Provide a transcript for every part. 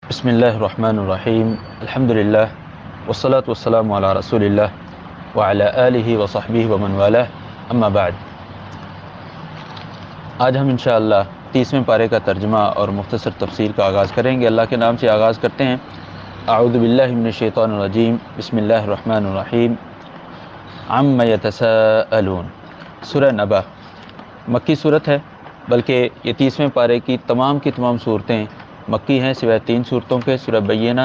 بسم اللہ الرحمن الرحیم الحمد للہ والصلاة والسلام علی رسول اللہ وعلی آلہ وصحبہ ومن والہ اما بعد۔ آج ہم انشاءاللہ 30ویں پارے کا ترجمہ اور مختصر تفسیر کا آغاز کریں گے۔ اللہ کے نام سے آغاز کرتے ہیں۔ اعوذ باللہ من الشیطان الرجیم، بسم اللہ الرحمن الرحیم۔ عم یتساءلون، سورہ نبا مکی صورت ہے، بلکہ یہ 30ویں پارے کی تمام صورتیں مکی ہیں سوائے 3 صورتوں کے، سورہ بینہ،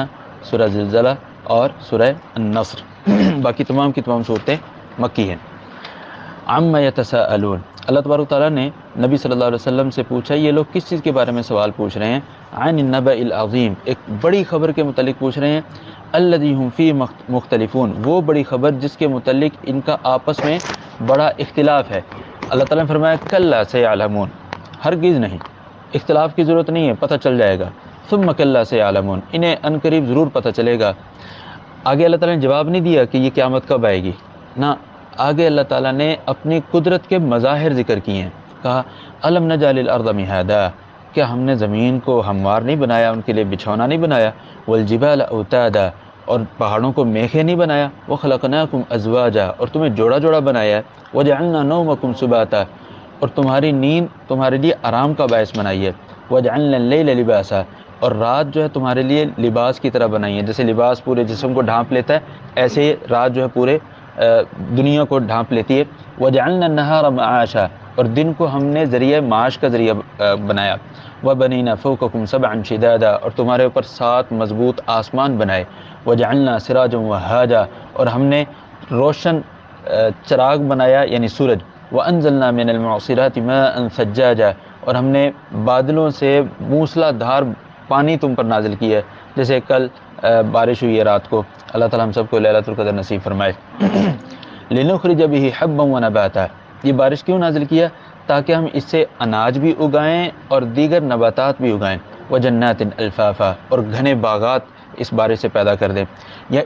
سورہ زلزلہ اور سورہ النصر۔ باقی تمام صورتیں مکی ہیں۔ عم یتساءلون، اللہ تبارک تعالیٰ نے نبی صلی اللہ علیہ وسلم سے پوچھا یہ لوگ کس چیز کے بارے میں سوال پوچھ رہے ہیں؟ عن النبأ العظیم، ایک بڑی خبر کے متعلق پوچھ رہے ہیں۔ الذی هم فیہ مختلفون، وہ بڑی خبر جس کے متعلق ان کا آپس میں بڑا اختلاف ہے۔ اللہ تعالیٰ نے فرمایا کلا سیعلمون، ہرگز نہیں، اختلاف کی ضرورت نہیں ہے، پتہ چل جائے گا۔ ثم کلا سیعلمون، انہیں ان قریب ضرور پتہ چلے گا۔ آگے اللہ تعالیٰ نے جواب نہیں دیا کہ یہ قیامت کب آئے گی، نہ، آگے اللہ تعالیٰ نے اپنی قدرت کے مظاہر ذکر کیے ہیں۔ کہا الم نجعل الارض مہادا، کیا ہم نے زمین کو ہموار نہیں بنایا، ان کے لیے بچھونا نہیں بنایا؟ والجبال اوتادا، اور پہاڑوں کو میخیں نہیں بنایا؟ وخلقناکم ازواجا، اور تمہیں جوڑا جوڑا بنایا ہے۔ وجعلنا نومکم سباتا، اور تمہاری نیند تمہارے لیے آرام کا باعث بنائی ہے۔ وجعلنا اللیل لباسا، اور رات جو ہے تمہارے لیے لباس کی طرح بنائی ہے، جیسے لباس پورے جسم کو ڈھانپ لیتا ہے ایسے ہی رات جو ہے پورے دنیا کو ڈھانپ لیتی ہے۔ وجعلنا النہار معاشا، اور دن کو ہم نے ذریعہ معاش کا ذریعہ بنایا۔ وبنینا فوقکم سبعا شدادا، اور تمہارے اوپر 7 مضبوط آسمان بنائے۔ وجعلنا سراجا وہاجا، اور ہم نے روشن چراغ بنایا یعنی سورج۔ وانزلنا من المعصرات ماء ثجاجا، اور ہم نے بادلوں سے موسلا دھار پانی تم پر نازل کیا ہے، جیسے کل بارش ہوئی ہے رات کو۔ اللہ تعالیٰ ہم سب کو لیلۃ القدر نصیب فرمائے۔ لنخرج به حبا ونباتا، یہ بارش کیوں نازل کیا؟ تاکہ ہم اس سے اناج بھی اگائیں اور دیگر نباتات بھی اگائیں۔ وجنات الفافا، اور گھنے باغات اس بارش سے پیدا کر دیں۔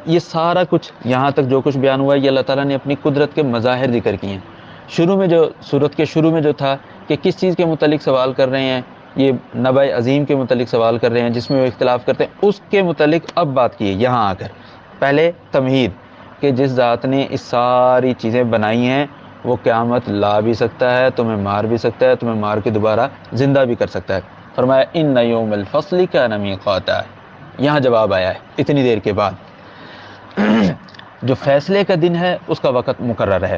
یہ سارا کچھ یہاں تک جو کچھ بیان ہوا ہے یہ اللہ تعالیٰ نے اپنی قدرت کے مظاہر ذکر کیے ہیں۔ شروع میں جو سورت کے شروع میں جو تھا کہ کس چیز کے متعلق سوال کر رہے ہیں، یہ نبأ عظیم کے متعلق سوال کر رہے ہیں جس میں وہ اختلاف کرتے ہیں، اس کے متعلق اب بات کی ہے یہاں آ کر۔ پہلے تمہید کہ جس ذات نے اس ساری چیزیں بنائی ہیں وہ قیامت لا بھی سکتا ہے، تمہیں مار بھی سکتا ہے، تمہیں مار کے دوبارہ زندہ بھی کر سکتا ہے۔ فرمایا ان یوم الفصل کان میقاتا، یہاں جواب آیا ہے اتنی دیر کے بعد۔ جو فیصلے کا دن ہے اس کا وقت مقرر ہے،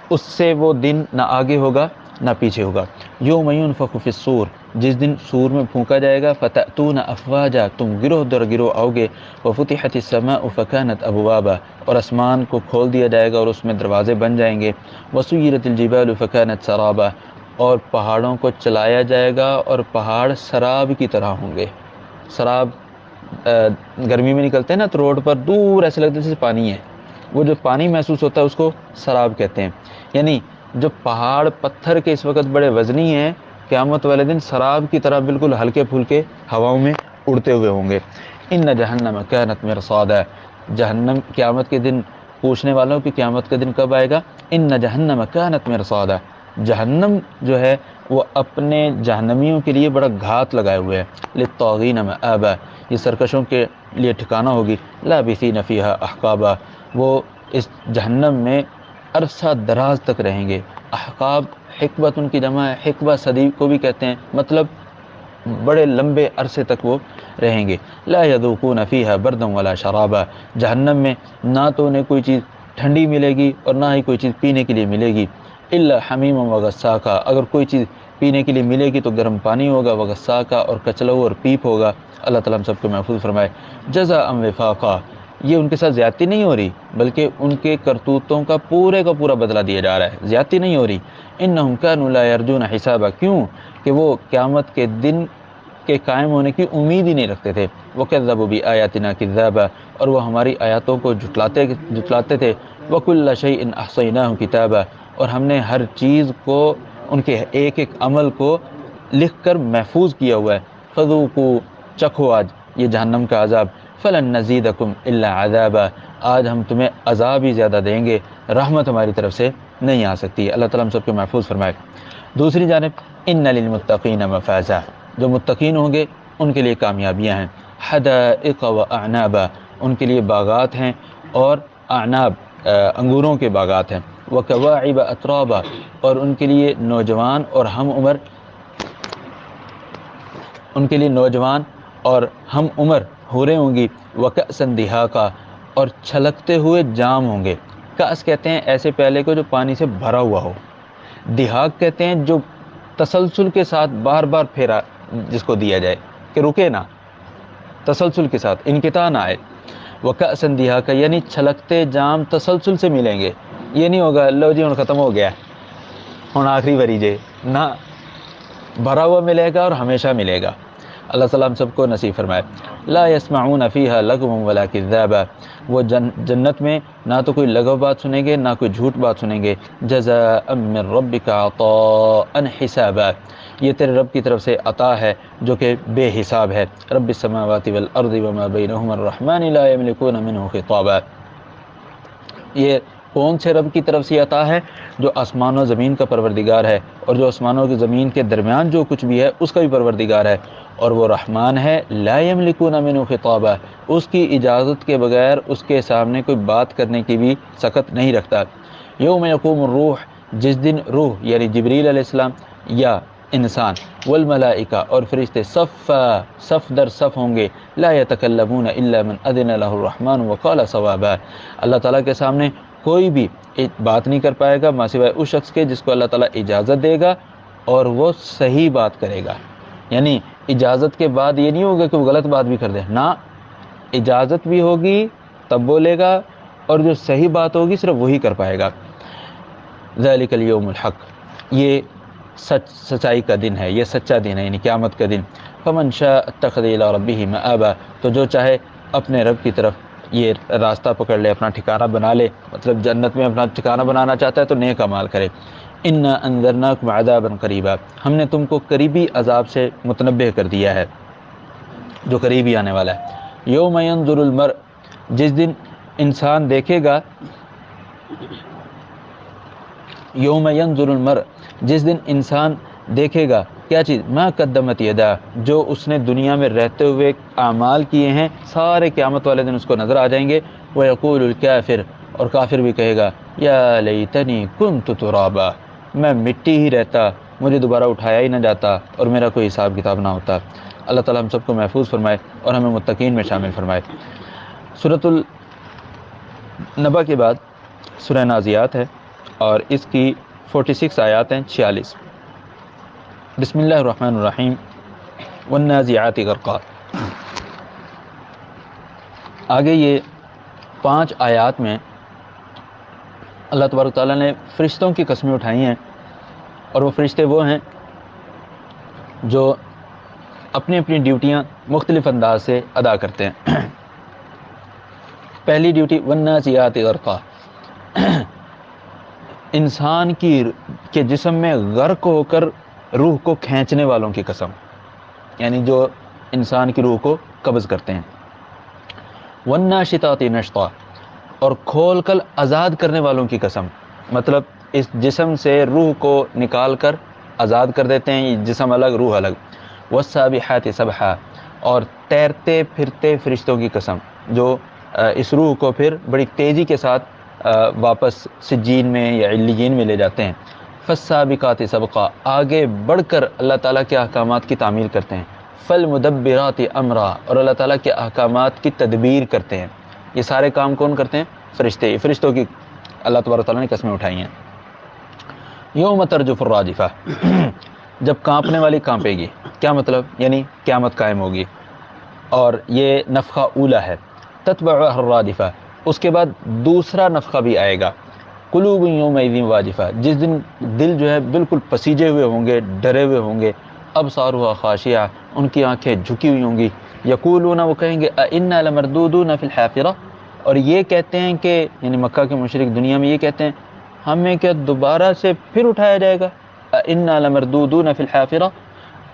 اس سے وہ دن نہ آگے ہوگا نہ پیچھے ہوگا۔ یوم ینفخ فی الصور، جس دن سور میں پھونکا جائے گا۔ فتأتون افواجا، تم گروہ در گروہ آؤ گے۔ وفتحت السماء فکانت ابوابا، اور آسمان کو کھول دیا جائے گا اور اس میں دروازے بن جائیں گے۔ وسیرت الجبال فکانت سرابا، اور پہاڑوں کو چلایا جائے گا اور پہاڑ سراب کی طرح ہوں گے۔ سراب گرمی میں نکلتے ہیں نا تو روڈ پر دور ایسے لگتا ہے جیسے پانی ہے، وہ جو پانی محسوس ہوتا ہے اس کو سراب کہتے ہیں۔ یعنی جو پہاڑ پتھر کے اس وقت بڑے وزنی ہیں، قیامت والے دن سراب کی طرح بالکل ہلکے پھلکے ہواؤں میں اڑتے ہوئے ہوں گے۔ ان جہنم کانت مرصادا، جہنم قیامت کے دن پوچھنے والوں کہ قیامت کا دن کب آئے گا۔ ان جہنم کانت مرصادا، جہنم جو ہے وہ اپنے جہنمیوں کے لیے بڑا گھات لگائے ہوئے ہے۔ للطاغین مآبا، یہ سرکشوں کے لیے ٹھکانہ ہوگی۔ لابثین فیہا احقابا، وہ اس جہنم میں عرصہ دراز تک رہیں گے۔ احقاب حقبت ان کی جمع ہے، حقبہ صدی کو بھی کہتے ہیں، مطلب بڑے لمبے عرصے تک وہ رہیں گے۔ لا یذوقون فیہا بردا ولا شرابا، جہنم میں نہ تو انہیں کوئی چیز ٹھنڈی ملے گی اور نہ ہی کوئی چیز پینے کے لیے ملے گی۔ الا حمیما وغساقا، اگر کوئی چیز پینے کے لیے ملے گی تو گرم پانی ہوگا، وغساقا، اور کچلو اور پیپ ہوگا۔ اللہ تعالیٰ ہم سب کو محفوظ فرمائے۔ جزاء وفاقا، یہ ان کے ساتھ زیادتی نہیں ہو رہی بلکہ ان کے کرتوتوں کا پورا بدلہ دیا جا رہا ہے، زیادتی نہیں ہو رہی۔ انہم کانوا لا یرجون حسابا، کیوں کہ وہ قیامت کے دن کے قائم ہونے کی امید ہی نہیں رکھتے تھے۔ وکذبوا بآیاتنا کذابا، اور وہ ہماری آیاتوں کو جھٹلاتے تھے۔ وکل شیء احصیناہ کتابا، اور ہم نے ہر چیز کو، ان کے ایک ایک عمل کو لکھ کر محفوظ کیا ہوا ہے۔ فذوقوا، چکھو آج یہ جہنم کا عذاب۔ فلن نزیدکم الا عذابا، آج ہم تمہیں عذاب ہی زیادہ دیں گے، رحمت ہماری طرف سے نہیں آ سکتی ہے۔ اللہ تعالیٰ ہم سب کو محفوظ فرمائے۔ دوسری جانب ان للمتقین مفازا، جو متقین ہوں گے ان کے لیے کامیابیاں ہیں. حدائق و اعنابا، ان کے لیے باغات ہیں اور اعناب انگوروں کے باغات ہیں. وکواعب اترابا، اور ان کے لیے نوجوان اور ہم عمر، ان کے لیے نوجوان اور ہم عمر حوریں ہوں گی. وکأسا دہاقا، اور چھلکتے ہوئے جام ہوں گے. کأس کہتے ہیں ایسے پیالے کو جو پانی سے بھرا ہوا ہو. دہاق کہتے ہیں جو تسلسل کے ساتھ بار بار پھیرا جس کو دیا جائے کہ رکے نہ، تسلسل کے ساتھ انقطاع نہ آئے. وکأسا دہاقا یعنی چھلکتے جام تسلسل سے ملیں گے. یہ نہیں ہوگا لو جی ہن ختم ہو گیا ہن آخری بری جے، نہ، بھرا ہوا ملے گا اور ہمیشہ ملے گا. اللہ تعالیٰ ہم سب کو نصیب فرمائے. لا يسمعون فيها لغوا ولا كذابا، وہ جنت میں نہ تو کوئی لغو بات سنیں گے نہ کوئی جھوٹ بات سنیں گے. جزاء من ربك عطاء حسابا، یہ تیرے رب کی طرف سے عطا ہے جو کہ بے حساب ہے. رب السماوات والارض وما بينهما الرحمن لا يملكون منه خطابا، یہ کون سے رب کی طرف سے عطا ہے؟ جو آسمان و زمین کا پروردگار ہے اور جو آسمانوں کی زمین کے درمیان جو کچھ بھی ہے اس کا بھی پروردگار ہے، اور وہ رحمان ہے. لا یملکون منہ خطابا، اس کی اجازت کے بغیر اس کے سامنے کوئی بات کرنے کی بھی سخت نہیں رکھتا. یوم یقوم الروح، جس دن روح یعنی جبریل علیہ السلام یا انسان، والملائکہ اور فرشتے صف در صف ہوں گے. لا یتکلمون الا من اذن له الرحمن وقال صوابا، اللہ تعالیٰ کے سامنے کوئی بھی بات نہیں کر پائے گا ماں سوائے اس شخص کے جس کو اللہ تعالیٰ اجازت دے گا اور وہ صحیح بات کرے گا. یعنی اجازت کے بعد یہ نہیں ہوگا کہ وہ غلط بات بھی کر دے، نہ، اجازت بھی ہوگی تب بولے گا اور جو صحیح بات ہوگی صرف وہی کر پائے گا. ذالک الیوم الحق، یہ سچائی کا دن ہے، یہ سچا دن ہے، یعنی قیامت کا دن. فمن شاء اتخذ الی ربہ مآبا، تو جو چاہے اپنے رب کی طرف یہ راستہ پکڑ لے، اپنا ٹھکانہ بنا لے، مطلب جنت میں اپنا ٹھکانہ بنانا چاہتا ہے تو نیک اعمال کرے. انا انذرناکم عذابا قریبا، ہم نے تم کو قریبی عذاب سے متنبہ کر دیا ہے جو قریبی آنے والا ہے. یوم ینظر المرء، جس دن انسان دیکھے گا، یوم ینظر المرء، جس دن انسان دیکھے گا کیا چیز؟ ما قدمت یدا، جو اس نے دنیا میں رہتے ہوئے اعمال کیے ہیں سارے قیامت والے دن اس کو نظر آ جائیں گے. ویقول الکافر، اور کافر بھی کہے گا یا لیتنی کنت ترابا، میں مٹی ہی رہتا، مجھے دوبارہ اٹھایا ہی نہ جاتا اور میرا کوئی حساب کتاب نہ ہوتا. اللہ تعالیٰ ہم سب کو محفوظ فرمائے اور ہمیں متقین میں شامل فرمائے. سورۃ النبأ کے بعد سورہ نازعات ہے اور اس کی 46 آیات ہیں، 46. بسم اللہ الرحمن الرحیم. والنازعات غرقا، آگے یہ 5 آیات میں اللہ تبارک تعالیٰ نے فرشتوں کی قسمیں اٹھائی ہیں، اور وہ فرشتے وہ ہیں جو اپنی اپنی ڈیوٹیاں مختلف انداز سے ادا کرتے ہیں. پہلی ڈیوٹی والنازعات غرقا، انسان کے جسم میں غرق ہو کر روح کو کھینچنے والوں کی قسم، یعنی جو انسان کی روح کو قبض کرتے ہیں. والناشطات نشطا، اور کھول کر آزاد کرنے والوں کی قسم، مطلب اس جسم سے روح کو نکال کر آزاد کر دیتے ہیں، یہ جسم الگ روح الگ. والسابحات سبحا، اور تیرتے پھرتے فرشتوں کی قسم جو اس روح کو پھر بڑی تیزی کے ساتھ واپس سجین میں یا علیین میں لے جاتے ہیں. فالسابقات سبقا، آگے بڑھ کر اللہ تعالیٰ کے احکامات کی تعمیل کرتے ہیں. فالمدبرات امرا، اور اللہ تعالیٰ کے احکامات کی تدبیر کرتے ہیں. یہ سارے کام کون کرتے ہیں؟ فرشتے. فرشتوں کی اللہ تبارک تعالیٰ نے قسمیں اٹھائی ہیں. یوم ترجف الراجفہ، جب کانپنے والی کانپے گی، کیا مطلب؟ یعنی قیامت قائم ہوگی، اور یہ نفخہ اولا ہے. تتبعها الرادفہ، اس کے بعد دوسرا نفخہ بھی آئے گا. قلوب یومئذ واجفہ، جس دن دل جو ہے بالکل پسیجے ہوئے ہوں گے، ڈرے ہوئے ہوں گے. ابصارها خاشعہ، ان کی آنکھیں جھکی ہوئی ہوں گی. یقولون، وہ کہیں گے انا لمردودون فی الحافرہ، اور یہ کہتے ہیں کہ یعنی مکہ کے مشرک دنیا میں یہ کہتے ہیں ہمیں کیا دوبارہ سے پھر اٹھایا جائے گا؟ انا لمردودون فی الحافرہ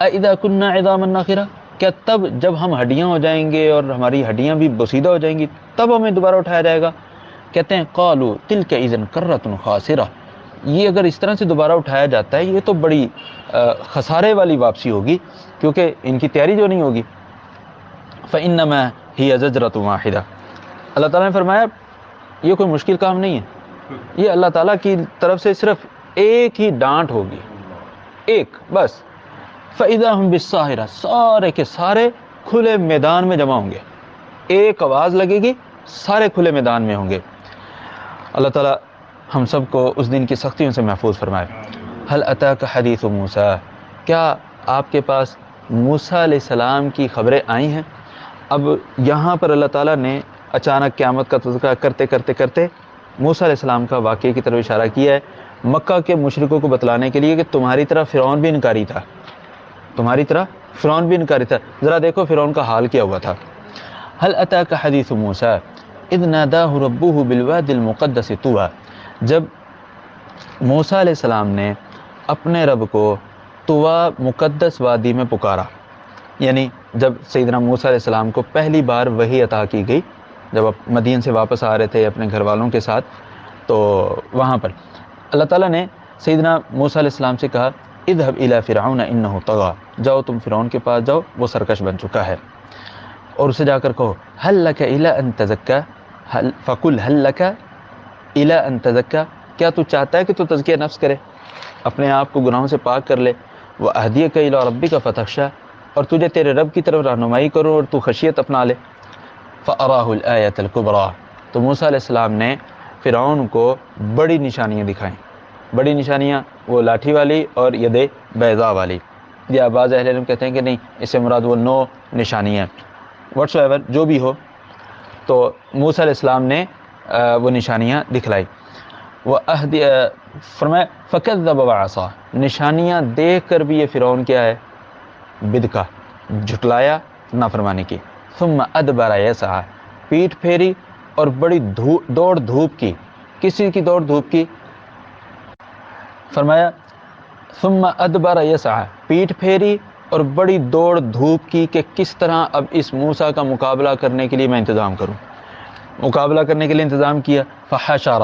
اذا كنا عظاما نخرہ، کیا تب جب ہم ہڈیاں ہو جائیں گے اور ہماری ہڈیاں بھی بسیدہ ہو جائیں گی تب ہمیں دوبارہ اٹھایا جائے گا؟ کہتے ہیں قالوا تلک اذا کرۃ خاسرہ، یہ اگر اس طرح سے دوبارہ اٹھایا جاتا ہے یہ تو بڑی خسارے والی واپسی ہوگی، کیونکہ ان کی تیاری جو نہیں ہوگی. فإنما هي زجرة واحدة. اللہ تعالیٰ نے فرمایا یہ کوئی مشکل کام نہیں ہے، یہ اللہ تعالیٰ کی طرف سے صرف ایک ہی ڈانٹ ہوگی، ایک بس. فإذا هم بالساہرہ، سارے کے سارے کھلے میدان میں جمع ہوں گے، ایک آواز لگے گی سارے کھلے میدان میں ہوں گے. اللہ تعالیٰ ہم سب کو اس دن کی سختیوں سے محفوظ فرمائے. هل اتاک حدیث موسیٰ، کیا آپ کے پاس موسیٰ علیہ السلام کی خبریں آئی ہیں؟ اب یہاں پر اللہ تعالیٰ نے اچانک قیامت کا تذکرہ کرتے کرتے کرتے موسیٰ علیہ السلام کا واقعے کی طرف اشارہ کیا ہے، مکہ کے مشرکوں کو بتلانے کے لیے کہ تمہاری طرح فرعون بھی انکاری تھا، تمہاری طرح فرعون بھی انکاری تھا. ذرا دیکھو فرعون کا حال کیا ہوا تھا. هل اتاک حدیث موسیٰ اذ ناداہ ربہ بالوادی المقدس طویٰ، جب موسیٰ علیہ السلام نے اپنے رب کو طویٰ مقدس وادی میں پکارا، یعنی جب سیدنا موسیٰ علیہ السلام کو پہلی بار وحی عطا کی گئی، جب آپ مدین سے واپس آ رہے تھے اپنے گھر والوں کے ساتھ، تو وہاں پر اللہ تعالیٰ نے سیدنا موسیٰ علیہ السلام سے کہا اذهب الى فرعون انه طغى، جاؤ تم فرعون کے پاس جاؤ، وہ سرکش بن چکا ہے. اور اسے جا کر کہو هل لك الى ان تزكى، فقل هل لك الى ان تزكى، کیا تو چاہتا ہے کہ تو تزکیہ نفس کرے، اپنے آپ کو گناہوں سے پاک کر لے. وَأَهْدِيَكَ إِلَىٰ رَبِّكَ فَتَخْشَىٰ، اور تجھے تیرے رب کی طرف رہنمائی کرو اور تو خشیت اپنا لے. فَأَرَاهُ الْآيَةَ الْكُبْرَىٰ، تو موسیٰ علیہ السلام نے فرعون کو بڑی نشانیاں دکھائیں. بڑی نشانیاں وہ لاٹھی والی اور ید بیضاء والی، یا بعض اہل علم کہتے ہیں کہ نہیں اس سے مراد وہ 9 نشانی ہیں. واٹس ایور جو بھی ہو، تو موسیٰ علیہ السلام نے وہ نشانیاں دکھلائی. وہ فرمایا فَكَذَّبَ وَعَصَىٰ، نشانیاں دیکھ کر بھی یہ فرعون کیا ہے، بدکا، جھٹلایا، نافرمانی کی. ثُمَّ أَدْبَرَ يَسْعَىٰ، پیٹھ پھیری اور بڑی دوڑ دھوپ کی. کسی کی دوڑ دھوپ کی؟ فرمایا ثُمَّ أَدْبَرَ يَسْعَىٰ، پیٹھ پھیری اور بڑی دوڑ دھوپ کی کہ کس طرح اب اس موسیٰ کا مقابلہ کرنے کے لیے میں انتظام کروں. مقابلہ کرنے کے لیے انتظام کیا. فحشر،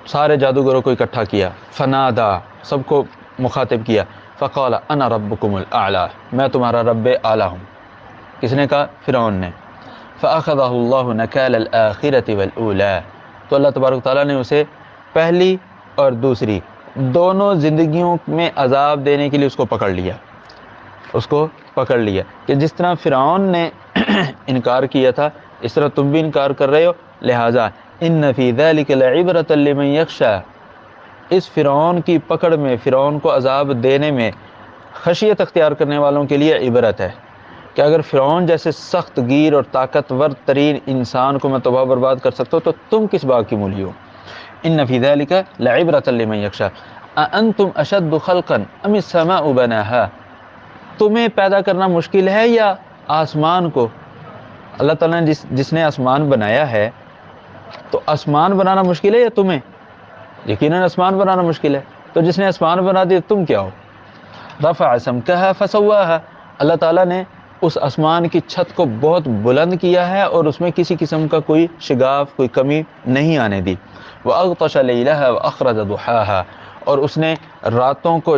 سارے جادوگروں کو اکٹھا کیا. فنادا، سب کو مخاطب کیا. فقال انا ربکم الاعلی، میں تمہارا رب اعلیٰ ہوں. کس نے کہا؟ فرعون نے. فاخذہ اللہ نکال الآخرۃ والاولی، تو اللہ تبارک تعالیٰ نے اسے پہلی اور دوسری دونوں زندگیوں میں عذاب دینے کے لیے اس کو پکڑ لیا. اس کو پکڑ لیا کہ جس طرح فرعون نے انکار کیا تھا اس طرح تم بھی انکار کر رہے ہو، لہٰذا ان فی ذلک لعبرۃ لمن یخشی، اس فرعون کی پکڑ میں، فرعون کو عذاب دینے میں خشیت اختیار کرنے والوں کے لیے عبرت ہے کہ اگر فرعون جیسے سخت گیر اور طاقتور ترین انسان کو میں تباہ برباد کر سکتا ہوں تو تم کس باغ کی مولی ہو. ان فی ذلک لعبرۃ لمن یخشی اانتم اشد خلقا ام السماء بناها، تمہیں پیدا کرنا مشکل ہے یا آسمان کو؟ اللہ تعالیٰ نے جس نے آسمان بنایا ہے، تو آسمان بنانا مشکل ہے یا تمہیں؟ یقیناً آسمان بنانا مشکل ہے. تو جس نے آسمان بنا دیا تم کیا ہو؟ رفع سمکها فسواها، اللہ تعالیٰ نے اس آسمان کی چھت کو بہت بلند کیا ہے اور اس میں کسی قسم کا کوئی شگاف، کوئی کمی نہیں آنے دی. وأغطش ليلها وأخرج ضحاها، اور اس نے راتوں کو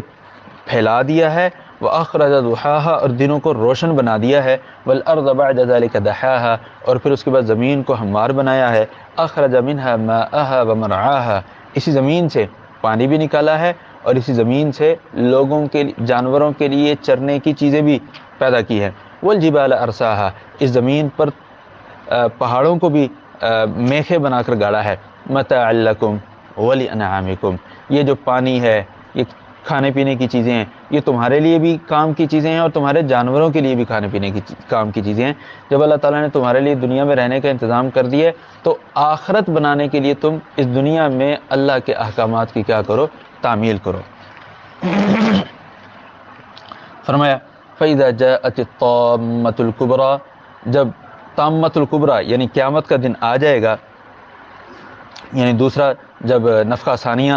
پھیلا دیا ہے. وأخرج ضحاها، اور دنوں کو روشن بنا دیا ہے. والأرض بعد ذلك دحاها، اور پھر اس کے بعد زمین کو ہموار بنایا ہے. أخرج منها ماءها ومرعاها، اسی زمین سے پانی بھی نکالا ہے اور اسی زمین سے لوگوں کے، جانوروں کے لیے چرنے کی چیزیں بھی پیدا کی ہیں. والجبال أرساها، اس زمین پر پہاڑوں کو بھی میخیں بنا کر گاڑا ہے. متاعا لکم ولانعامکم، یہ جو پانی ہے، یہ کھانے پینے کی چیزیں ہیں، یہ تمہارے لیے بھی کام کی چیزیں ہیں اور تمہارے جانوروں کے لیے بھی کھانے پینے کی کام کی چیزیں ہیں. جب اللہ تعالیٰ نے تمہارے لیے دنیا میں رہنے کا انتظام کر دیا تو آخرت بنانے کے لیے تم اس دنیا میں اللہ کے احکامات کی کیا کرو؟ تعمیل کرو. فرمایا فَإِذَا جَاءَتِ الطَّامَّةُ الْكُبْرَىٰ، جب طامۃ الکبریٰ یعنی قیامت کا دن آ جائے گا، یعنی دوسرا جب نفخہ ثانیہ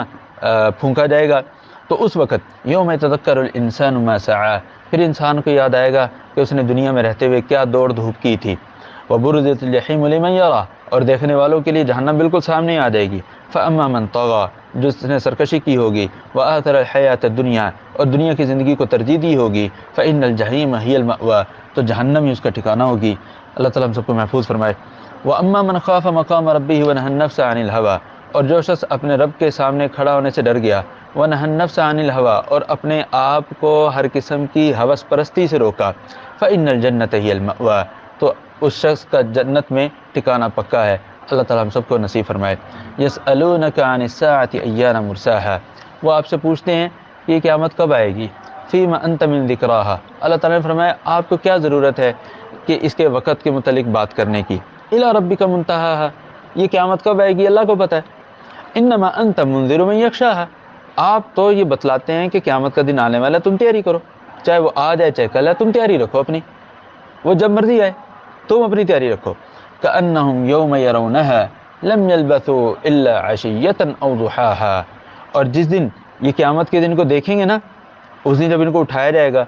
پھونکا جائے گا، تو اس وقت یوم یتذکر الانسان ما سعی، پھر انسان کو یاد آئے گا کہ اس نے دنیا میں رہتے ہوئے کیا دوڑ دھوپ کی تھی. وبرزت الجحیم لمن یری، اور دیکھنے والوں کے لیے جہنم بالکل سامنے آ جائے گی. فاما من طغی، جس نے سرکشی کی ہوگی، وآثر الحیات الدنیا، اور دنیا کی زندگی کو ترجیح دی ہوگی، فإن الجحیم ہی المأوی، تو جہنم ہی اس کا ٹھکانہ ہوگی. اللہ تعالیٰ ہم سب کو محفوظ فرمائے۔ وَأَمَّا مَنْ خَافَ مَقَامَ رَبِّهِ وَنَهَى النَّفْسَ عَنِ الْهَوَىٰ، اور جو شخص اپنے رب کے سامنے کھڑا ہونے سے ڈر گیا، وَنَهَى النَّفْسَ عَنِ الْهَوَىٰ، اور اپنے آپ کو ہر قسم کی ہوس پرستی سے روکا، فَإِنَّ الْجَنَّةَ هِيَ الْمَأْوَىٰ، تو اس شخص کا جنت میں ٹھکانہ پکا ہے۔ اللہ تعالیٰ ہم سب کو نصیب فرمائے۔ يَسْأَلُونَكَ عَنِ السَّاعَةِ أَيَّانَ مُرْسَاهَا، وہ آپ سے پوچھتے ہیں کہ یہ قیامت کب آئے گی، فِيمَ أَنْتَ مِنْ ذِكْرَاهَا، اللہ تعالیٰ نے فرمایا آپ کو کیا ضرورت ہے کہ اس کے وقت کے متعلق بات کرنے کی، إِلَىٰ رَبِّكَ مُنْتَهَاهَا، یہ قیامت کب آئے گی اللہ کو پتہ ہے۔ إِنَّمَا أَنْتَ مُنذِرُ مَن يَخْشَاهَا، آپ تو یہ بتلاتے ہیں کہ قیامت کا دن آنے والا ہے، تم تیاری کرو، چاہے وہ آج آئے چاہے کل ہے، تم تیاری رکھو اپنی، وہ جب مرضی آئے تم اپنی تیاری رکھو۔ كأنهم يوم يرونها لم يلبثوا إلا عشية أو ضحاها، اور جس دن یہ قیامت کے دن کو دیکھیں گے نا، اس دن جب ان کو اٹھایا جائے گا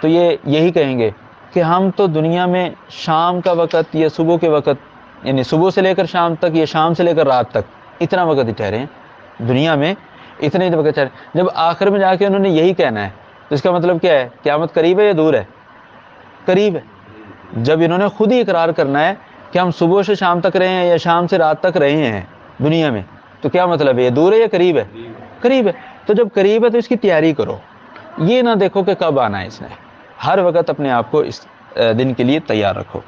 تو یہ یہی کہیں گے کہ ہم تو دنیا میں شام کا وقت یا صبح کے وقت، یعنی صبح سے لے کر شام تک یا شام سے لے کر رات تک اتنا وقت ہی ٹھہرے ہیں دنیا میں، اتنے ہی وقت ٹھہرے۔ جب آخر میں جا کے انہوں نے یہی کہنا ہے تو اس کا مطلب کیا ہے، قیامت قریب ہے یا دور ہے؟ قریب ہے۔ جب انہوں نے خود ہی اقرار کرنا ہے کہ ہم صبح سے شام تک رہے ہیں یا شام سے رات تک رہے ہیں دنیا میں، تو کیا مطلب ہے، یہ دور ہے یا قریب ہے؟ قریب ہے۔ تو جب قریب ہے تو اس کی تیاری کرو، یہ نہ دیکھو کہ کب آنا ہے، اس نے ہر وقت اپنے آپ کو اس دن کے لیے تیار رکھو۔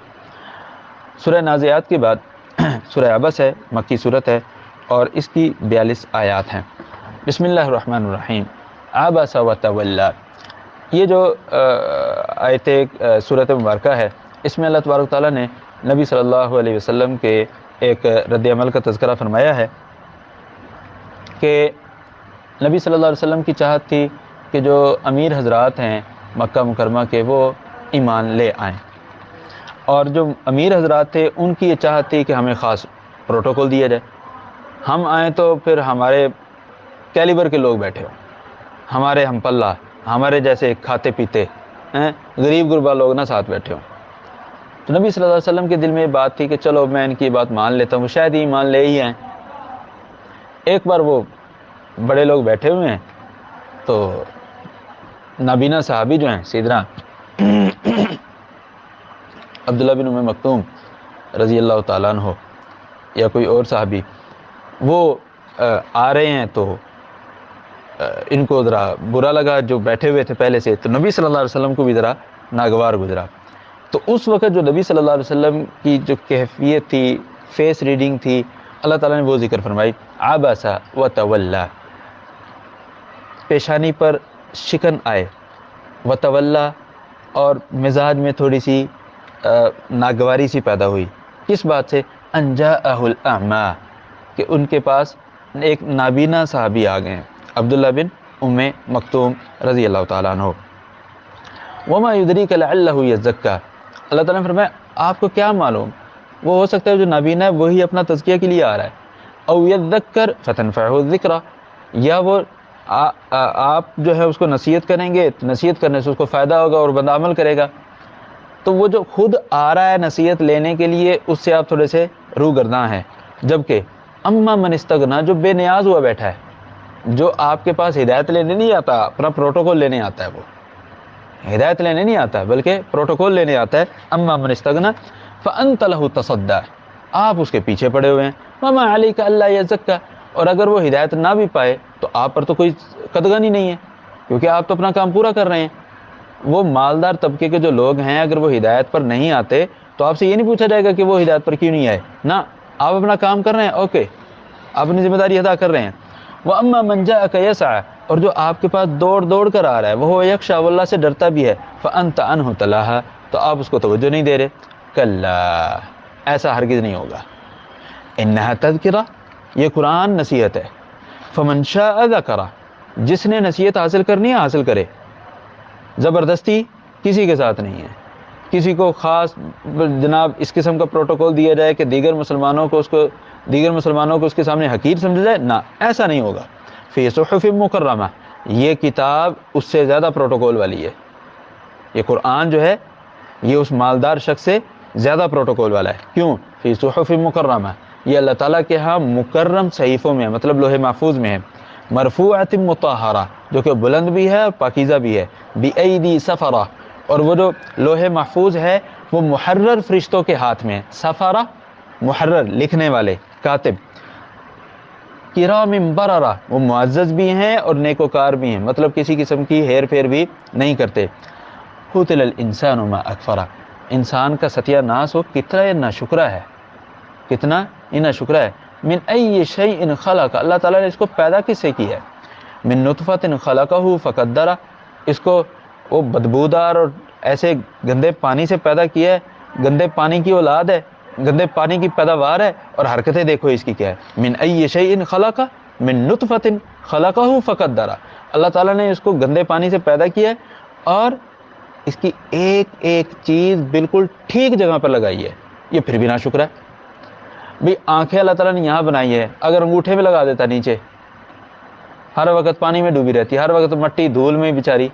سورہ نازعات کے بعد سورہ عبس ہے، مکی صورت ہے اور اس کی 42 آیات ہیں۔ بسم اللہ الرحمن الرحیم۔ عبس وتولی، یہ جو آیت صورت مبارکہ ہے، اس میں اللہ تبارک تعالیٰ نے نبی صلی اللہ علیہ وسلم کے ایک رد عمل کا تذکرہ فرمایا ہے کہ نبی صلی اللہ علیہ وسلم کی چاہت تھی کہ جو امیر حضرات ہیں مکہ مکرمہ کے وہ ایمان لے آئیں، اور جو امیر حضرات تھے ان کی یہ چاہت تھی کہ ہمیں خاص پروٹوکول دیا جائے، ہم آئیں تو پھر ہمارے کیلیبر کے لوگ بیٹھے ہوں، ہمارے ہم پلہ، ہمارے جیسے کھاتے پیتے غریب غربا لوگ نہ ساتھ بیٹھے ہوں۔ تو نبی صلی اللہ علیہ وسلم کے دل میں یہ بات تھی کہ چلو میں ان کی بات مان لیتا ہوں، شاید ایمان لے ہی آئیں۔ ایک بار وہ بڑے لوگ بیٹھے ہوئے ہیں تو نابینا صحابی جو ہیں سیدنا عبداللہ بن ام مکتوم رضی اللہ تعالیٰ عنہ یا کوئی اور صحابی، وہ آ رہے ہیں تو ان کو ذرا برا لگا جو بیٹھے ہوئے تھے پہلے سے، تو نبی صلی اللہ علیہ وسلم کو بھی ذرا ناگوار گزرا۔ تو اس وقت جو نبی صلی اللہ علیہ وسلم کی جو کیفیت تھی، فیس ریڈنگ تھی، اللہ تعالیٰ نے وہ ذکر فرمائی، عبس وتولی، پیشانی پر شکن آئے، وتولی، اور مزاج میں تھوڑی سی ناگواری سی پیدا ہوئی، کس بات سے، ان جاءہ الاعمی، کہ ان کے پاس ایک نابینا صحابی آ گئے ہیں، عبداللہ بن ام مکتوم رضی اللہ تعالیٰ عنہ۔ وما یدریک لعلہ یزکیٰ، اللہ تعالیٰ نے فرمایا آپ کو کیا معلوم، وہ ہو سکتا ہے جو نابینا ہے وہی اپنا تزکیہ کے لیے آ رہا ہے، او یذکر فتنفعہ الذکریٰ، یا وہ آپ جو ہے اس کو نصیحت کریں گے، نصیحت کرنے سے اس کو فائدہ ہوگا اور بندہ عمل کرے گا۔ تو وہ جو خود آ رہا ہے نصیحت لینے کے لیے، اس سے آپ تھوڑے سے روگرداں ہیں، جبکہ اما من استغنا، جو بے نیاز ہوا بیٹھا ہے، جو آپ کے پاس ہدایت لینے نہیں آتا، اپنا پروٹوکول لینے آتا ہے، وہ ہدایت لینے نہیں آتا ہے بلکہ پروٹوکول لینے آتا ہے، اما من استغنا فانت له تصدی، آپ اس کے پیچھے پڑے ہوئے ہیں، وما علیک الا یزکیٰ، اور اگر وہ ہدایت نہ بھی پائے تو آپ پر تو کوئی قدغن ہی نہیں ہے، کیونکہ آپ تو اپنا کام پورا کر رہے ہیں۔ وہ مالدار طبقے کے جو لوگ ہیں اگر وہ ہدایت پر نہیں آتے تو آپ سے یہ نہیں پوچھا جائے گا کہ وہ ہدایت پر کیوں نہیں آئے، نہ، آپ اپنا کام کر رہے ہیں، اوکے، آپ اپنی ذمہ داری ادا کر رہے ہیں۔ وَأَمَّا مَنْ جَاءَكَ يَسْعَىٰ، اور جو آپ کے پاس دوڑ دوڑ کر آ رہا ہے، وہ یخشیٰ، وہ اللہ سے ڈرتا بھی ہے، فَأَنْتَ عَنْهُ تَلَاهَا، تو آپ اس کو توجہ نہیں دے رہے، کلا، ایسا ہرگز نہیں ہوگا، اِنَّهَا تَذْکِرَةٌ، یہ قرآن نصیحت ہے، فَمَنْ شَاءَ ذَكَرَ، جس نے نصیحت حاصل کرنی ہے حاصل کرے، زبردستی کسی کے ساتھ نہیں ہے، کسی کو خاص جناب اس قسم کا پروٹوکول دیا جائے کہ دیگر مسلمانوں کو اس کے سامنے حقیر سمجھا جائے، نہ، ایسا نہیں ہوگا۔ فی صحف مکرمہ، یہ کتاب اس سے زیادہ پروٹوکول والی ہے، یہ قرآن جو ہے یہ اس مالدار شخص سے زیادہ پروٹوکول والا ہے، کیوں؟ فی صحف مکرمہ، یہ اللہ تعالیٰ کے ہاں مکرم صحیفوں میں، مطلب لوح محفوظ میں ہے، مرفوعۃ مطہرہ، جو کہ بلند بھی ہے اور پاکیزہ بھی ہے، بِأَیْدِی سَفَرَہ، اور وہ جو لوح محفوظ ہے وہ محرر فرشتوں کے ہاتھ میں ہے. سفارہ محرر لکھنے والے کاتب، کرام بررہ وہ معزز بھی ہیں اور نیکوکار بھی ہیں، مطلب کسی قسم کی ہیر پھیر بھی نہیں کرتے. قتل الانسان ما اکفرہ انسان کا ستیہ ناس ہو، کتنا یہ ناشکرا ہے، کتنا یہ ناشکرا ہے. من ای شیء خلق اللہ تعالیٰ نے اس کو پیدا کس سے کیا ہے؟ من نطفۃ خلقہ فقدرہ اس کو وہ بدبودار اور ایسے گندے پانی سے پیدا کیا ہے، گندے پانی کی اولاد ہے، گندے پانی کی پیداوار ہے، اور حرکتیں دیکھو اس کی کیا ہے. من ای شیء خلقہ من نطفۃ خلقہ فقدرہ اللہ تعالیٰ نے اس کو گندے پانی سے پیدا کیا ہے اور اس کی ایک ایک چیز بالکل ٹھیک جگہ پر لگائی ہے. یہ پھر بھی ناشکر ہے. بھئی آنکھیں اللہ تعالیٰ نے یہاں بنائی ہے، اگر انگوٹھے میں لگا دیتا نیچے، ہر وقت پانی میں ڈوبی رہتی، ہر وقت مٹی دھول میں بیچاری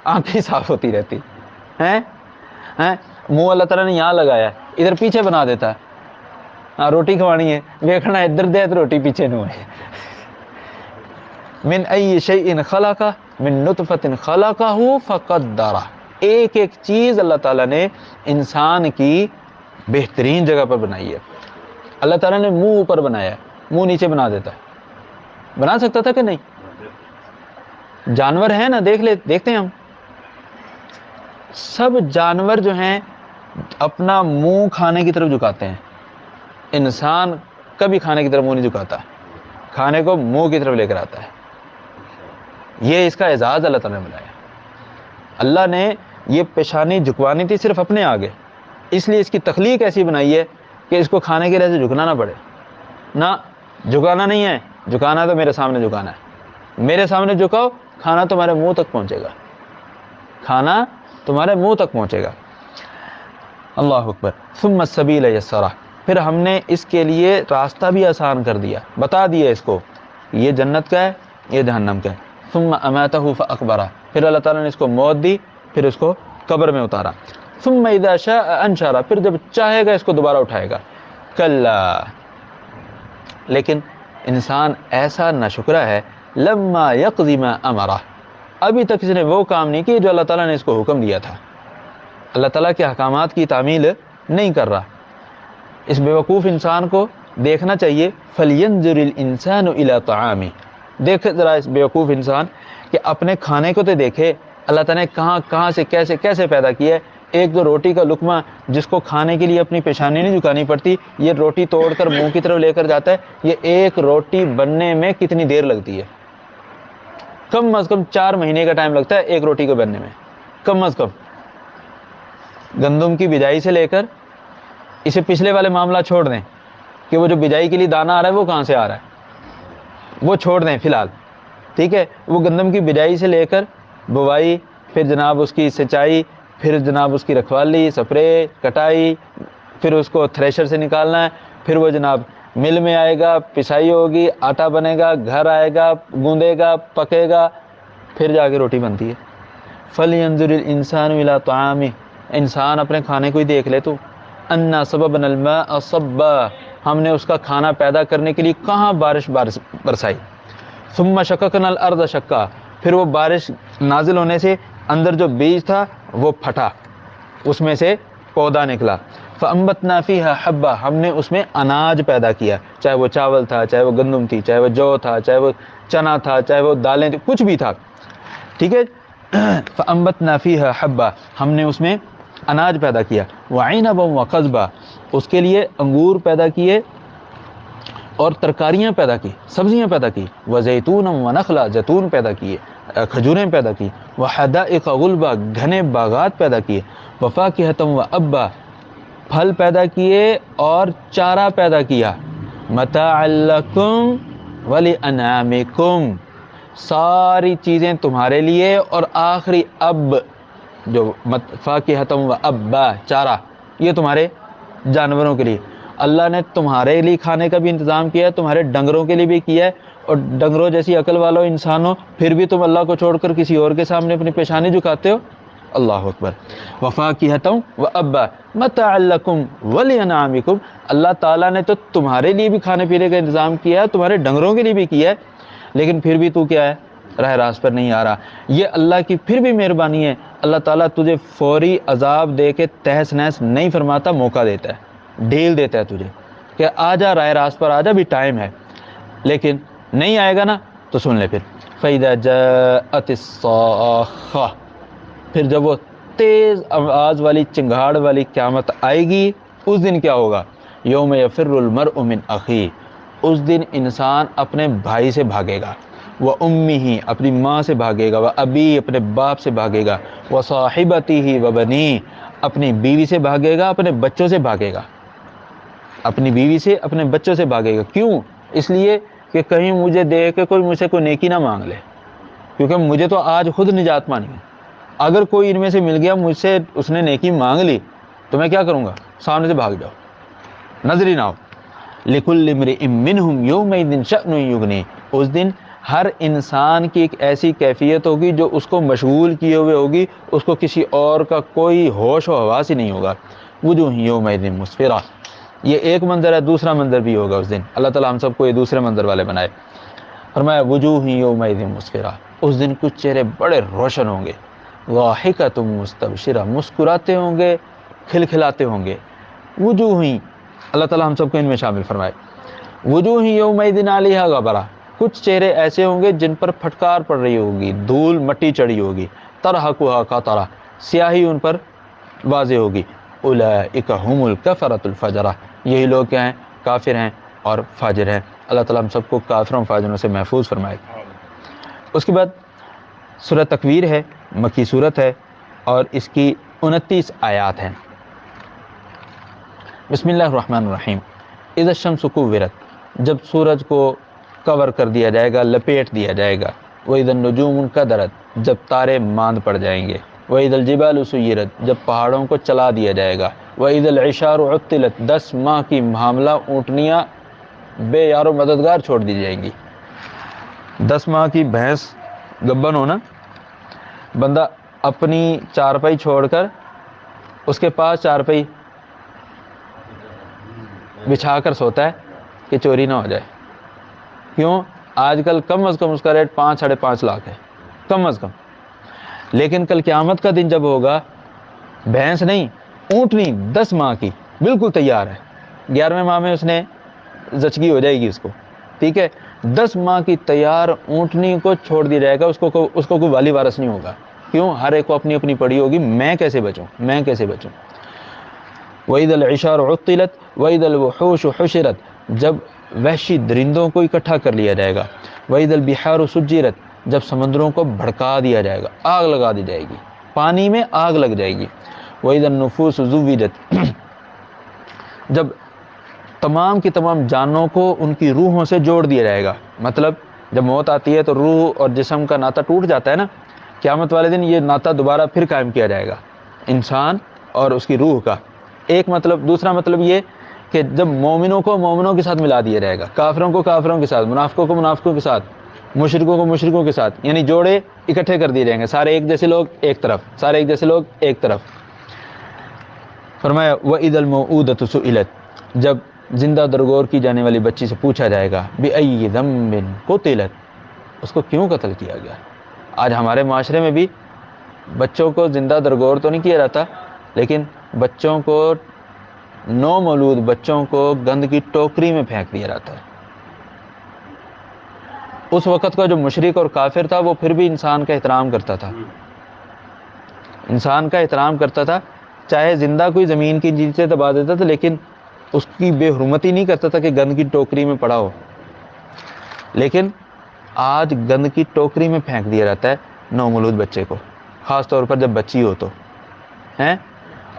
آنکھیں صاف ہوتی رہتی ہیں. منہ اللہ تعالیٰ نے یہاں لگایا ہے، ادھر پیچھے بنا دیتا ہے. ہاں روٹی کھوانی ہے، دیکھنا ادھر دے تو روٹی پیچھے نہ ہے. من ای شیء خلقہ من نطفۃ خلقہ فقدرہ ایک ایک چیز اللہ تعالیٰ نے انسان کی بہترین جگہ پر بنائی ہے. اللہ تعالیٰ نے منہ اوپر بنایا ہے، منہ نیچے بنا دیتا ہے. بنا سکتا تھا کہ نہیں؟ جانور ہیں نا، دیکھتے ہیں ہم سب جانور جو ہیں اپنا منہ کھانے کی طرف جھکاتے ہیں. انسان کبھی کھانے کی طرف منہ نہیں جھکاتا، کھانے کو منہ کی طرف لے کر آتا ہے. یہ اس کا اعزاز اللہ تعالیٰ نے بنایا. اللہ نے یہ پیشانی جھکوانی تھی صرف اپنے آگے، اس لیے اس کی تخلیق ایسی بنائی ہے کہ اس کو کھانے کے لیے سے جھکنا نہ پڑے. نہ جھکانا نہیں ہے، جھکانا تو میرے سامنے جھکانا ہے. میرے سامنے جھکاؤ، کھانا تمہارے منہ تک پہنچے گا، کھانا تمہارے منہ تک پہنچے گا. اللہ اکبر. ثم السبیل یسرہ پھر ہم نے اس کے لیے راستہ بھی آسان کر دیا، بتا دیا اس کو یہ جنت کا ہے، یہ جہنم کا ہے. ثم اماتہ فاقبرہ پھر اللہ تعالیٰ نے اس کو موت دی، پھر اس کو قبر میں اتارا. ثم اذا شاء انشرہ پھر جب چاہے گا اس کو دوبارہ اٹھائے گا. کلا لیکن انسان ایسا ناشکرا ہے، لما یقضی ما امرہ ابھی تک اس نے وہ کام نہیں کی جو اللہ تعالیٰ نے اس کو حکم دیا تھا. اللہ تعالیٰ کے احکامات کی تعمیل نہیں کر رہا. اس بیوقوف انسان کو دیکھنا چاہیے. فَلْيَنْظُرِ الْإِنسَانُ إِلَىٰ طَعَامِهِ دیکھ ذرا اس بیوقوف انسان کہ اپنے کھانے کو تو دیکھے اللہ تعالیٰ نے کہاں سے کیسے پیدا کیا ہے. ایک تو روٹی کا لقمہ جس کو کھانے کے لیے اپنی پیشانی نہیں جھکانی پڑتی، یہ روٹی توڑ کر منہ کی طرف لے کر جاتا ہے. یہ ایک روٹی بننے میں کتنی دیر لگتی ہے؟ کم از کم 4 مہینے کا ٹائم لگتا ہے ایک روٹی کو بننے میں، کم از کم. گندم کی بجائی سے لے کر اسے پچھلے والے معاملہ چھوڑ دیں کہ وہ جو بجائی کے لیے دانہ آ رہا ہے وہ کہاں سے آ رہا ہے، وہ چھوڑ دیں فی الحال، ٹھیک ہے. وہ گندم کی بجائی سے لے کر بوائی، پھر جناب اس کی سچائی، پھر جناب اس کی رکھوالی، سپرے، کٹائی، پھر اس کو تھریشر سے نکالنا ہے، پھر وہ جناب مل میں آئے گا، پسائی ہوگی، آٹا بنے گا، گھر آئے گا، گوندے گا، پکے گا، پھر جا کے روٹی بنتی ہے. فَلْيَنْظُرِ الْإِنسَانُ إِلَىٰ طَعَامِهِ انسان اپنے کھانے کو ہی دیکھ لے. تو اَنَّا صَبَبْنَا الْمَاءَ صَبًّا ہم نے اس کا کھانا پیدا کرنے کے لیے کہاں بارش برسائی. ثُمَّ شَقَقْنَا الْأَرْضَ شَقًّا پھر وہ بارش نازل ہونے سے اندر جو بیج تھا وہ پھٹا، اس میں سے پودا نکلا. فَأَنبَتْنَا فِيهَا حَبًّا ہم نے اس میں اناج پیدا کیا، چاہے وہ چاول تھا، چاہے وہ گندم تھی، چاہے وہ جو تھا، چاہے وہ چنا تھا، چاہے وہ دالیں تھی، کچھ بھی تھا، ٹھیک ہے. فَأَنبَتْنَا فِيهَا حَبًّا ہم نے اس میں اناج پیدا کیا. وَعِنَبًا وَقَضْبًا اس کے لیے انگور پیدا کیے اور ترکاریاں پیدا کی، سبزیاں پیدا کی. وَزَيْتُونًا وَنَخْلًا زیتون پیدا کیے، کھجوریں پیدا کی. وَحَدَائِقَ غُلْبًا گھنے باغات پیدا کیے. وَفَاكِهَةً وَأَبًّا پھل پیدا کیے اور چارہ پیدا کیا. مَتَاعًا لَكُمْ وَلِأَنْعَامِكُمْ ساری چیزیں تمہارے لیے اور آخری اب جو فاکہۃ و ابا چارہ یہ تمہارے جانوروں کے لیے. اللہ نے تمہارے لیے کھانے کا بھی انتظام کیا ہے، تمہارے ڈنگروں کے لیے بھی کیا ہے. اور ڈنگروں جیسی عقل والوں انسانوں پھر بھی تم اللہ کو چھوڑ کر کسی اور کے سامنے اپنی پیشانی جھکاتے ہو. اللہ اکبر. وفاکہۃ و ابا متاعا لکم ولانعامکم اللہ تعالیٰ نے تو تمہارے لیے بھی کھانے پینے کا انتظام کیا ہے، تمہارے ڈنگروں کے لیے بھی کیا ہے، لیکن پھر بھی تو کیا ہے، راہ راست پر نہیں آ رہا، یہ اللہ کی پھر بھی مہربانی ہے، اللہ تعالیٰ تجھے فوری عذاب دے کے تہس نہس نہیں فرماتا، موقع دیتا ہے، ڈیل دیتا ہے تجھے کہ آ جا راہ راست پر آ جا، بھی ٹائم ہے، لیکن نہیں آئے گا نا تو سن لے پھر فَإِذَا جَاءَتِ الصَّاخَّةُ، پھر جب وہ تیز آواز والی چنگھاڑ والی قیامت آئے گی، اس دن کیا ہوگا؟ یوم یفر المرء من اخیہ، اس دن انسان اپنے بھائی سے بھاگے گا، وَأُمِّهِ اپنی ماں سے بھاگے گا، وَأَبِيهِ اپنے باپ سے بھاگے گا، وَصَاحِبَتِهِ وَبَنِيهِ اپنی بیوی سے بھاگے گا، اپنے بچوں سے بھاگے گا، اپنی بیوی سے اپنے بچوں سے بھاگے گا۔ کیوں؟ اس لیے کہ کہیں مجھے دیکھ کے کوئی مجھ سے کوئی نیکی نہ مانگ لے، کیونکہ مجھے تو آج خود نجات پانی ہے، اگر کوئی ان میں سے مل گیا مجھ سے اس نے نیکی مانگ لی تو میں کیا کروں گا؟ سامنے سے بھاگ جاؤ، نظر ہی نہ ہو۔ لِكُلِّ امْرِئٍ مِّنْهُمْ يَوْمَئِذٍ شَأْنٌ يُغْنِيهِ، اس دن ہر انسان کی ایک ایسی کیفیت ہوگی جو اس کو مشغول کیے ہوئے ہوگی، اس کو کسی اور کا کوئی ہوش و حواس ہی نہیں ہوگا۔ وجوہ یومئذ مسفرہ، یہ ایک منظر ہے، دوسرا منظر بھی ہوگا اس دن، اللہ تعالیٰ ہم سب کو یہ دوسرے منظر والے بنائے۔ فرمایا وجوہ یومئذ مسفرہ، اس دن کچھ چہرے بڑے روشن ہوں گے، ضاحکۃ مستبشرہ، مسکراتے ہوں گے، کھلکھلاتے ہوں گے۔ وجوہ، اللہ تعالیٰ ہم سب کو ان میں شامل فرمائے۔ وجوہ یومئذ علیہا غبرہ، کچھ چہرے ایسے ہوں گے جن پر پھٹکار پڑ رہی ہوگی، دھول مٹی چڑھی ہوگی، ترہقھا قطرہ، سیاہی ان پر واضح ہوگی۔ اولئک ھم الکفرۃ الفجرہ، یہی لوگ کیا ہیں؟ کافر ہیں اور فاجر ہیں۔ اللہ تعالیٰ ہم سب کو کافروں فاجروں سے محفوظ فرمائے۔ اس کے بعد سورہ تکویر ہے، مکی صورت ہے اور اس کی 29 آیات ہیں۔ بسم اللہ الرحمن الرحیم۔ اذا الشمس کورت، جب سورج کو کور کر دیا جائے گا، لپیٹ دیا جائے گا۔ وَإِذَا النُّجُومُ انْكَدَرَتْ، جب تارے ماند پڑ جائیں گے۔ وَإِذَا الْجِبَالُ سُيِّرَتْ، جب پہاڑوں کو چلا دیا جائے گا۔ وَإِذَا الْعِشَارُ عُطِّلَتْ، 10 ماہ کی حاملہ اونٹنیاں بے یار و مددگار چھوڑ دی جائیں گی۔ 10 ماہ کی بھینس گبن ہونا، بندہ اپنی چارپائی چھوڑ کر اس کے پاس چارپائی بچھا کر سوتا ہے کہ چوری نہ ہو جائے۔ کیوں؟ آج کل کم از کم اس کا ریٹ 5-5.5 لاکھ ہے، کم از کم۔ لیکن کل قیامت کا دن جب ہوگا، بھینس نہیں، اونٹنی 10 ماہ کی بالکل تیار ہے، 11ویں ماہ میں اس نے زچگی ہو جائے گی اس کو، ٹھیک ہے، 10 ماہ کی تیار اونٹنی کو چھوڑ دیا جائے گا، اس کو کوئی والی وارث نہیں ہوگا۔ کیوں؟ ہر ایک کو اپنی اپنی پڑی ہوگی، میں کیسے بچوں، میں کیسے بچوں۔ وَإِذَا الْعِشَارُ عُطِّلَتْ وَإِذَا الْوُحُوشُ حُشِرَتْ، جب وحشی درندوں کو اکٹھا کر لیا جائے گا۔ وَإِذَا الْبِحَارُ سُجِّرَتْ، جب سمندروں کو بھڑکا دیا جائے گا، آگ لگا دی جائے گی، پانی میں آگ لگ جائے گی۔ وَإِذَا النُّفُوسُ زُوِّجَتْ، جب تمام کی تمام جانوں کو ان کی روحوں سے جوڑ دیا جائے گا، مطلب جب موت آتی ہے تو روح اور جسم کا ناطہ ٹوٹ جاتا ہے نا، قیامت والے دن یہ ناطہ دوبارہ پھر قائم کیا جائے گا، انسان اور اس کی روح کا۔ ایک مطلب، دوسرا مطلب یہ کہ جب مومنوں کو مومنوں کے ساتھ ملا دیا جائے گا، کافروں کو کافروں کے ساتھ، منافقوں کو منافقوں کے ساتھ، مشرکوں کو مشرکوں کے ساتھ، یعنی جوڑے اکٹھے کر دیے جائیں گے، سارے ایک جیسے لوگ ایک طرف، سارے ایک جیسے لوگ ایک طرف۔ فرمایا وَإِذَا الْمَوْءُودَةُ سُئِلَتْ، جب زندہ درگور کی جانے والی بچی سے پوچھا جائے گا، بِأَيِّ ذَنبٍ قُتِلَتْ، اس کو کیوں قتل کیا گیا۔ آج ہمارے معاشرے میں بھی بچوں کو زندہ درگور تو نہیں کیا جاتا، لیکن بچوں کو، نو مولود بچوں کو گند کی ٹوکری میں پھینک دیا جاتا ہے۔ اس وقت کا جو مشرک اور کافر تھا وہ پھر بھی انسان کا احترام کرتا تھا، انسان کا احترام کرتا تھا، چاہے زندہ کوئی زمین کی چیز سے دبا دیتا تھا لیکن اس کی بے حرمتی نہیں کرتا تھا کہ گند کی ٹوکری میں پڑا ہو۔ لیکن آج گند کی ٹوکری میں پھینک دیا جاتا ہے نو مولود بچے کو، خاص طور پر جب بچی ہو تو ہیں۔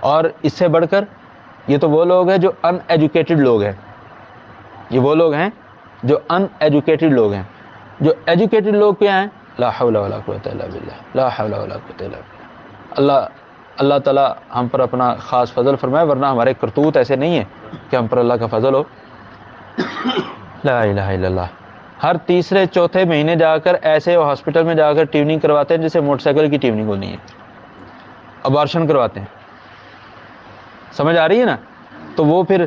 اور اس سے بڑھ کر یہ تو وہ لوگ ہیں جو ان ایجوکیٹڈ لوگ ہیں، یہ وہ لوگ ہیں جو ان ایجوکیٹڈ لوگ ہیں۔ جو ایجوکیٹڈ لوگ کیا ہیں؟ لا حول ولا قوۃ الا باللہ، لا حول ولا قوۃ الا باللہ۔ اللہ تعالیٰ ہم پر اپنا خاص فضل فرمائے، ورنہ ہمارے کرتوت ایسے نہیں ہیں کہ ہم پر اللہ کا فضل ہو۔ لا الہ الا اللہ۔ ہر تیسرے چوتھے مہینے جا کر ایسے ہاسپٹل میں جا کر ٹیوننگ کرواتے ہیں جیسے موٹر سائیکل کی ٹیوننگ ہونی ہے، ابارشن کرواتے ہیں، سمجھ آ رہی ہے نا؟ تو وہ پھر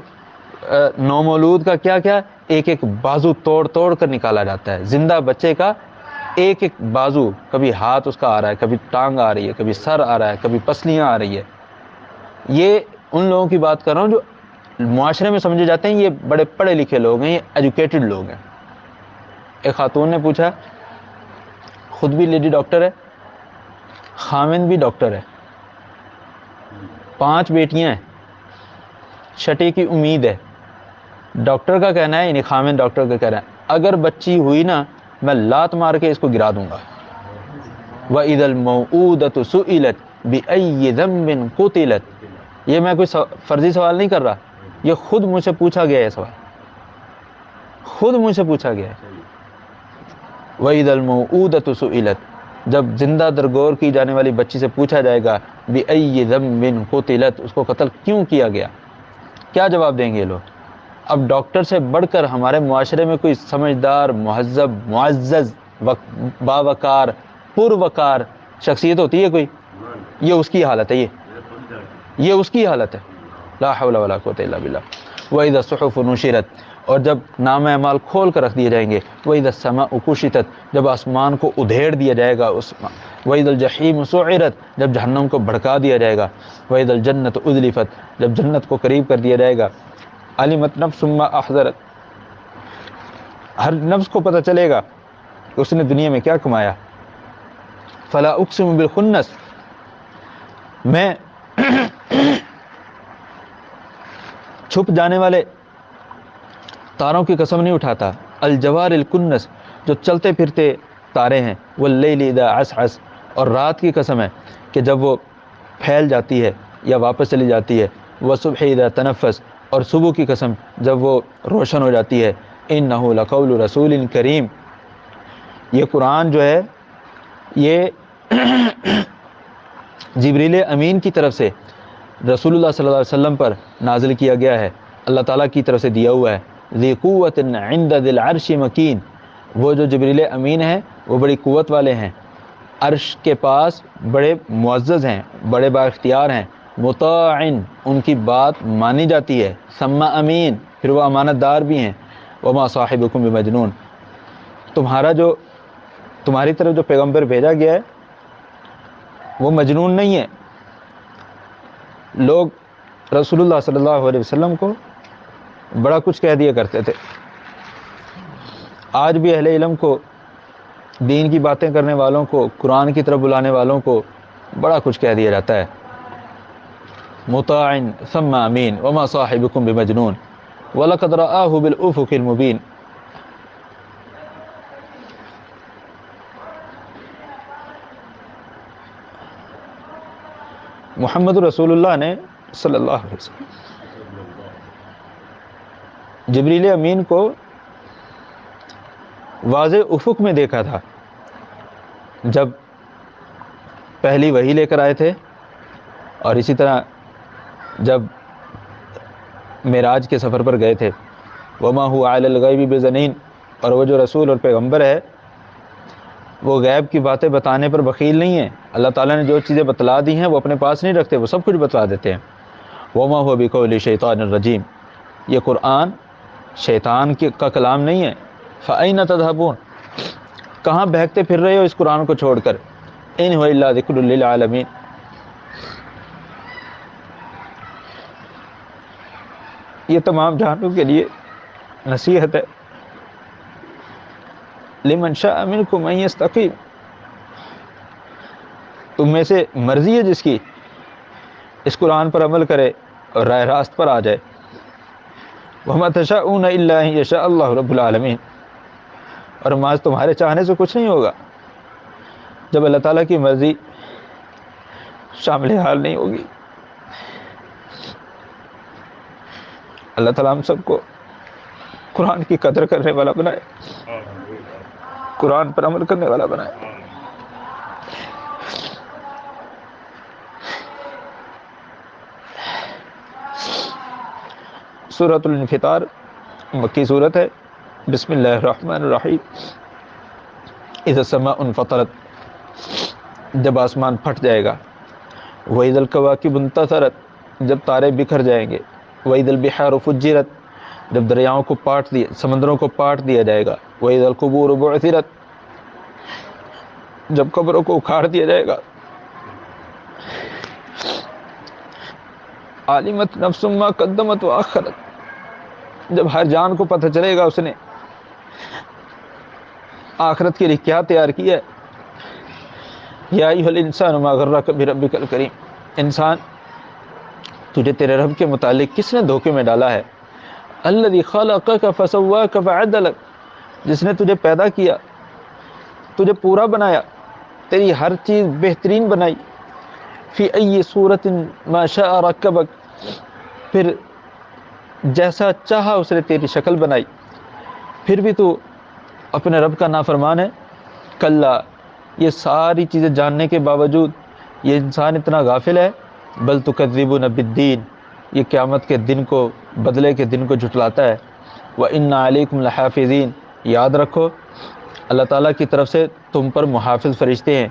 نومولود کا کیا کیا ایک ایک بازو توڑ توڑ کر نکالا جاتا ہے، زندہ بچے کا ایک ایک بازو، کبھی ہاتھ اس کا آ رہا ہے، کبھی ٹانگ آ رہی ہے، کبھی سر آ رہا ہے، کبھی پسلیاں آ رہی ہے. یہ ان لوگوں کی بات کر رہا ہوں جو معاشرے میں سمجھے جاتے ہیں یہ بڑے پڑھے لکھے لوگ ہیں، یہ ایجوکیٹڈ لوگ ہیں. ایک خاتون نے پوچھا، خود بھی لیڈی ڈاکٹر ہے، خامند بھی ڈاکٹر ہے، 5 بیٹیاں ہیں، چھٹے کی امید ہے. ڈاکٹر کا کہنا ہے، یعنی خامند ڈاکٹر کا کہنا ہے اگر بچی ہوئی نا میں لات مار کے اس کو گرا دوں گا. وَإِذَا الْمَوْءُودَةُ سُئِلَتْ بِأَيِّ ذَنبٍ قُتِلَتْ. یہ میں کوئی فرضی سوال نہیں کر رہا، یہ خود مجھ سے پوچھا گیا ہے سوال، خود مجھ سے پوچھا گیا ہے. وَإِذَا الْمَوْءُودَةُ سُئِلَتْ. جب زندہ درگور کی جانے والی بچی سے پوچھا جائے گا بِأَيِّ ذَنبٍ قُتِلَتْ، اس کو قتل کیوں کیا گیا، کیا جواب دیں گے یہ لوگ؟ اب ڈاکٹر سے بڑھ کر ہمارے معاشرے میں کوئی سمجھدار، مہذب، معزز، باوقار، پروقار شخصیت ہوتی ہے کوئی؟ یہ اس کی حالت ہے، یہ اس کی حالت ہے. لا حول ولا قوۃ الا باللہ. وَإِذَا الصُّحُفُ نُشِرَتْ. اور جب نامہ اعمال کھول کر رکھ دیے جائیں گے. وَإِذَا السَّمَاءُ كُشِطَتْ. جب آسمان کو ادھیڑ دیا جائے گا. وَإِذَا الْجَحِيمُ سُعِرَتْ. جب جہنم کو بھڑکا دیا جائے گا. وَإِذَا الْجَنَّةُ أُزْلِفَتْ. جب جنت کو قریب کر دیا جائے گا. عَلِمَتْ نَفْسٌ مَّا أَحْضَرَتْ. ہر نفس کو پتہ چلے گا کہ اس نے دنیا میں کیا کمایا. فَلَا أُقْسِمُ بِالْخُنَّسِ. میں چھپ جانے والے تاروں کی قسم نہیں اٹھاتا. الجوار الکنس. جو چلتے پھرتے تارے ہیں. واللیل اذا عسعس. اور رات کی قسم ہے کہ جب وہ پھیل جاتی ہے یا واپس چلی جاتی ہے. والصبح اذا تنفس. اور صبح کی قسم جب وہ روشن ہو جاتی ہے. انہ لقول رسول کریم. یہ قرآن جو ہے یہ جبریل امین کی طرف سے رسول اللہ صلی اللہ علیہ وسلم پر نازل کیا گیا ہے، اللہ تعالیٰ کی طرف سے دیا ہوا ہے. ذی قوت عند ذی العرش مکین. وہ جو جبریل امین ہیں وہ بڑی قوت والے ہیں، عرش کے پاس بڑے معزز ہیں، بڑے با اختیار ہیں. مطاع. ان کی بات مانی جاتی ہے. ثم امین. پھر وہ امانت دار بھی ہیں. وما صاحبکم بمجنون. تمہاری طرف جو پیغمبر بھیجا گیا ہے وہ مجنون نہیں ہے. لوگ رسول اللہ صلی اللہ علیہ وسلم کو بڑا کچھ کہہ دیا کرتے تھے. آج بھی اہل علم کو، دین کی باتیں کرنے والوں کو، قرآن کی طرف بلانے والوں کو بڑا کچھ کہہ دیا جاتا ہے. مطاع ثم امین وما صاحبکم بمجنون ولقد رآہ بالافق المبین. محمد رسول اللہ نے صلی اللہ علیہ وسلم جبریل امین کو واضح افق میں دیکھا تھا جب پہلی وحی لے کر آئے تھے، اور اسی طرح جب معراج کے سفر پر گئے تھے. وما هو علی الغیب بضنین. اور وہ جو رسول اور پیغمبر ہے وہ غیب کی باتیں بتانے پر بخیل نہیں ہے. اللہ تعالیٰ نے جو چیزیں بتلا دی ہیں وہ اپنے پاس نہیں رکھتے، وہ سب کچھ بتلا دیتے ہیں. وما هو بقول شیطان الرجیم. یہ قرآن شیطان کا کلام نہیں ہے. فأین تذهبون. کہاں بہکتے پھر رہے ہو اس قرآن کو چھوڑ کر. ان هو الا ذکر للعالمین. یہ تمام جہانوں کے لیے نصیحت ہے. لمن شاء منکم ان یستقیم. تم میں سے مرضی ہے جس کی اس قرآن پر عمل کرے اور راہ راست پر آ جائے. وما تشاءون الا ان یشاء اللہ رب العالمین. اور محض تمہارے چاہنے سے کچھ نہیں ہوگا جب اللہ تعالیٰ کی مرضی شامل حال نہیں ہوگی. اللہ تعالیٰ ہم سب کو قرآن کی قدر کرنے والا بنائے، قرآن پر عمل کرنے والا بنائے. سورۃ الانفطار مکی صورت ہے. بسم اللہ الرحمن الرحیم. اذا السماء انفطرت. جب آسمان پھٹ جائے گا. واذا الکواکب انتثرت. جب تارے بکھر جائیں گے. واذا البحار فجرت. جب دریاؤں کو سمندروں کو پاٹ دیا جائے گا. واذا القبور بعثرت. جب قبروں کو اکھاڑ دیا جائے گا، عالمت نفس ما قدمت و آخرت، جب ہر جان کو پتہ چلے گا اس نے آخرت کے لیے کیا تیار کیا ہے۔ یا ایھا الانسان ما غرک بربک الکریم، انسان تجھے تیرے رب کے متعلق کس نے دھوکے میں ڈالا ہے؟ الذی خلقک فسواک فعدلک، جس نے تجھے پیدا کیا، تجھے پورا بنایا، تیری ہر چیز بہترین بنائی، فی ای صورت ما شاء رکبک، پھر جیسا چاہا اس نے تیری شکل بنائی، پھر بھی تو اپنے رب کا نافرمان ہے۔ کلا، یہ ساری چیزیں جاننے کے باوجود یہ انسان اتنا غافل ہے۔ بل تکذبون بالدین، یہ قیامت کے دن کو، بدلے کے دن کو جھٹلاتا ہے۔ وَإِنَّ عَلَيْكُمْ لَحَافِظِينَ، یاد رکھو اللہ تعالیٰ کی طرف سے تم پر محافظ فرشتے ہیں،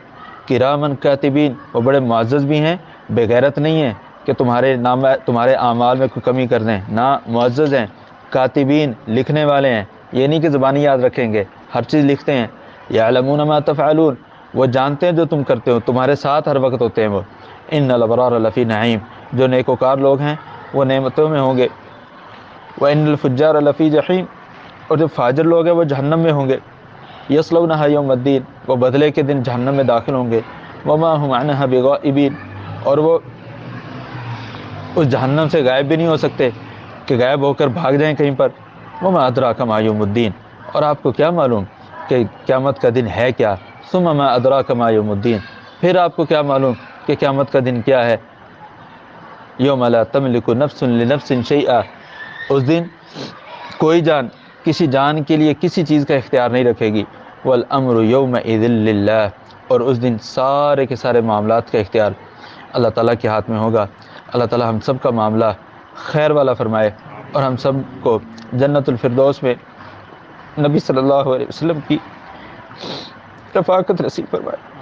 کرامن کاتبین، وہ بڑے معزز بھی ہیں، بے غیرت نہیں ہیں کہ تمہارے اعمال میں کوئی کمی کر دیں، نہ معزز ہیں، کاتبین، لکھنے والے ہیں، یہ نہیں کہ زبانی یاد رکھیں گے، ہر چیز لکھتے ہیں۔ یعلمون ما تفعلون، وہ جانتے ہیں جو تم کرتے ہو، تمہارے ساتھ ہر وقت ہوتے ہیں وہ۔ ان الابرار لفی نعیم، جو نیکوکار لوگ ہیں وہ نعمتوں میں ہوں گے۔ وان الفجار لفی جحیم، اور جو فاجر لوگ ہیں وہ جہنم میں ہوں گے۔ یصلونها یوم الدین، وہ بدلے کے دن جہنم میں داخل ہوں گے۔ وما هم عنها بغائبین، اور وہ اس جہنم سے غائب بھی نہیں ہو سکتے کہ غائب ہو کر بھاگ جائیں کہیں پر۔ وما ادراک ما یوم الدین، اور آپ کو کیا معلوم کہ قیامت کا دن ہے کیا؟ ثم ما ادراک ما یوم الدین، پھر آپ کو کیا معلوم کہ قیامت کا دن کیا ہے؟ یوم لا تملک نفس لنفس شیئا، اس دن کوئی جان کسی جان کے لیے کسی چیز کا اختیار نہیں رکھے گی۔ والامر یومئذ للہ، اور اس دن سارے کے سارے معاملات کا اختیار اللہ تعالیٰ کے ہاتھ میں ہوگا۔ اللہ تعالیٰ ہم سب کا معاملہ خیر والا فرمائے، اور ہم سب کو جنت الفردوس میں نبی صلی اللہ علیہ وسلم کی رفاقت نصیب فرمائے۔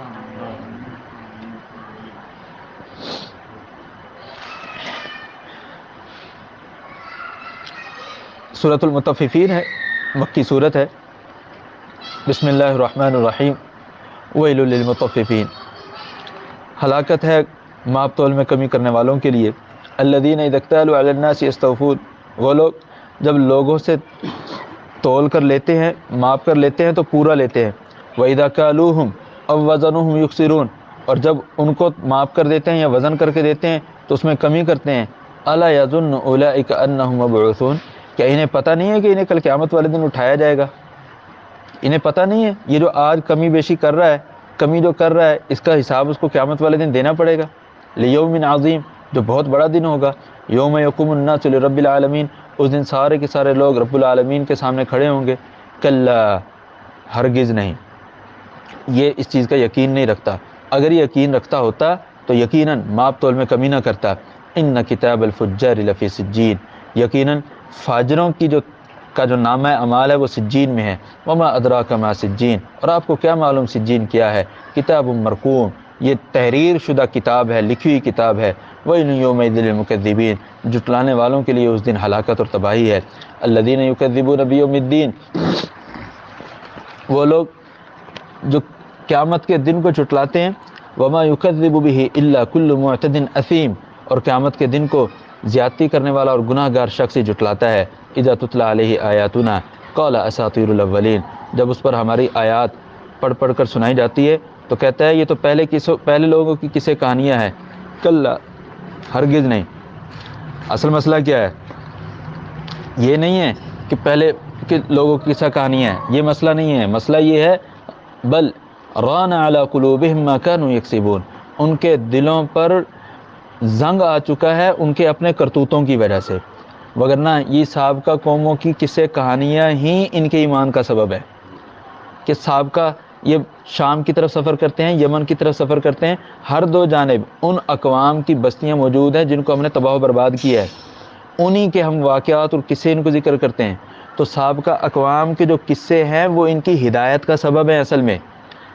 سورۃ المطففین ہے، مکی صورت ہے۔ بسم اللہ الرحمن الرحیم۔ ویل للمطففین، ہلاکت ہے ماپ تول میں کمی کرنے والوں کے لیے۔ الذین اذا اکتالوا علی الناس یستوفون، وہ لوگ جب لوگوں سے تول کر لیتے ہیں، ماپ کر لیتے ہیں تو پورا لیتے ہیں۔ وَإِذَا كَالُوهُمْ أَوْ وَزَنُوهُمْ يُخْسِرُونَ، اور جب ان کو ماپ کر دیتے ہیں یا وزن کر کے دیتے ہیں تو اس میں کمی کرتے ہیں۔ أَلَا يَظُنُّ أُولَئِكَ أَنَّهُمْ مَبْعُوثُونَ، کیا انہیں پتہ نہیں ہے کہ انہیں کل قیامت والے دن اٹھایا جائے گا؟ انہیں پتہ نہیں ہے یہ جو آج کمی بیشی کر رہا ہے، کمی جو کر رہا ہے، اس کا حساب اس کو قیامت والے دن دینا پڑے گا۔ لیوم عظیم، جو بہت بڑا دن ہوگا۔ یوم یقوم الناس لرب العالمین، اس دن سارے کے سارے لوگ رب العالمین کے سامنے کھڑے ہوں گے۔ کلا، ہرگز نہیں، یہ اس چیز کا یقین نہیں رکھتا۔ اگر یہ یقین رکھتا ہوتا تو یقیناً ماپ تول میں کمی نہ کرتا۔ ان کتاب الفجار لفی سجین، یقیناً فاجروں کی کا جو نامہ اعمال ہے وہ سجین میں ہے۔ وما ادراک ما سجین، اور آپ کو کیا معلوم سجین کیا ہے؟ کتاب مرقوم، یہ تحریر شدہ کتاب ہے، لکھی ہوئی کتاب ہے۔ ویل یومئذ للمکذبین، جھٹلانے والوں کے لیے اس دن ہلاکت اور تباہی ہے۔ الذین یکذبون بیوم الدین، وہ لوگ جو قیامت کے دن کو جھٹلاتے ہیں۔ وما یکذب بہ الا کل معتد اثیم، اور قیامت کے دن کو زیادتی کرنے والا اور گناہ گار شخص ہی جھٹلاتا ہے۔ اذا تتلی علیہ آیاتنا قال اساطیر الاولین، جب اس پر ہماری آیات پڑھ پڑھ کر سنائی جاتی ہے تو کہتا ہے یہ تو پہلے لوگوں کی قصے کہانیاں ہیں۔ کلا، ہرگز نہیں۔ اصل مسئلہ کیا ہے؟ یہ نہیں ہے کہ پہلے کے لوگوں کی قصہ کہانیاں ہیں، یہ مسئلہ نہیں ہے۔ مسئلہ یہ ہے بل ران علی قلوبہم ما کانوا یکسبون، ان کے دلوں پر زنگ آ چکا ہے ان کے اپنے کرتوتوں کی وجہ سے، وگرنہ یہ سابقہ قوموں کی قصے کہانیاں ہی ان کے ایمان کا سبب ہے کہ سابقہ یہ شام کی طرف سفر کرتے ہیں، یمن کی طرف سفر کرتے ہیں، ہر دو جانب ان اقوام کی بستیاں موجود ہیں جن کو ہم نے تباہ و برباد کیا ہے، انہی کے ہم واقعات اور قصے ان کو ذکر کرتے ہیں۔ تو سابقہ اقوام کے جو قصے ہیں وہ ان کی ہدایت کا سبب ہے اصل میں،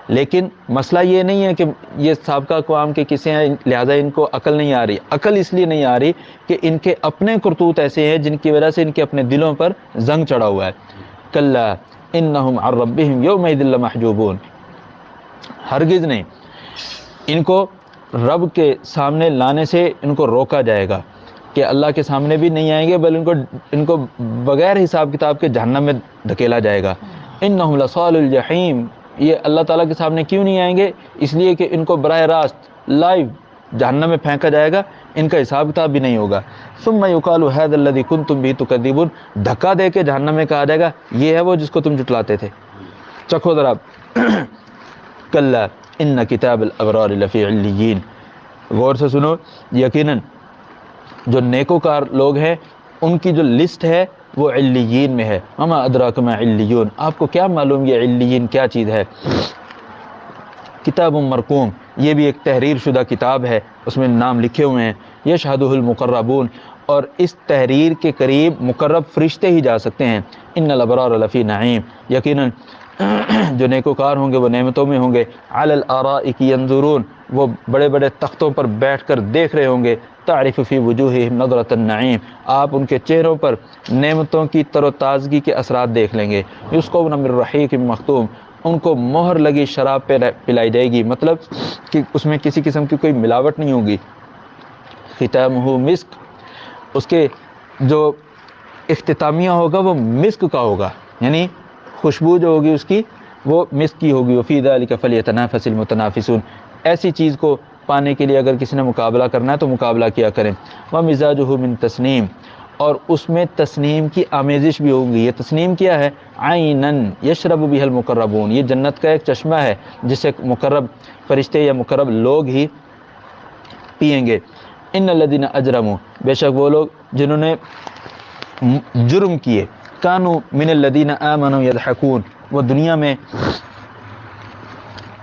لیکن مسئلہ یہ نہیں ہے کہ یہ سابقہ اقوام کے قصے ہیں لہٰذا ان کو عقل نہیں آ رہی۔ عقل اس لیے نہیں آ رہی کہ ان کے اپنے کرتوت ایسے ہیں جن کی وجہ سے ان کے اپنے دلوں پر زنگ چڑھا ہوا ہے۔ کلا انہم عن ربہم یومئذ لمحجوبون، ہرگز نہیں۔ ان کو رب کے سامنے لانے سے ان کو روکا جائے گا کہ اللہ کے سامنے بھی نہیں آئیں گے، بلکہ ان کو بغیر حساب کتاب کے جہنم میں دھکیلا جائے گا۔ انہم لصال الجحیم، یہ اللہ تعالیٰ کے سامنے کیوں نہیں آئیں گے؟ اس لیے کہ ان کو براہ راست لائیو جہنم میں پھینکا جائے گا، ان کا حساب کتاب بھی نہیں ہوگا۔ ثم یقال ھذا الذی کنتم بہ تکذبون، دھکا دے کے جہنم میں کہا جائے گا یہ ہے وہ جس کو تم جھٹلاتے تھے، چکھو ذرا۔ کلا ان کتاب الابرار لفی علیین، غور سے سنو، یقیناً جو نیکوکار لوگ ہیں ان کی جو لسٹ ہے وہ علیین میں ہے۔ وما ادراک ما علیون، آپ کو کیا معلوم یہ علیین کیا چیز ہے؟ کتاب مرقوم، یہ بھی ایک تحریر شدہ کتاب ہے، اس میں نام لکھے ہوئے ہیں۔ یشہدہ المقربون، اور اس تحریر کے قریب مقرب فرشتے ہی جا سکتے ہیں۔ ان الابرار لفی نعیم، یقیناً جو نیکوکار ہوں گے وہ نعمتوں میں ہوں گے۔ علی الارائک ینظرون، وہ بڑے بڑے تختوں پر بیٹھ کر دیکھ رہے ہوں گے۔ تعرف فی وجوہہم نظرۃ النعیم، آپ ان کے چہروں پر نعمتوں کی تر و تازگی کے اثرات دیکھ لیں گے۔ یسقون من رحیق مختوم، ان کو مہر لگی شراب پلائی جائے گی، مطلب کہ اس میں کسی قسم کی کوئی ملاوٹ نہیں ہوگی۔ ختامہ مسک، اس کے جو اختتامیہ ہوگا وہ مسک کا ہوگا، یعنی خوشبو جو ہوگی اس کی وہ مسک کی ہوگی۔ وفی ذلک فلیتنافس المتنافسون، ایسی چیز کو پانے کے لیے اگر کسی نے مقابلہ کرنا ہے تو مقابلہ کیا کریں۔ ومزاجہ من تسنیم، اور اس میں تسنیم کی آمیزش بھی ہوگی۔ یہ تسنیم کیا ہے؟ عینن یشرب بها المقربون، یہ جنت کا ایک چشمہ ہے جسے مقرب فرشتے یا مقرب لوگ ہی پئیں گے۔ ان الذین اجرموا، بے شک وہ لوگ جنہوں نے جرم کیے، کانوا من الذین آمنوا یضحکون، وہ دنیا میں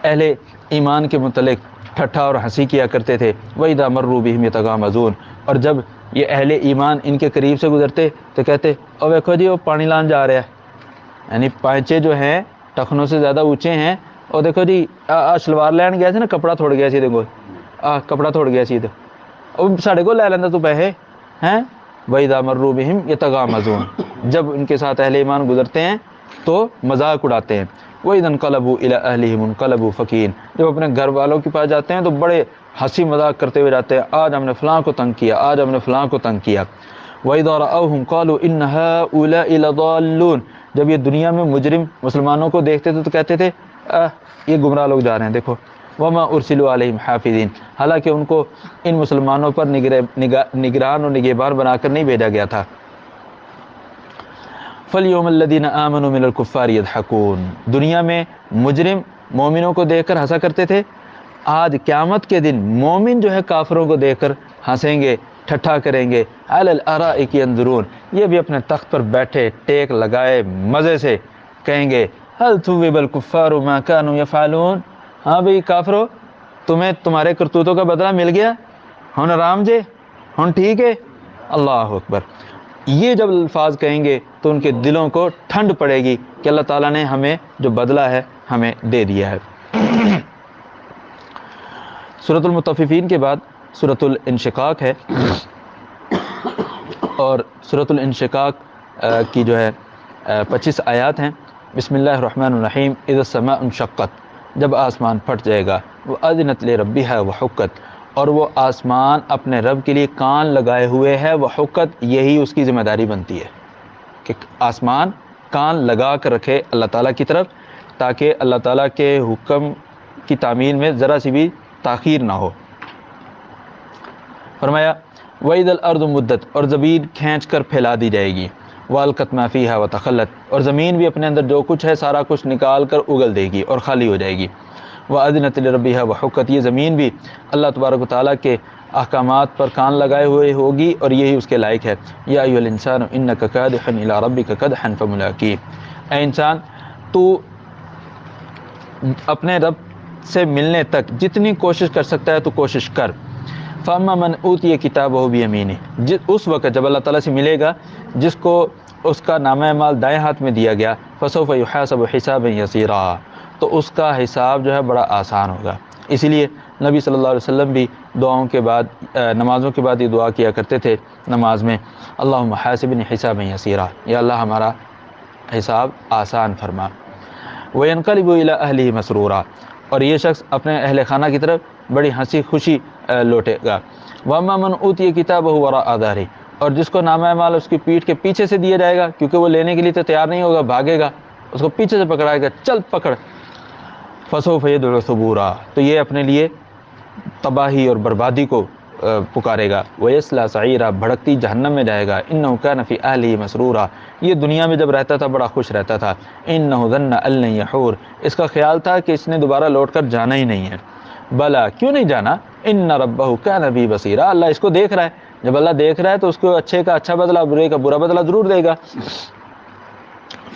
اہل ایمان کے متعلق ٹھٹھا اور ہنسی کیا کرتے تھے۔ وَإِذَا مَرُّوا بِهِمْ يَتَغَامَزُونَ، اور جب یہ اہل ایمان ان کے قریب سے گزرتے تو کہتے او دیکھو جی وہ پانی لان جا رہا ہے، یعنی پانچے جو ہیں ٹخنوں سے زیادہ اونچے ہیں، اور دیکھو جی شلوار لین گیا سی نا، کپڑا تھوڑ گیا سی، دیکھو کپڑا تھوڑ گیا سی، تو ساڑھے کو لے لینا تو پیسے ہیں۔ وَإِذَا مَرُّوا بِهِمْ يَتَغَامَزُونَ، جب ان کے ساتھ اہل ایمان گزرتے ہیں تو مذاق اڑاتے ہیں۔ وَإِذَا انقلبوا إِلَىٰ أَهْلِهِمْ انقلبوا فَكِينَ، جب اپنے گھر والوں کے پاس جاتے ہیں تو بڑے ہنسی مذاق کرتے ہوئے جاتے ہیں، آج ہم نے فلاں کو تنگ کیا، آج ہم نے فلاں کو تنگ کیا۔ وَإِذَا رَأَوْهُمْ قَالُوا إِنَّ هَٰؤُلَاءِ لَضَالُّونَ، جب یہ دنیا میں مجرم مسلمانوں کو دیکھتے تھے تو کہتے تھے یہ گمراہ لوگ جا رہے ہیں، دیکھو۔ وَمَا أُرْسِلُوا عَلَيْهِمْ حَافِظِينَ، حالانکہ ان کو ان مسلمانوں پر نگران اور نگہبان بنا کر نہیں بھیجا گیا تھا۔ فَالْيَوْمَ الَّذِينَ آمَنُوا مِنَ الْكُفَّارِ يَضْحَكُونَ، دنیا میں مجرم مومنوں کو دیکھ کر ہنسا کرتے تھے، آج قیامت کے دن مومن جو ہے کافروں کو دیکھ کر ہنسیں گے، ٹھٹھا کریں گے۔ عَلَى الْأَرَائِكِ يَنظُرُونَ، یہ بھی اپنے تخت پر بیٹھے ٹیک لگائے مزے سے کہیں گے هَلْ ثُوِّبَ الْكُفَّارُ مَا كَانُوا يَفْعَلُونَ، ہاں بھئی کافرو، تمہیں تمہارے کرتوتوں کا بدلہ مل گیا، ہن آرام جے، ہن ٹھیک ہے۔ اللہ اکبر، یہ جب الفاظ کہیں گے تو ان کے دلوں کو ٹھنڈ پڑے گی کہ اللہ تعالیٰ نے ہمیں جو بدلہ ہے ہمیں دے دیا ہے۔ سورۃ المطففین کے بعد سورۃ الانشقاق ہے، اور سورۃ الانشقاق کی جو ہے 25 آیات ہیں۔ بسم اللہ الرحمن الرحیم۔ اذا السماء انشقت، جب آسمان پھٹ جائے گا، وَأَذِنَتْ لِرَبِّهَا وَحُقَّتْ، اور وہ آسمان اپنے رب کے لیے کان لگائے ہوئے ہے، وحقت، یہی اس کی ذمہ داری بنتی ہے کہ آسمان کان لگا کر رکھے اللہ تعالیٰ کی طرف، تاکہ اللہ تعالیٰ کے حکم کی تعمیل میں ذرا سی بھی تاخیر نہ ہو۔ فرمایا وَإِذَا الْأَرْضُ مُدَّتْ، اور زمین کھینچ کر پھیلا دی جائے گی۔ وَأَلْقَتْ مَا فِيهَا وَتَخَلَّتْ، اور زمین بھی اپنے اندر جو کچھ ہے سارا کچھ نکال کر اگل دے گی اور خالی ہو جائے گی۔ وَأَذِنَتْ لِرَبِّهَا وَحُقَّتْ، یہ زمین بھی اللہ تبارک و تعالیٰ کے احکامات پر کان لگائے ہوئے ہوگی اور یہی اس کے لائق ہے۔ یا ایھا الانسان انک کادح الی ربک کدحا فملاقیہ، اے انسان تو اپنے رب سے ملنے تک جتنی کوشش کر سکتا ہے تو کوشش کر۔ فاما من اوتی کتابہ بیمینہ، اس وقت جب اللہ تعالیٰ سے ملے گا جس کو اس کا نامہ اعمال دائیں ہاتھ میں دیا گیا، فسوف یحاسب حسابا یسیرا، تو اس کا حساب جو ہے بڑا آسان ہوگا۔ اسی لیے نبی صلی اللہ علیہ وسلم بھی دعاؤں کے بعد نمازوں کے بعد یہ دعا کیا کرتے تھے نماز میں، اللہم حاسبنی حسابا یسیرا، یا اللہ ہمارا حساب آسان فرما۔ وینقلب الی اہلہ مسرورا، اور یہ شخص اپنے اہل خانہ کی طرف بڑی ہنسی خوشی لوٹے گا۔ وَأَمَّا مَنْ أُوتِيَ كِتَابَهُ وَرَاءَ ظَهْرِهِ، اور جس کو نامہ اعمال اس کی پیٹھ کے پیچھے سے دیا جائے گا، کیونکہ وہ لینے کے لیے تو تیار نہیں ہوگا، بھاگے گا، اس کو پیچھے سے پکڑائے گا، چل پکڑ۔ فَسَوْفَ يَدْعُو ثُبُورًا، تو یہ اپنے لیے تباہی اور بربادی کو پکارے گا۔ وَيَصْلَىٰ سَعِيرًا، بھڑکتی جہنم میں جائے گا۔ إِنَّهُ كَانَ فِي أَهْلِهِ مَسْرُورًا، یہ دنیا میں جب رہتا تھا بڑا خوش رہتا تھا۔ إِنَّهُ ظَنَّ أَن لَّن يَحُورَ، اس کا خیال تھا کہ اس نے دوبارہ لوٹ کر جانا ہی نہیں ہے۔ بلا، کیوں نہیں جانا؟ إِنَّ رَبَّهُ كَانَ بِهِ بَصِيرًا، اللہ اس کو دیکھ رہا ہے، جب اللہ دیکھ رہا ہے تو اس کو اچھے کا اچھا بدلہ، برے کا برا بدلہ ضرور دے گا۔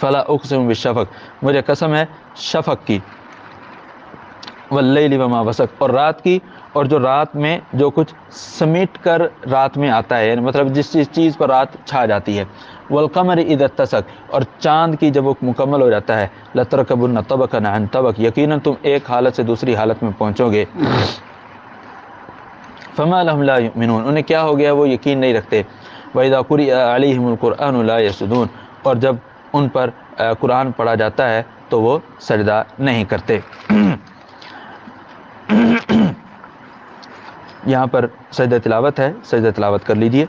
فَلَا أُقْسِمُ بِالشَّفَقِ، مجھے قسم ہے شفق کی، واللیل وما وسق، اور رات کی، اور جو رات میں جو کچھ سمیٹ کر رات میں آتا ہے، یعنی مطلب جس چیز پر رات چھا جاتی ہے۔ والقمر اذا اتسق، اور چاند کی جب وہ مکمل ہو جاتا ہے۔ لترکبن طبقا عن طبق، یقیناً تم ایک حالت سے دوسری حالت میں پہنچو گے۔ فما لهم لا یؤمنون، انہیں کیا ہو گیا وہ یقین نہیں رکھتے۔ واذا قرئ علیہم القرآن لا یسجدون، اور جب ان پر قرآن پڑھا جاتا ہے تو وہ سجدہ نہیں کرتے۔ یہاں پر سجدہ تلاوت ہے، سجدہ تلاوت کر لیجئے۔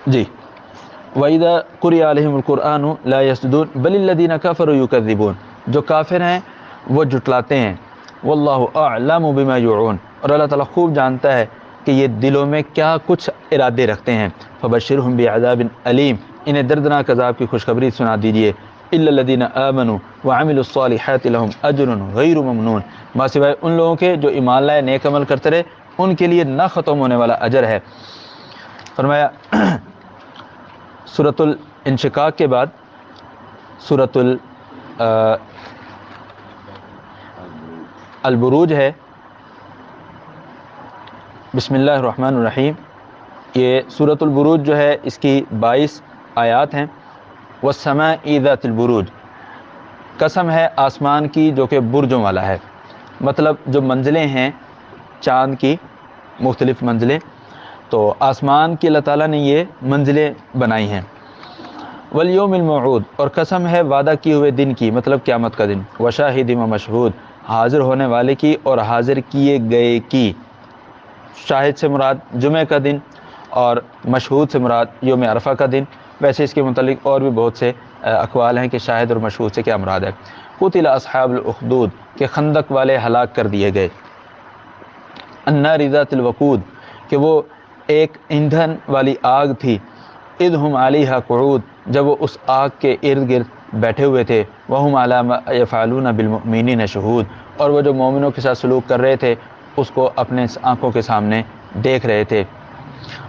جی، وَإِذَا قُرِئَ عَلَيْهِمُ الْقُرْآنُ لَا يَسْجُدُونَ بَلِ الَّذِينَ كَفَرُوا يُكَذِّبُونَ، جو کافر ہیں وہ جھٹلاتے ہیں۔ وَاللَّهُ أَعْلَمُ بِمَا يُوعُونَ، اور اللہ تعالیٰ خوب جانتا ہے کہ یہ دلوں میں کیا کچھ ارادے رکھتے ہیں۔ فَبَشِّرْهُم بِعَذَابٍ أَلِيمٍ، انہیں دردناک عذاب کی خوشخبری سنا دیجئے۔ إِلَّا الَّذِينَ آمَنُوا وَعَمِلُوا الصَّالِحَاتِ لَهُمْ أَجْرٌ غَيْرُ مَمْنُونٍ، سوائے ان لوگوں کے جو ایمان لائے، نیک عمل کرتے رہے، ان کے لیے نہ ختم ہونے والا اجر ہے۔ فرمایا سورۃ الانشقاق کے بعد سورۃ البروج ہے۔ بسم اللہ الرحمن الرحیم، یہ سورۃ البروج جو ہے اس کی 22 آیات ہیں۔ والسماء ذات البروج، قسم ہے آسمان کی جو کہ برجوں والا ہے، مطلب جو منزلیں ہیں چاند کی، مختلف منزلیں، تو آسمان کی اللہ تعالیٰ نے یہ منزلیں بنائی ہیں۔ والیوم الموعود، اور قسم ہے وعدہ کیے ہوئے دن کی، مطلب قیامت کا دن۔ وشاہد و مشہود، حاضر ہونے والے کی اور حاضر کیے گئے کی۔ شاہد سے مراد جمعہ کا دن، اور مشہود سے مراد یوم عرفہ کا دن۔ ویسے اس کے متعلق اور بھی بہت سے اقوال ہیں کہ شاہد اور مشہود سے کیا مراد ہے۔ قتل اصحاب الاخدود، کہ خندق والے ہلاک کر دیے گئے۔ النار ذات الوقود، کہ وہ ایک ایندھن والی آگ تھی۔ اذ ہم علیہا قعود، جب وہ اس آگ کے ارد گرد بیٹھے ہوئے تھے۔ وہم علی ما یفعلون بالمؤمنین شہود، اور وہ جو مومنوں کے ساتھ سلوک کر رہے تھے اس کو اپنے آنکھوں کے سامنے دیکھ رہے تھے۔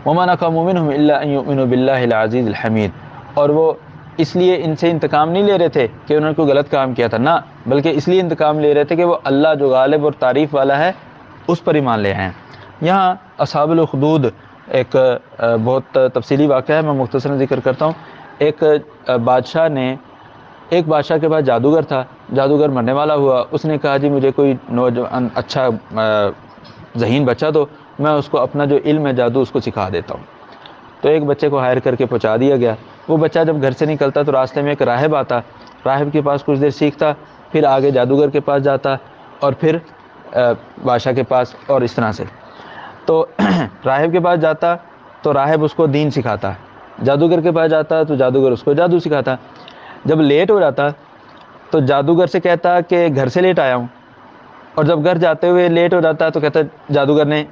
وما نقموا منہم الا ان یؤمنوا باللہ العزیز الحمید، اور وہ اس لیے ان سے انتقام نہیں لے رہے تھے کہ انہوں نے کوئی غلط کام کیا تھا، نہ، بلکہ اس لیے انتقام لے رہے تھے کہ وہ اللہ جو غالب اور تعریف والا ہے اس پر ایمان لے آئے ہیں۔ یہاں اصحاب الاخدود ایک بہت تفصیلی واقعہ ہے، میں مختصراً ذکر کرتا ہوں۔ ایک بادشاہ کے پاس جادوگر تھا، جادوگر مرنے والا ہوا۔ اس نے کہا جی مجھے کوئی نوجوان اچھا ذہین بچہ دو، میں اس کو اپنا جو علم ہے جادو اس کو سکھا دیتا ہوں۔ تو ایک بچے کو ہائر کر کے پہنچا دیا گیا۔ وہ بچہ جب گھر سے نکلتا تو راستے میں ایک راہب آتا، راہب کے پاس کچھ دیر سیکھتا، پھر آگے جادوگر کے پاس جاتا، اور پھر بادشاہ کے پاس، اور اس طرح سے۔ تو راہب کے پاس جاتا تو راہب اس کو دین سکھاتا، جادوگر کے پاس جاتا تو جادوگر اس کو جادو سکھاتا۔ جب لیٹ ہو جاتا تو جادوگر سے کہتا کہ گھر سے لیٹ آیا ہوں، اور جب گھر جاتے ہوئے لیٹ ہو جاتا تو کہتا جادوگر نے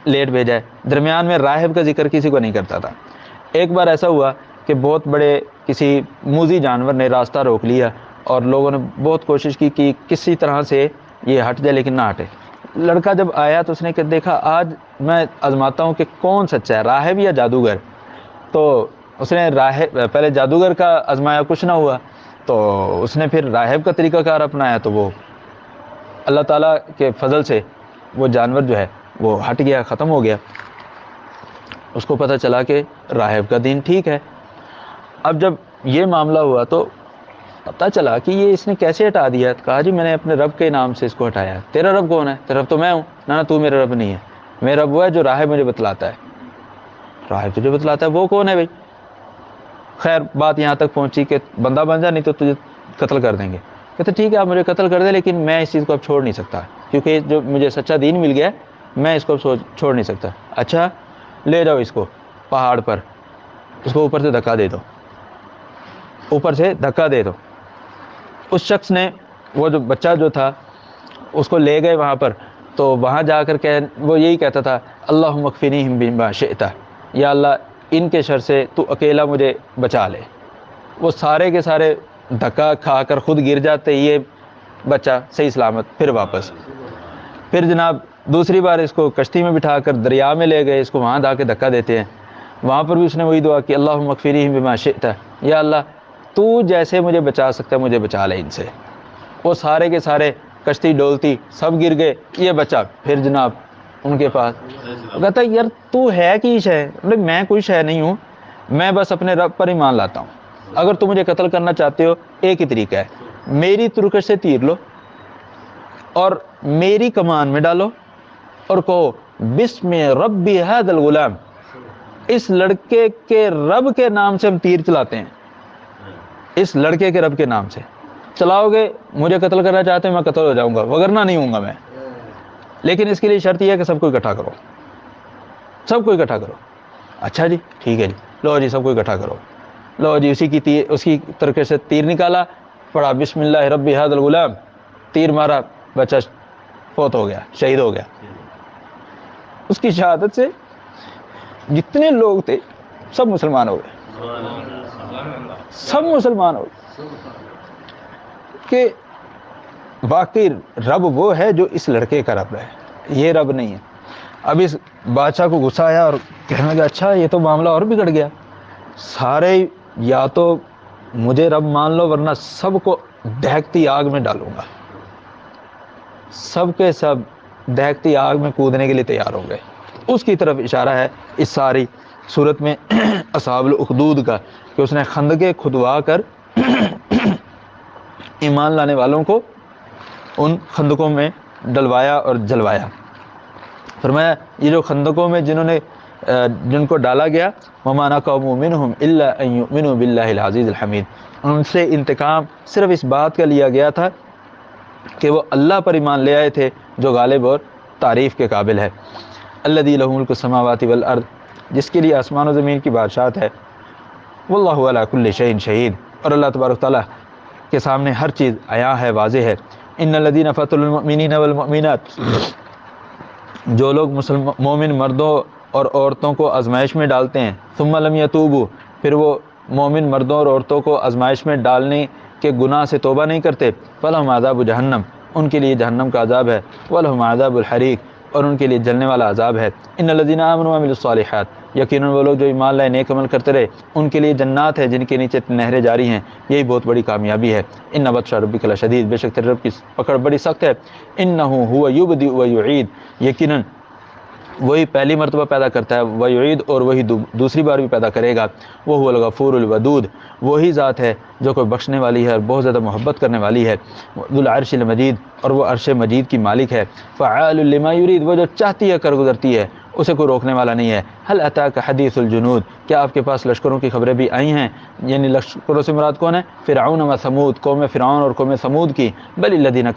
لیٹ بھیجا ہے۔ درمیان میں راہب کا ذکر کسی کو نہیں کرتا تھا۔ ایک بار ایسا ہوا کہ بہت بڑے کسی موذی جانور نے راستہ روک لیا، اور لوگوں نے بہت کوشش کی کہ کسی طرح سے یہ ہٹ جائے، لیکن نہ ہٹے۔ لڑکا جب آیا تو اس نے دیکھا آج میں آزماتا ہوں کہ کون سچا ہے، راہب یا جادوگر۔ تو اس نے پہلے جادوگر کا آزمایا، کچھ نہ ہوا، تو اس نے پھر راہب کا طریقہ کار اپنایا، تو وہ اللہ تعالیٰ کے فضل سے وہ جانور جو ہے وہ ہٹ گیا، ختم ہو گیا۔ اس کو پتہ چلا کہ راہب کا دین ٹھیک ہے۔ اب جب یہ معاملہ ہوا تو پتہ چلا کہ یہ اس نے کیسے ہٹا دیا۔ کہا جی میں نے اپنے رب کے نام سے اس کو ہٹایا۔ تیرا رب کون ہے؟ تیرا رب تو میں ہوں۔ نہ تو میرا رب نہیں ہے، میرا رب وہ ہے جو راہب مجھے بتلاتا ہے۔ راہب تجھے بتلاتا ہے، وہ کون ہے بھائی؟ خیر بات یہاں تک پہنچی کہ بندہ بن جا نہیں تو تجھے قتل کر دیں گے۔ کہتے ٹھیک ہے آپ مجھے قتل کر دیں، لیکن میں اس چیز کو اب چھوڑ نہیں سکتا، کیونکہ جو مجھے سچا دین مل گیا ہے میں اس کو چھوڑ نہیں سکتا۔ اچھا لے جاؤ اس کو پہاڑ پر، اس کو اوپر سے دھکا دے دو، اوپر سے دھکا دے دو۔ اس شخص نے، وہ جو بچہ جو تھا، اس کو لے گئے وہاں پر، تو وہاں جا کر وہ یہی کہتا تھا اللہم اکفنیہم بما شئت، یا اللہ ان کے شر سے تو اکیلا مجھے بچا لے۔ وہ سارے کے سارے دھکا کھا کر خود گر جاتے، یہ بچہ صحیح سلامت پھر واپس۔ پھر جناب دوسری بار اس کو کشتی میں بٹھا کر دریا میں لے گئے، اس کو وہاں جا کے دھکا دیتے ہیں، وہاں پر بھی اس نے وہی دعا کی اللہم اکفنیہم بما شئت، یا اللہ تو جیسے مجھے بچا سکتا ہے مجھے بچا لے ان سے۔ وہ سارے کے سارے کشتی ڈولتی سب گر گئے، یہ بچہ پھر جناب ان کے پاس وہ کہتا ہے یار تو ہے کی شے؟ میں کوئی شے نہیں ہوں، میں بس اپنے رب پر ایمان لاتا ہوں۔ اگر تم مجھے قتل کرنا چاہتے ہو ایک ہی طریقہ ہے، میری ترکش سے تیر لو اور میری کمان میں ڈالو اور کہو بسم ربی ھذا الغلام، اس لڑکے کے رب کے نام سے ہم تیر چلاتے ہیں، اس لڑکے کے رب کے نام سے چلاؤ گے، مجھے قتل کرنا چاہتے ہیں میں قتل ہو جاؤں گا، وگرنہ نہیں ہوں گا میں، لیکن اس کے لیے شرط یہ ہے کہ سب کو اکٹھا کرو، سب کو اکٹھا کرو۔ اچھا جی ٹھیک ہے جی، لو جی سب کو اکٹھا کرو، لو جی اس کی ترکے سے تیر نکالا، پڑھا بسم اللہ ربی ھذا الغلام، تیر مارا، بچہ فوت ہو گیا، شہید ہو گیا۔ اس کی شہادت سے جتنے لوگ تھے سب مسلمان ہو گئے، سب مسلمان ہو گئے، کہ واقعی رب وہ ہے جو اس لڑکے کا رب ہے، یہ رب نہیں ہے۔ اب اس بادشاہ کو غصہ آیا اور کہنے لگا اچھا یہ تو معاملہ اور بگڑ گیا، سارے یا تو مجھے رب مان لو ورنہ سب کو دہکتی آگ میں ڈالوں گا۔ سب کے سب دہکتی آگ میں کودنے کے لیے تیار ہو گئے۔ اس کی طرف اشارہ ہے اس ساری صورت میں اصحاب الاخدود کا، کہ اس نے خندقیں کھدوا کر ایمان لانے والوں کو ان خندقوں میں ڈلوایا اور جلوایا۔ فرمایا یہ جو خندقوں میں جن کو ڈالا گیا وَمَا نَقَمُوا مِنْهُمْ إِلَّا أَن يُؤْمِنُوا بِاللَّهِ الْعَزِيزِ الْحَمِيدِ، ان سے انتقام صرف اس بات کا لیا گیا تھا کہ وہ اللہ پر ایمان لے آئے تھے جو غالب اور تعریف کے قابل ہے۔ الذی لہ ملک السماوات والارض، جس کے لیے آسمان و زمین کی بادشاہت ہے، واللہ علی کل شیء شہید، اور اللہ تبارک تعالیٰ کے سامنے ہر چیز عیاں ہے، واضح ہے۔ ان الذین فتنوا المؤمنین والمؤمنات، جو لوگ مومن مردوں اور عورتوں کو آزمائش میں ڈالتے ہیں، ثم لم یتوبوا، پھر وہ مومن مردوں اور عورتوں کو آزمائش میں ڈالنے کے گناہ سے توبہ نہیں کرتے، فلہم عذاب جہنم، ان کے لیے جہنم کا عذاب ہے، ولہم عذاب الحریق، اور ان کے لیے جلنے والا عذاب ہے۔ ان الذین آمنوا وعملوا الصالحات، یقیناً وہ لوگ جو ایمان لائے نیک عمل کرتے رہے، ان کے لیے جنات ہے جن کے نیچے نہریں جاری ہیں، یہی بہت بڑی کامیابی ہے۔ ان بطش ربک لشدید، بے شک تیرے رب کی پکڑ بڑی سخت ہے۔ انہ هو یبدئ ویعید، یقیناً وہی پہلی مرتبہ پیدا کرتا ہے، ویعید، اور وہی دوسری بار بھی پیدا کرے گا۔ وہ الغفور الودود، وہی ذات ہے جو کوئی بخشنے والی ہے اور بہت زیادہ محبت کرنے والی ہے۔ ذو العرش المجید، اور وہ عرش مجید کی مالک ہے۔ فعال لما یرید، وہ جو چاہتی ہے کر گزرتی ہے، اسے کوئی روکنے والا نہیں ہے۔ هل اتاک حدیث الجنود، کیا آپ کے پاس لشکروں کی خبریں بھی آئی ہیں؟ یعنی لشکروں سے مراد کون ہے؟ فرعون و ثمود، قوم فرعون اور قوم ثمود کی۔ بل الذین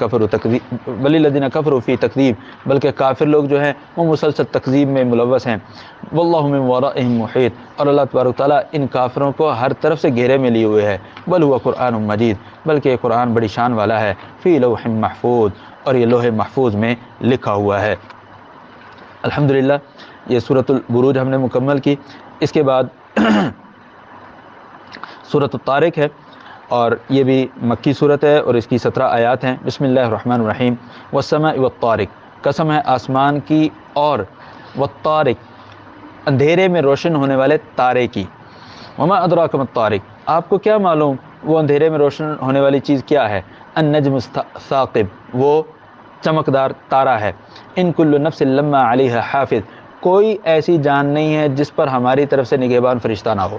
کفروا فی تکذیب، بلکہ کافر لوگ جو ہیں وہ مسلسل تکذیب میں ملوث ہیں۔ واللہ من ورائہم محیط، اور اللہ تبارک تعالیٰ ان کافروں کو ہر طرف سے گھیرے میں لیے ہوئے ہے۔ بل ہوا قرآن مجید، بلکہ یہ قرآن بڑی شان والا ہے۔ فی لوح محفوظ، اور یہ لوح محفوظ میں لکھا ہوا ہے۔ الحمدللہ یہ سورۃ البروج ہم نے مکمل کی۔ اس کے بعد سورۃ الطارق ہے، اور یہ بھی مکی صورت ہے اور اس کی 17 آیات ہیں۔ بسم اللہ الرحمن الرحیم۔ والسماء والطارق، قسم ہے آسمان کی اور والطارق، اندھیرے میں روشن ہونے والے تارے کی۔ وما ادراک ما الطارق، آپ کو کیا معلوم وہ اندھیرے میں روشن ہونے والی چیز کیا ہے؟ النجم الثاقب، وہ چمکدار تارا ہے۔ ان کل نفس لما علیہا حافظ، کوئی ایسی جان نہیں ہے جس پر ہماری طرف سے نگہبان فرشتہ نہ ہو،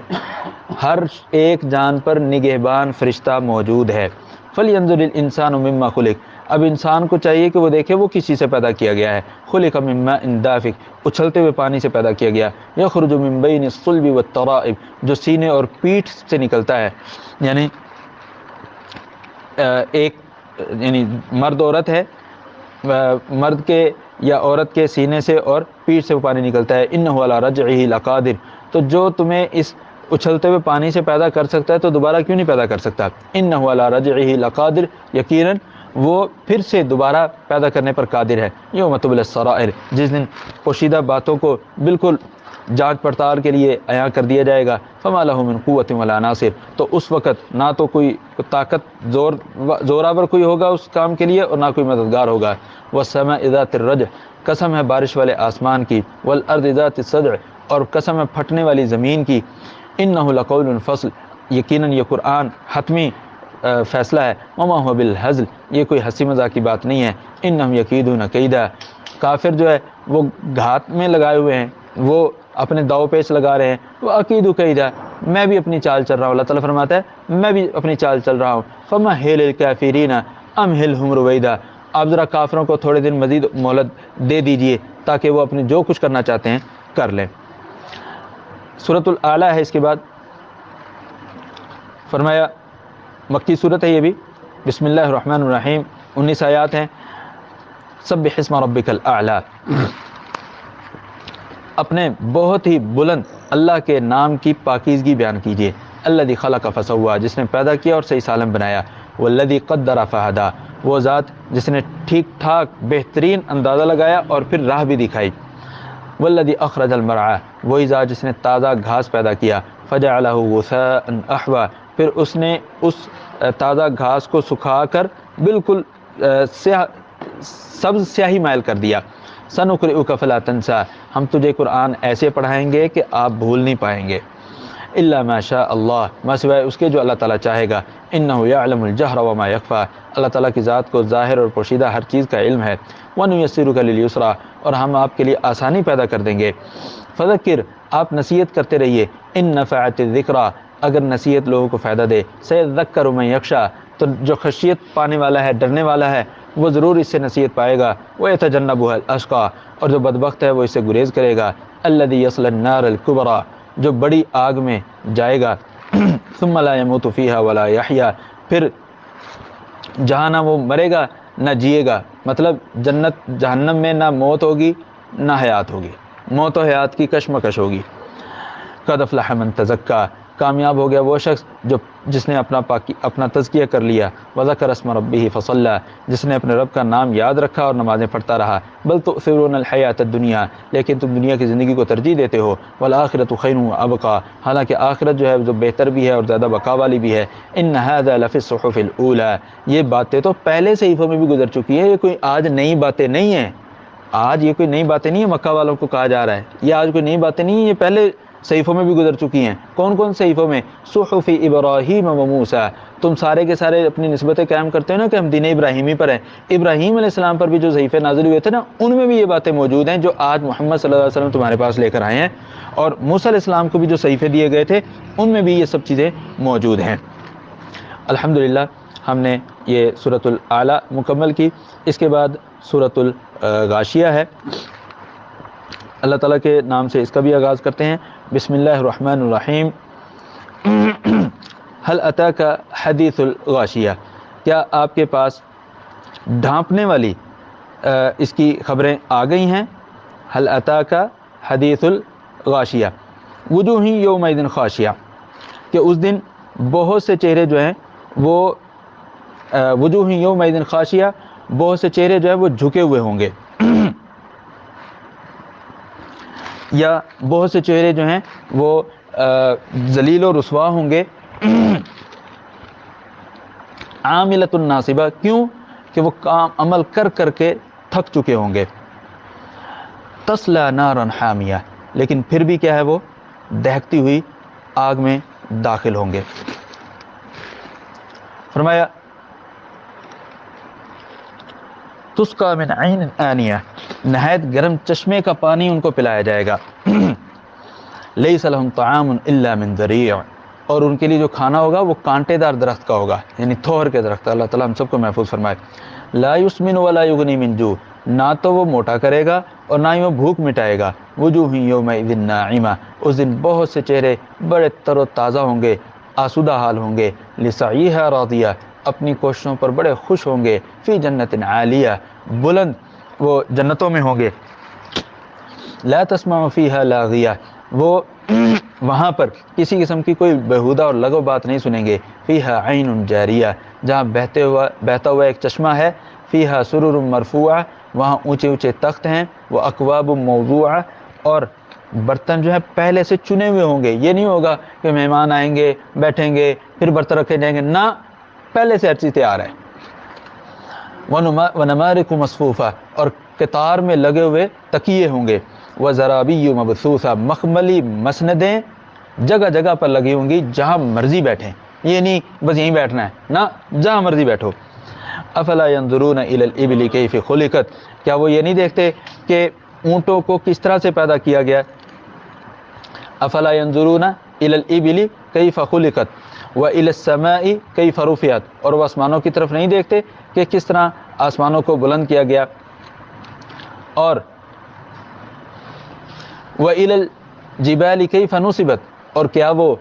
ہر ایک جان پر نگہبان فرشتہ موجود ہے۔ فَلْيَنظُرِ الْإِنسَانُ مِمَّا خُلِقَ، اب انسان کو چاہیے کہ وہ دیکھے وہ کس چیز سے پیدا کیا گیا ہے۔ خُلِقَ مِن مَاءٍ دَافِقٍ، اچھلتے ہوئے پانی سے پیدا کیا گیا۔ يَخْرُجُ مِن بَيْنِ الصُّلْبِ وَالتَّرَائِبِ، جو سینے اور پیٹھ سے نکلتا ہے، یعنی ایک یعنی مرد عورت ہے، مرد کے یا عورت کے سینے سے اور پیٹھ سے وہ پانی نکلتا ہے۔ انہ علی رجعہ لقادر، تو جو تمہیں اس اچھلتے ہوئے پانی سے پیدا کر سکتا ہے تو دوبارہ کیوں نہیں پیدا کر سکتا؟ انہ علی رجعہ لقادر، یقیناً وہ پھر سے دوبارہ پیدا کرنے پر قادر ہے۔ یوم تبلی السرائر، جس دن پوشیدہ باتوں کو بالکل جانچ پڑتال کے لیے عیاں کر دیا جائے گا۔ فما لہ من قوۃ ولا ناصر، تو اس وقت نہ تو کوئی طاقت زوراور کوئی ہوگا اس کام کے لیے اور نہ کوئی مددگار ہوگا۔ والسماء ذات الرجع، قسم ہے بارش والے آسمان کی۔ والارض ذات الصدع، اور قسم ہے پھٹنے والی زمین کی۔ انہ لقول فصل، یقیناً یہ قرآن حتمی فیصلہ ہے۔ وما هو بالہزل، یہ کوئی ہنسی مذاق کی بات نہیں ہے۔ انہم یکیدون کیدا، کافر جو ہے وہ گھات میں لگائے ہوئے ہیں، وہ اپنے داؤ پیچ لگا رہے ہیں۔ وہ عقیدو قیدا، میں بھی اپنی چال چل رہا ہوں، اللہ تعالیٰ فرماتا ہے میں بھی اپنی چال چل رہا ہوں۔ فمہل الکافرین امہلہم رویدا، آپ ذرا کافروں کو تھوڑے دن مزید مہلت دے دیجئے تاکہ وہ اپنے جو کچھ کرنا چاہتے ہیں کر لیں۔ سورۃ الاعلیٰ ہے، اس کے بعد فرمایا مکی صورت ہے یہ بھی، بسم اللہ الرحمن الرحیم، 19 آیات ہیں۔ سبح اسم ربک الاعلیٰ، اپنے بہت ہی بلند اللہ کے نام کی پاکیزگی بیان کیجیے۔ الذی خلق فسوی، جس نے پیدا کیا اور صحیح سالم بنایا۔ والذی قدر فہدی، وہ ذات جس نے ٹھیک ٹھاک بہترین اندازہ لگایا اور پھر راہ بھی دکھائی۔ والذی اخرج المرعى، وہی ذات جس نے تازہ گھاس پیدا کیا۔ فجعلہ غثاء احوا، پھر اس نے اس تازہ گھاس کو سکھا کر بالکل سبز سیاہی مائل کر دیا۔ سنقرئک فلا تنسى، ہم تجھے قرآن ایسے پڑھائیں گے کہ آپ بھول نہیں پائیں گے۔ الا ما شاء اللہ، ما سوائے اس کے جو اللہ تعالیٰ چاہے گا۔ انہ یعلم الجہر وما یخفی، اللہ تعالیٰ کی ذات کو ظاہر اور پوشیدہ ہر چیز کا علم ہے۔ ونیسرک للعسریٰ، اور ہم آپ کے لیے آسانی پیدا کر دیں گے۔ فذکر، آپ نصیحت کرتے رہیے۔ ان نفعت الذکریٰ، اگر نصیحت لوگوں کو فائدہ دے۔ سیذکر من یخشی، تو جو خشیت پانے والا ہے، ڈرنے والا ہے، وہ ضرور اس سے نصیحت پائے گا۔ ویتجنبها الاشقی، اور جو بدبخت ہے وہ اس سے گریز کرے گا۔ الذی یصلی النار الکبریٰ، جو بڑی آگ میں جائے گا۔ ثم لا يموت فیہا ولا یحییٰ، پھر جہاں نہ وہ مرے گا نہ جیے گا، مطلب جنت جہنم میں نہ موت ہوگی نہ حیات ہوگی، موت و حیات کی کشمکش ہوگی۔ قد افلح من تزکیٰ، کامیاب ہو گیا وہ شخص جس نے اپنا تزکیہ کر لیا۔ وذکر اسم ربہ فصلی، جس نے اپنے رب کا نام یاد رکھا اور نمازیں پڑھتا رہا۔ بل تؤثرون الحیاۃ الدنیا، لیکن تم دنیا کی زندگی کو ترجیح دیتے ہو۔ والآخرۃ خیر وابقیٰ، حالانکہ آخرت جو ہے جو بہتر بھی ہے اور زیادہ بقا والی بھی ہے۔ ان ھذا لفی الصحف الاولیٰ، یہ باتیں تو پہلے صحیفوں میں بھی گزر چکی ہیں، یہ کوئی آج نئی باتیں نہیں ہیں۔ آج یہ کوئی نئی باتیں نہیں ہیں، مکہ والوں کو کہا جا رہا ہے یہ آج کوئی نئی باتیں نہیں ہیں، یہ پہلے صحیفوں میں بھی گزر چکی ہیں۔ کون کون صحیفوں میں؟ صحف ابراہیم و موسیٰ، تم سارے کے سارے اپنی نسبتیں قائم کرتے ہو نا کہ ہم دین ابراہیمی پر ہیں۔ ابراہیم علیہ السلام پر بھی جو صحیفے نازل ہوئے تھے نا، ان میں بھی یہ باتیں موجود ہیں جو آج محمد صلی اللہ علیہ وسلم تمہارے پاس لے کر آئے ہیں، اور موسیٰ علیہ السلام کو بھی جو صحیفے دیے گئے تھے ان میں بھی یہ سب چیزیں موجود ہیں۔ الحمدللہ ہم نے یہ سورۃ الاعلیٰ مکمل کی۔ اس کے بعد سورۃ الغاشیہ ہے، اللہ تعالیٰ کے نام سے اس کا بھی آغاز کرتے ہیں۔ بسم اللہ الرحمن الرحیم۔ هل اتاک حدیث الغاشیہ، کیا آپ کے پاس ڈھانپنے والی اس کی خبریں آ گئی ہیں؟ هل اتاک حدیث الغاشیہ، وجوہ یومئذ خاشیہ، کہ اس دن بہت سے چہرے جو ہیں وہ وجوہ یومئذ خاشیہ، بہت سے چہرے جو ہیں وہ جھکے ہوئے ہوں گے، یا بہت سے چہرے جو ہیں وہ ذلیل و رسوا ہوں گے۔ عاملۃ ناصبہ، کیوں کہ وہ کام عمل کر کر کے تھک چکے ہوں گے۔ تصلی نارا حامیہ، لیکن پھر بھی کیا ہے وہ دہکتی ہوئی آگ میں داخل ہوں گے۔ فرمایا تسقى من عین آنیہ، نہایت گرم چشمے کا پانی ان کو پلایا جائے گا. لیس لہم طعام الا من ذریع، اور ان کے لیے جو کھانا ہوگا وہ کانٹے دار درخت کا ہوگا، یعنی تھور کے درخت. اللہ تعالیٰ ہم سب کو محفوظ فرمائے. لا یسمن ولا یغنی من جوع، نہ تو وہ موٹا کرے گا اور نہ ہی وہ بھوک مٹائے گا. وجوہ یومئذ ناعمہ، اس دن بہت سے چہرے بڑے تر و تازہ ہوں گے، آسودہ حال ہوں گے. لسعیہا راضیہ، اپنی کوششوں پر بڑے خوش ہوں گے. فی جنت عالیہ، بلند وہ جنتوں میں ہوں گے. لا تسمع فیہا لاغیہ، وہ وہاں پر کسی قسم کی کوئی بیہودہ اور لغو بات نہیں سنیں گے. فیہا عین جاریہ، جہاں بہتا ہوا ایک چشمہ ہے. فیہا سرر مرفوعہ، وہاں اونچے اونچے تخت ہیں. وہ اکواب موضوعہ، اور برتن جو ہے پہلے سے چنے ہوئے ہوں گے. یہ نہیں ہوگا کہ مہمان آئیں گے، بیٹھیں گے، پھر برتن رکھے جائیں گے، نہ، پہلے سے ہر چیز تیار ہے. وَنَمَارِقُ مَصْفُوفَةٌ، اور قطار میں لگے ہوئے تکیے ہوں گے. وَزَرَابِيُّ مَبْثُوثَةٌ، مخملی مسندیں جگہ جگہ پر لگی ہوں گی، جہاں مرضی بیٹھیں. یہ نہیں بس یہیں بیٹھنا ہے، نہ، جہاں مرضی بیٹھو. افلا ينظرون الى الابل كيف خلقت، کیا وہ یہ نہیں دیکھتے کہ اونٹوں کو کس طرح سے پیدا کیا گیا. افلا ينظرون الى الابل كيف خلقت والى السماء كيف رفعت، اور وہ آسمانوں کی طرف نہیں دیکھتے کہ کس طرح آسمانوں کو بلند کیا گیا. اور والى الجبال كيف نصبت، اور کیا وہ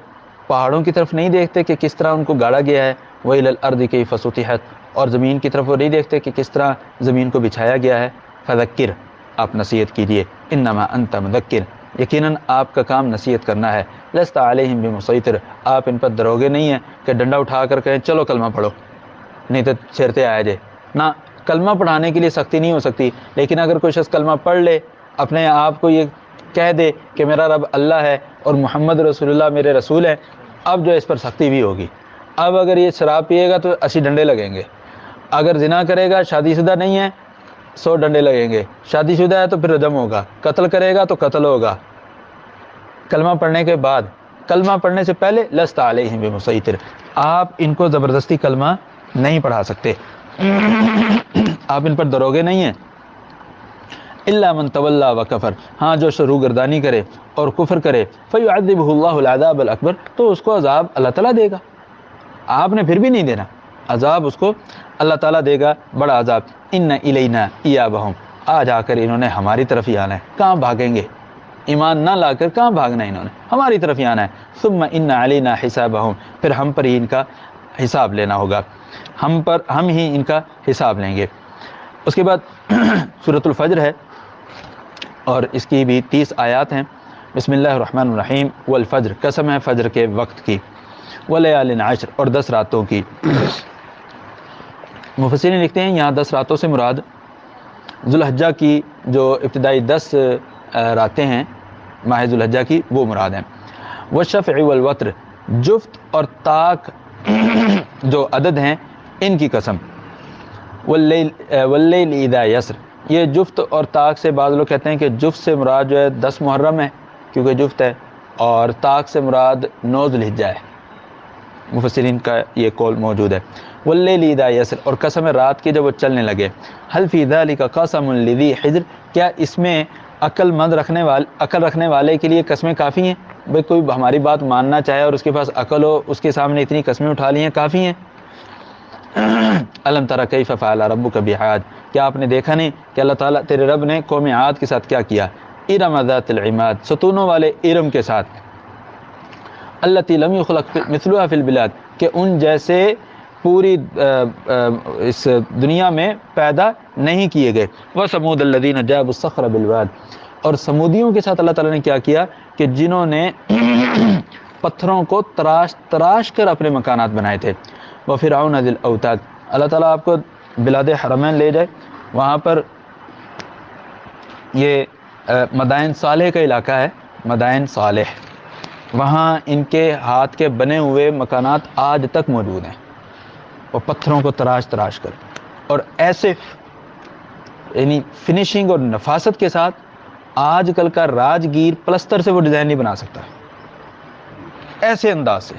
پہاڑوں کی طرف نہیں دیکھتے کہ کس طرح ان کو گاڑا گیا ہے. والى الارض كيف سطحت، اور زمین کی طرف وہ نہیں دیکھتے کہ کس طرح زمین کو بچھایا گیا ہے. فذکر، آپ نصیحت کیجیے. انما انت مذکر، یقیناً آپ کا کام نصیحت کرنا ہے. لست علیہم بمسیطر، آپ ان پر دروگے نہیں ہیں کہ ڈنڈا اٹھا کر کہیں چلو کلمہ پڑھو نہیں تو چھیرتے آیا جائے. نہ، کلمہ پڑھانے کے لیے سختی نہیں ہو سکتی، لیکن اگر کوئی شخص کلمہ پڑھ لے، اپنے آپ کو یہ کہہ دے کہ میرا رب اللہ ہے اور محمد رسول اللہ میرے رسول ہیں، اب جو اس پر سختی بھی ہوگی. اب اگر یہ شراب پیے گا تو 80 ڈنڈے لگیں گے، اگر زنا کرے گا، شادی شدہ نہیں ہے، 100 ڈنڈے لگیں گے، شادی شدہ ہے تو پھر رجم ہوگا، قتل کرے گا تو قتل ہوگا. کلمہ پڑھنے کے بعد، کلمہ پڑھنے سے پہلے لست علیہم بمسیطر، آپ ان کو زبردستی کلمہ نہیں پڑھا سکتے، آپ ان پر دروگے نہیں ہیں. الا من تولی وکفر، ہاں جو روگردانی کرے اور کفر کرے. فیعذبہ اللہ العذاب الاکبر، تو اس کو عذاب اللہ تعالیٰ دے گا. آپ نے پھر بھی نہیں دینا، عذاب اس کو اللہ تعالیٰ دے گا، بڑا عذاب. ان الینا ایابہم، آ جا کر انہوں نے ہماری طرف ہی آنا ہے. کہاں بھاگیں گے؟ ایمان نہ لا کر کہاں بھاگنا ہے، انہوں نے ہماری طرف ہی آنا ہے. ثم ان علینا حسابہم، پھر ہم پر ہی ان کا حساب لینا ہوگا، ہم ہی ان کا حساب لیں گے. اس کے بعد سورۃ الفجر ہے اور اس کی بھی 30 آیات ہیں. بسم اللہ الرحمن الرحیم. والفجر، قسم ہے فجر کے وقت کی. ولیال عشر، اور 10 راتوں کی. مفسرین لکھتے ہیں یہاں 10 راتوں سے مراد ذوالحجہ کی جو ابتدائی 10 راتیں ہیں ماہ ذوالحجہ کی، وہ مراد ہیں. والشفع والوتر، جفت اور طاق جو عدد ہیں ان کی قسم. واللیل اذا یسر، یہ جفت اور طاق سے بعض لوگ کہتے ہیں کہ جفت سے مراد جو ہے 10 محرم ہے کیونکہ جفت ہے، اور طاق سے مراد 9 ذوالحجہ ہے. مفسرین کا یہ قول موجود ہے. واللیل اذا یسر، اور قسم رات کی جب وہ چلنے لگے. هل فی ذلک قسم لذی حجر، کیا اس میں عقل رکھنے والے کے لیے قسمیں کافی ہیں؟ بھئی کوئی ہماری بات ماننا چاہے اور اس کے پاس عقل ہو، اس کے سامنے اتنی قسمیں اٹھا لی ہیں، کافی ہیں. الم تر کیف فعل ربک بعاد، کیا آپ نے دیکھا نہیں کہ اللہ تعالیٰ تیرے رب نے قوم عاد کے ساتھ کیا کیا. ارم ذات العماد، ستونوں والے ارم کے ساتھ. التی لم یخلق مثلها فی البلاد، کہ ان جیسے پوری اس دنیا میں پیدا نہیں کیے گئے. وثمود الذین جابوا الصخر بالواد، اور سمودیوں کے ساتھ اللہ تعالیٰ نے کیا کیا کہ جنہوں نے پتھروں کو تراش کر اپنے مکانات بنائے تھے. وفرعون ذی الاوتاد، اللہ تعالیٰ آپ کو بلاد حرمین لے جائے، وہاں پر یہ مدائن صالح کا علاقہ ہے، مدائن صالح، وہاں ان کے ہاتھ کے بنے ہوئے مکانات آج تک موجود ہیں، اور پتھروں کو تراش کر، اور ایسے یعنی فنیشنگ اور نفاست کے ساتھ آج کل کا راجگیر پلستر سے وہ ڈیزائن نہیں بنا سکتا، ایسے انداز سے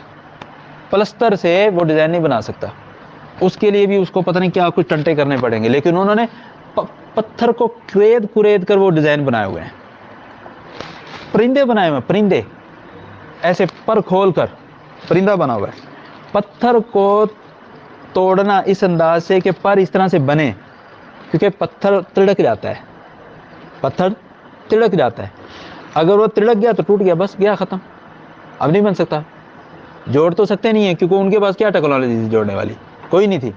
پلستر سے وہ ڈیزائن نہیں بنا سکتا. اس کے لیے بھی اس کو پتہ نہیں کیا کچھ ٹنٹے کرنے پڑیں گے، لیکن انہوں نے پتھر کو کرید کرید کر وہ ڈیزائن بنائے ہوئے ہیں، پرندے بنائے ہوئے ہیں، پرندے ایسے پر کھول کر پرندہ بنا ہوا ہے۔ پتھر کو توڑنا اس انداز سے کہ پر اس طرح سے بنے، کیونکہ پتھر تڑک جاتا ہے، پتھر تڑک جاتا ہے، اگر وہ تڑک گیا تو ٹوٹ گیا، بس گیا، ختم، اب نہیں بن سکتا۔ جوڑ تو سکتے نہیں ہیں، کیونکہ ان کے پاس کیا ٹیکنالوجی تھی جوڑنے والی، کوئی نہیں تھی۔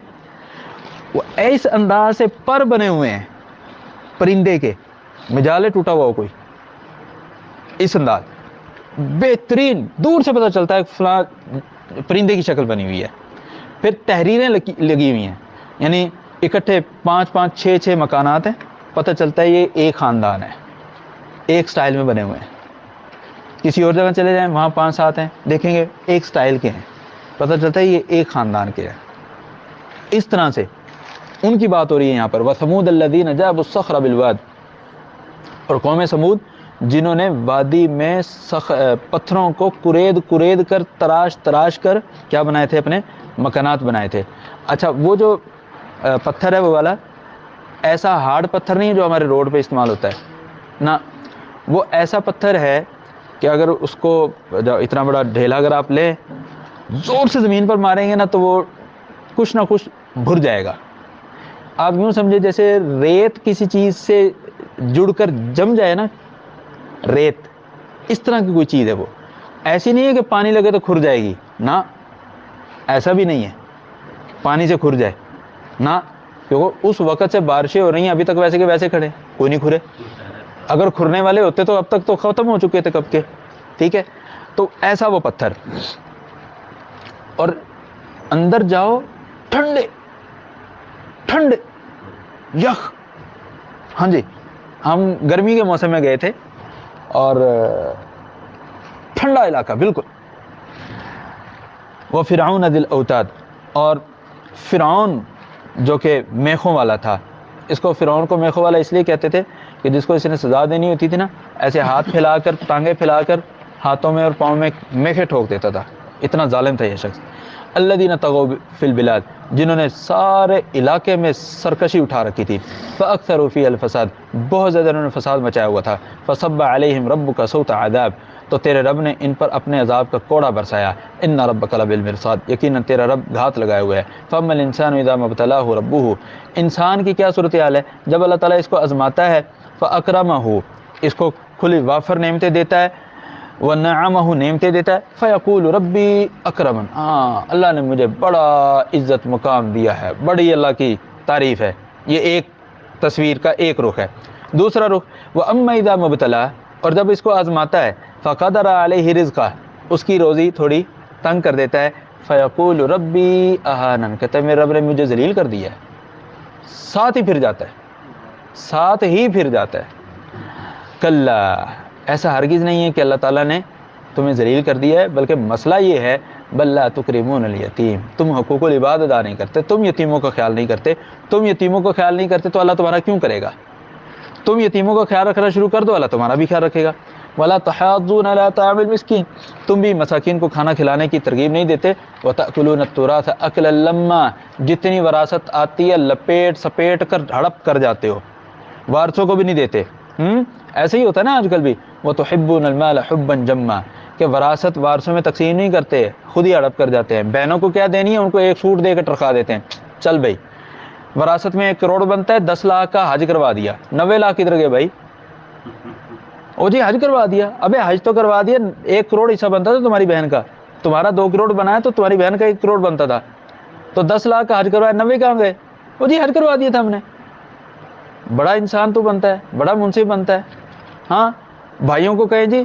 وہ اس انداز سے پر بنے ہوئے ہیں پرندے کے، مجالے ٹوٹا ہوا ہو کوئی، اس انداز بہترین، دور سے پتہ چلتا ہے فلاں پرندے کی شکل بنی ہوئی ہے۔ پھر تحریریں لگی ہوئی ہیں، یعنی اکٹھے 5 6 مکانات ہیں، پتہ چلتا ہے یہ ایک خاندان ہے، ایک سٹائل میں بنے ہوئے ہیں۔ کسی اور جگہ چلے جائیں، وہاں 5 7 ہیں، دیکھیں گے ایک سٹائل کے ہیں، پتہ چلتا ہے یہ ایک خاندان کے ہیں۔ اس طرح سے ان کی بات ہو رہی ہے یہاں پر، وَثَمُودَ الَّذِينَ جَابُوا الصَّخْرَ بِالْوَادِ، اور قوم سمود جنہوں نے وادی میں پتھروں کو کرید کرید کر، تراش تراش کر کیا بنائے تھے، اپنے مکانات بنائے تھے۔ اچھا، وہ جو پتھر ہے وہ والا ایسا ہارڈ پتھر نہیں ہے جو ہمارے روڈ پہ استعمال ہوتا ہے، نہ، وہ ایسا پتھر ہے کہ اگر اس کو اتنا بڑا ڈھیلا اگر آپ لیں، زور سے زمین پر ماریں گے نا تو وہ کچھ نہ کچھ بھر جائے گا۔ آپ یوں سمجھے جیسے ریت کسی چیز سے جڑ کر جم جائے نا، ریت اس طرح کی کوئی چیز ہے۔ وہ ایسی نہیں ہے کہ پانی لگے تو کھر جائے گی، نہ، ایسا بھی نہیں ہے پانی سے کھر جائے، نہ، کیونکہ اس وقت سے بارشیں ہو رہی ہیں، ابھی تک ویسے کے ویسے کھڑے، کوئی نہیں کھرے۔ اگر کھرنے والے ہوتے تو اب تک تو ختم ہو چکے تھے کب کے، ٹھیک ہے۔ تو ایسا وہ پتھر، اور اندر جاؤ ٹھنڈے ٹھنڈے یخ۔ ہاں جی، ہم گرمی کے موسم میں گئے تھے اور ٹھنڈا علاقہ بالکل۔ وہ فرعون ذی الاوتاد، اور فرعون جو کہ میخوں والا تھا، اس کو فرعون کو میخوں والا اس لیے کہتے تھے کہ جس کو اس نے سزا دینی ہوتی تھی نا، ایسے ہاتھ پھیلا کر، ٹانگیں پھیلا کر ہاتھوں میں اور پاؤں میں میخیں ٹھوک دیتا تھا، اتنا ظالم تھا یہ شخص۔ الذین طغوا فی البلاد، جنہوں نے سارے علاقے میں سرکشی اٹھا رکھی تھی، فاکثروا فیہا الفساد، بہت زیادہ انہوں نے فساد مچایا ہوا تھا، فصب علیہم ربک صوت عذاب، تو تیرے رب نے ان پر اپنے عذاب کا کوڑا برسایا، ان ربک لبالمرصاد، یقیناً تیرا رب گھات لگائے ہوئے ہے۔ فاما الانسان اذا ما ابتلاه ربه، انسان کی کیا صورتحال ہے جب اللہ تعالیٰ اس کو آزماتا ہے، فاکرمہ، اس کو کھلی وافر نعمتیں دیتا ہے، ونعمہ، نعمتیں دیتا ہے، فیقول ربی اکرمن، ہاں اللہ نے مجھے بڑا عزت مقام دیا ہے، بڑی اللہ کی تعریف ہے۔ یہ ایک تصویر کا ایک رخ ہے۔ دوسرا رخ، واما اذا ما ابتلاه، اور جب اس کو آزماتا ہے، فقدر علیہ رزقہ، اس کی روزی تھوڑی تنگ کر دیتا ہے، فیقول ربی اہانن، کہتا ہے میرے رب نے مجھے ذلیل کر دیا ہے، ساتھ ہی پھر جاتا ہے، ساتھ ہی پھر جاتا ہے۔ کلا، ایسا ہرگز نہیں ہے کہ اللہ تعالیٰ نے تمہیں ذلیل کر دیا ہے، بلکہ مسئلہ یہ ہے، بل لا تکرمون الیتیم، تم حقوق العباد ادا نہیں کرتے، تم یتیموں کا خیال نہیں کرتے، تم یتیموں کا خیال نہیں کرتے تو اللہ تمہارا کیوں کرے گا؟ تم یتیموں کا خیال رکھنا شروع کر دو، اللہ تمہارا بھی خیال رکھے گا۔ ولا تحاضون علی طعام المسکین، تم بھی مساکین کو کھانا کھلانے کی ترغیب نہیں دیتے۔ وتأکلون التراث اکلا لما، جتنی وراثت آتی ہے لپیٹ سپیٹ کر ہڑپ کر جاتے ہو، وارثوں کو بھی نہیں دیتے۔ ایسے ہی ہوتا ہے نا آج کل بھی، وتحبون المال حبا جما، کہ وراثت وارثوں میں تقسیم نہیں کرتے، خود ہی ہڑپ کر جاتے ہیں۔ بہنوں کو کیا دینی ہے، ان کو ایک سوٹ دے کر ٹرکا دیتے ہیں، چل بھائی وراثت میں 1 کروڑ بنتا ہے، 10 لاکھ کا حج کروا دیا، 90 لاکھ ادھر گئے بھائی، او جی حج کروا دیا، ابے حج تو کروا دیا، 1 کروڑ حصہ بنتا تھا تمہاری بہن کا، تمہارا 2 کروڑ بنا ہے تو تمہاری بہن کا 1 کروڑ بنتا تھا، تو 10 لاکھ کا حج کروایا، 90 کہاں گئے؟ او جی حج کروا دیا تھا ہم نے۔ بڑا انسان تو بنتا ہے، بڑا منصف بنتا ہے۔ ہاں، بھائیوں کو کہیں جی،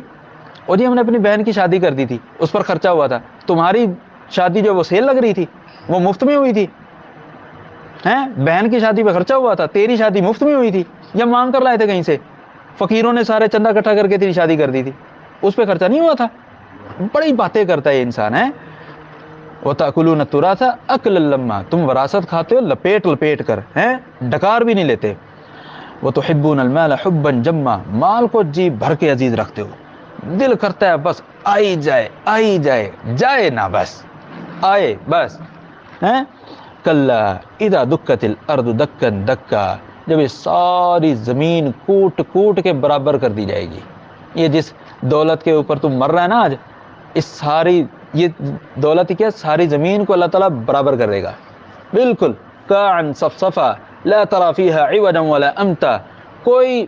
او جی ہم نے اپنی بہن کی شادی کر دی تھی، اس پر خرچہ ہوا تھا، تمہاری شادی جو وہ سیل لگ رہی تھی، وہ مفت میں ہوئی تھی، ہیں؟ بہن کی شادی پہ خرچہ ہوا تھا، تیری شادی مفت میں ہوئی تھی یا مانگ کر لائے تھے کہیں سے؟ فقیروں نے سارے چندہ اکٹھا کر کے تیری شادی کر دی تھی، اس پہ خرچہ نہیں ہوا تھا؟ بڑی باتیں کرتا ہے یہ انسان ہے۔ وَتَأْكُلُونَ التُّرَاثَ أَكْلًا لَمًّا، تم وراثت کھاتے ہو لپیٹ لپیٹ کر، ہیں؟ ڈکار بھی نہیں لیتے۔ وَتُحِبُّونَ الْمَالَ حُبًّا جَمًّا، مال کو جی بھر کے عزیز رکھتے ہو، دل کرتا ہے بس آئی جائے آئی جائے، جائے نہ بس آئے بس، ہیں؟ کلا اذا دکت الارض دکا دکا، جب یہ ساری زمین کوٹ کوٹ کے برابر کر دی جائے گی. یہ جس دولت کے اوپر تم مر رہا ہے نا آج، اس ساری یہ دولت کیا ساری زمین کو اللہ تعالیٰ برابر کر دے گا بالکل. کعن صفصفا لا ترى فيها عوجا ولا امتا، کوئی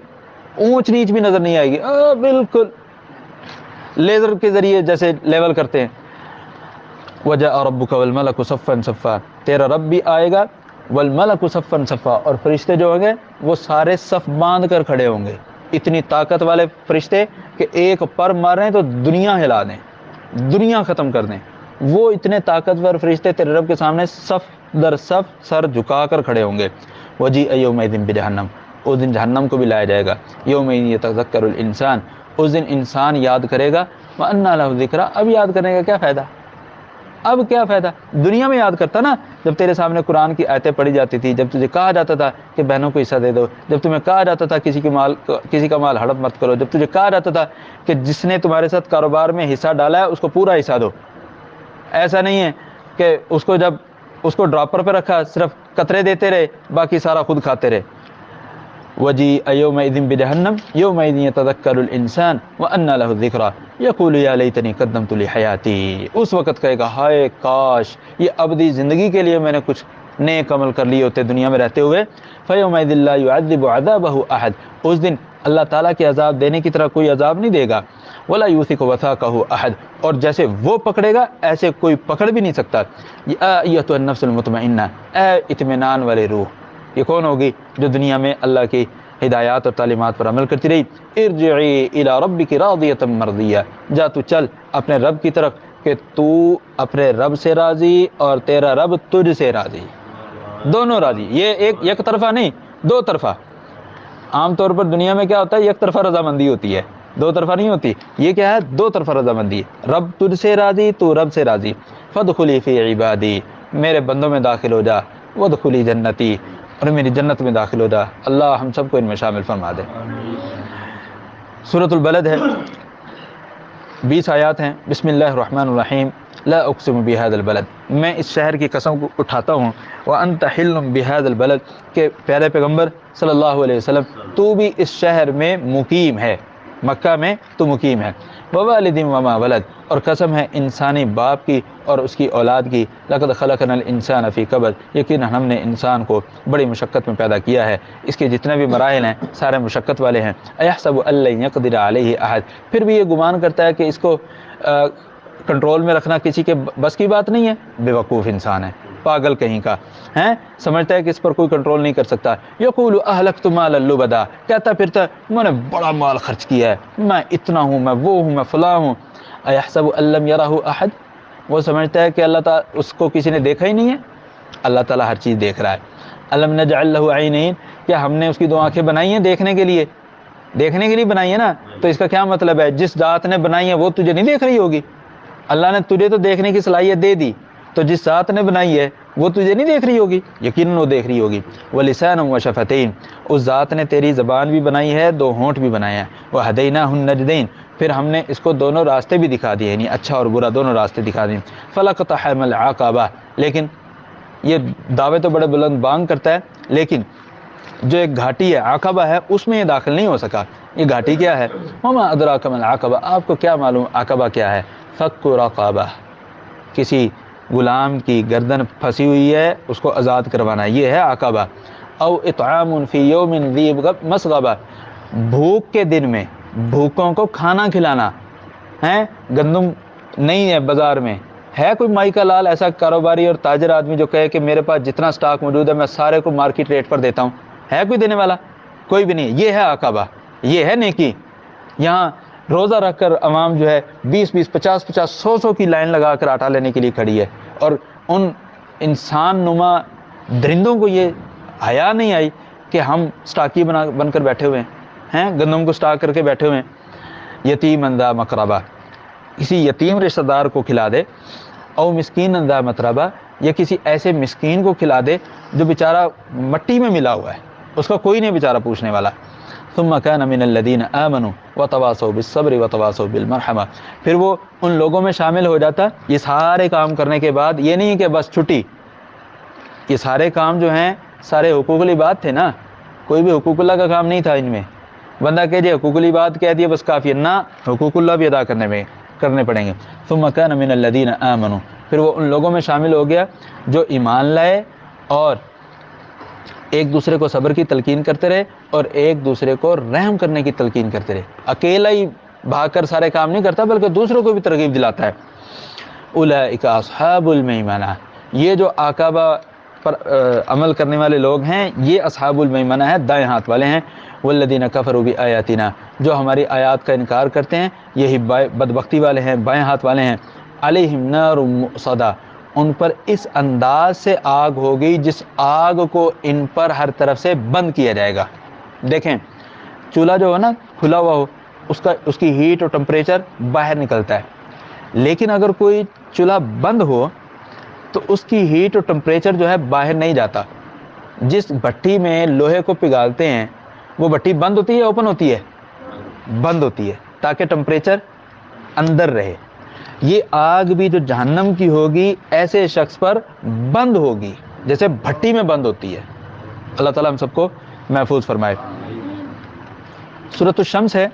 اونچ نیچ بھی نظر نہیں آئے گی، بالکل لیزر کے ذریعے جیسے لیول کرتے ہیں. وجاء ربك والملك صفا صفا، تیرا رب بھی آئے گا، والملك صفا صفا، اور فرشتے جو ہوں گے وہ سارے صف باندھ کر کھڑے ہوں گے. اتنی طاقت والے فرشتے کہ ایک پر مار رہے ہیں تو دنیا ہلا دیں، دنیا ختم کر دیں. وہ اتنے طاقتور فرشتے تیرے رب کے سامنے صف در صف سر جھکا کر کھڑے ہوں گے. وجیء یومئذ بجہنم، اس دن جہنم کو بھی لایا جائے گا. یومئذ یتذکر الانسان، اس دن انسان یاد کرے گا. وانیٰ لہ الذکریٰ، اب یاد کرنے کا کیا فائدہ؟ اب کیا فائدہ؟ دنیا میں یاد کرتا نا، جب تیرے سامنے قرآن کی آیتیں پڑھی جاتی تھی، جب تجھے کہا جاتا تھا کہ بہنوں کو حصہ دے دو، جب تمہیں کہا جاتا تھا کسی کا مال ہڑپ مت کرو، جب تجھے کہا جاتا تھا کہ جس نے تمہارے ساتھ کاروبار میں حصہ ڈالا ہے اس کو پورا حصہ دو. ایسا نہیں ہے کہ اس کو جب اس کو ڈراپر پہ رکھا صرف قطرے دیتے رہے، باقی سارا خود کھاتے رہے. وجیء یومئذ بجہنم یومئذ یتذکر الانسان وانیٰ لہ الذکریٰ یقول یا لیتنی قدمت لحیاتی، اس وقت کہے گا ہائے کاش یہ ابدی زندگی کے لیے میں نے کچھ نیک عمل کر لیے ہوتے دنیا میں رہتے ہوئے. فیومئذ لا یعذب عذابہ احد، اس دن اللہ تعالیٰ کے عذاب دینے کی طرح کوئی عذاب نہیں دے گا. ولا یوثق وثاقہ احد، اور جیسے وہ پکڑے گا ایسے کوئی پکڑ بھی نہیں سکتا. یا ایتھا النفس المطمئنہ، اے اطمینان والے روح. یہ کون ہوگی؟ جو دنیا میں اللہ کی ہدایات اور تعلیمات پر عمل کرتی رہی. ارجعی الی ربک راضیۃ مرضیہ، جا تو چل اپنے رب کی طرف کہ تو اپنے رب سے راضی اور تیرا رب تجھ سے راضی، دونوں راضی. یہ ایک طرفہ نہیں، دو طرفہ. عام طور پر دنیا میں کیا ہوتا ہے؟ ایک طرفہ رضامندی ہوتی ہے، دو طرفہ نہیں ہوتی. یہ کیا ہے؟ دو طرفہ رضامندی. رب تجھ سے راضی، تو رب سے راضی. فادخلی فی عبادی، میرے بندوں میں داخل ہو جا. وادخلی جنتی، اور میری جنت میں داخل ہو جا. اللہ ہم سب کو ان میں شامل فرما دے. سورۃ البلد ہے، 20 آیات ہیں. بسم اللہ الرحمن الرحیم. لا اقسم بہذا البلد، میں اس شہر کی قسم کو اٹھاتا ہوں. وانت حل بہذا البلد، کہ پیارے پیغمبر صلی اللہ علیہ وسلم تو بھی اس شہر میں مقیم ہے، مکہ میں تو مقیم ہے. ووالد وما ولد، اور قسم ہے انسانی باپ کی اور اس کی اولاد کی. لقد خلقنا الانسان فی کبد، یقینا ہم نے انسان کو بڑی مشقت میں پیدا کیا ہے. اس کے جتنے بھی مراحل ہیں سارے مشقت والے ہیں. ایحسب ان لن یقدر علیہ احد، پھر بھی یہ گمان کرتا ہے کہ اس کو کنٹرول میں رکھنا کسی کے بس کی بات نہیں ہے. بے وقوف انسان ہے، پاگل کہیں کا ہے، سمجھتا ہے کہ اس پر کوئی کنٹرول نہیں کر سکتا. یقول اہلکت مالا لبدا، کہتا پھرتا میں نے بڑا مال خرچ کیا ہے، میں اتنا ہوں، میں وہ ہوں، میں فلاں ہوں. ایحسب ان لم یرہ احد، وہ سمجھتا ہے کہ اللہ تعالیٰ اس کو کسی نے دیکھا ہی نہیں ہے. اللہ تعالیٰ ہر چیز دیکھ رہا ہے. الم نجعل لہ عینین، کیا ہم نے اس کی دو آنکھیں بنائی ہیں دیکھنے کے لیے؟ دیکھنے کے لیے بنائی ہے نا. تو اس کا کیا مطلب ہے؟ جس ذات نے بنائی ہے وہ تجھے نہیں دیکھ رہی ہوگی. اللہ نے تجھے تو دیکھنے کی صلاحیت دے دی، تو جس ذات نے بنائی ہے وہ تجھے نہیں دیکھ رہی ہوگی؟ یقیناً وہ دیکھ رہی ہوگی. وَلِسَانًا وَشَفَتَيْن، اس ذات نے تیری زبان بھی بنائی ہے، دو ہونٹ بھی بنائے ہیں. وَهَدَيْنَاهُ النَّجْدَيْن، پھر ہم نے اس کو دونوں راستے بھی دکھا دیے، یعنی اچھا اور برا دونوں راستے دکھا دیے. فَلَقْتَحَمَ الْعَقَبَةَ، لیکن یہ دعوے تو بڑے بلند بانگ کرتا ہے، لیکن جو ایک گھاٹی ہے عقبہ ہے اس میں یہ داخل نہیں ہو سکا. یہ گھاٹی کیا ہے؟ وَمَا أَدْرَاكَ مَا الْعَقَبَةُ، آپ کو کیا معلوم عقبہ کیا ہے؟ فَكُّ رَقَبَةٍ، کسی غلام کی گردن پھنسی ہوئی ہے اس کو آزاد کروانا، یہ ہے عقبہ. او اطعام فی یوم ذی مسغبہ، بھوک کے دن میں بھوکوں کو کھانا کھلانا ہے. گندم نہیں ہے بازار میں، ہے کوئی مائی کا لال ایسا کاروباری اور تاجر آدمی جو کہے کہ میرے پاس جتنا سٹاک موجود ہے میں سارے کو مارکیٹ ریٹ پر دیتا ہوں؟ ہے کوئی دینے والا؟ کوئی بھی نہیں. یہ ہے عقبہ، یہ ہے نیکی. یہاں روزہ رکھ کر عوام جو ہے 20 50 100 کی لائن لگا کر آٹا لینے کے لیے کھڑی ہے، اور ان انسان نما درندوں کو یہ حیا نہیں آئی کہ ہم سٹاکی بن کر بیٹھے ہوئے ہیں، گندم کو سٹاک کر کے بیٹھے ہوئے ہیں. یتیم ذا مقربہ، کسی یتیم رشتہ دار کو کھلا دے. او مسکین ذا متربہ، یا کسی ایسے مسکین کو کھلا دے جو بیچارہ مٹی میں ملا ہوا ہے، اس کا کوئی نہیں بیچارہ پوچھنے والا. ثم كان من الذين آمنوا وتواصوا بالصبر وتواصوا بالمرحمہ، پھر وہ ان لوگوں میں شامل ہو جاتا. یہ سارے کام کرنے کے بعد یہ نہیں کہ بس چھٹی، یہ سارے کام جو ہیں سارے حقوق العباد تھے نا. کوئی بھی حقوق اللہ کا کام نہیں تھا ان میں. بندہ کہہ دیا حقوق العباد کہہ دیا بس کافی ہے، نہ حقوق اللہ بھی ادا کرنے پڑیں گے. ثم كان من الذين آمنوا، پھر وہ ان لوگوں میں شامل ہو گیا جو ایمان لائے اور ایک دوسرے کو صبر کی تلقین کرتے رہے اور ایک دوسرے کو رحم کرنے کی تلقین کرتے رہے. اکیلا ہی بھاگ کر سارے کام نہیں کرتا بلکہ دوسروں کو بھی ترغیب دلاتا ہے. اولئک اصحاب المیمنہ، یہ جو عقبہ پر عمل کرنے والے لوگ ہیں یہ اصحاب المیمنہ ہے، دائیں ہاتھ والے ہیں. والذین کفروا بآیاتنا، جو ہماری آیات کا انکار کرتے ہیں یہی بدبختی والے ہیں، بائیں ہاتھ والے ہیں. علیہم نار مؤصدہ، ان پر اس انداز سے آگ ہوگی جس آگ کو ان پر ہر طرف سے بند کیا جائے گا. دیکھیں چولہا جو ہے نا کھلا ہوا ہو اس کی ہیٹ اور ٹمپریچر باہر نکلتا ہے، لیکن اگر کوئی چولہا بند ہو تو اس کی ہیٹ اور ٹمپریچر جو ہے باہر نہیں جاتا. جس بھٹی میں لوہے کو پگھالتے ہیں وہ بھٹی بند ہوتی ہے اوپن ہوتی ہے؟ بند ہوتی ہے تاکہ ٹمپریچر اندر رہے. یہ آگ بھی جو جہنم کی ہوگی ایسے شخص پر بند ہوگی جیسے بھٹی میں بند ہوتی ہے. اللہ تعالیٰ ہم سب کو محفوظ فرمائے. سورۃ الشمس ہے،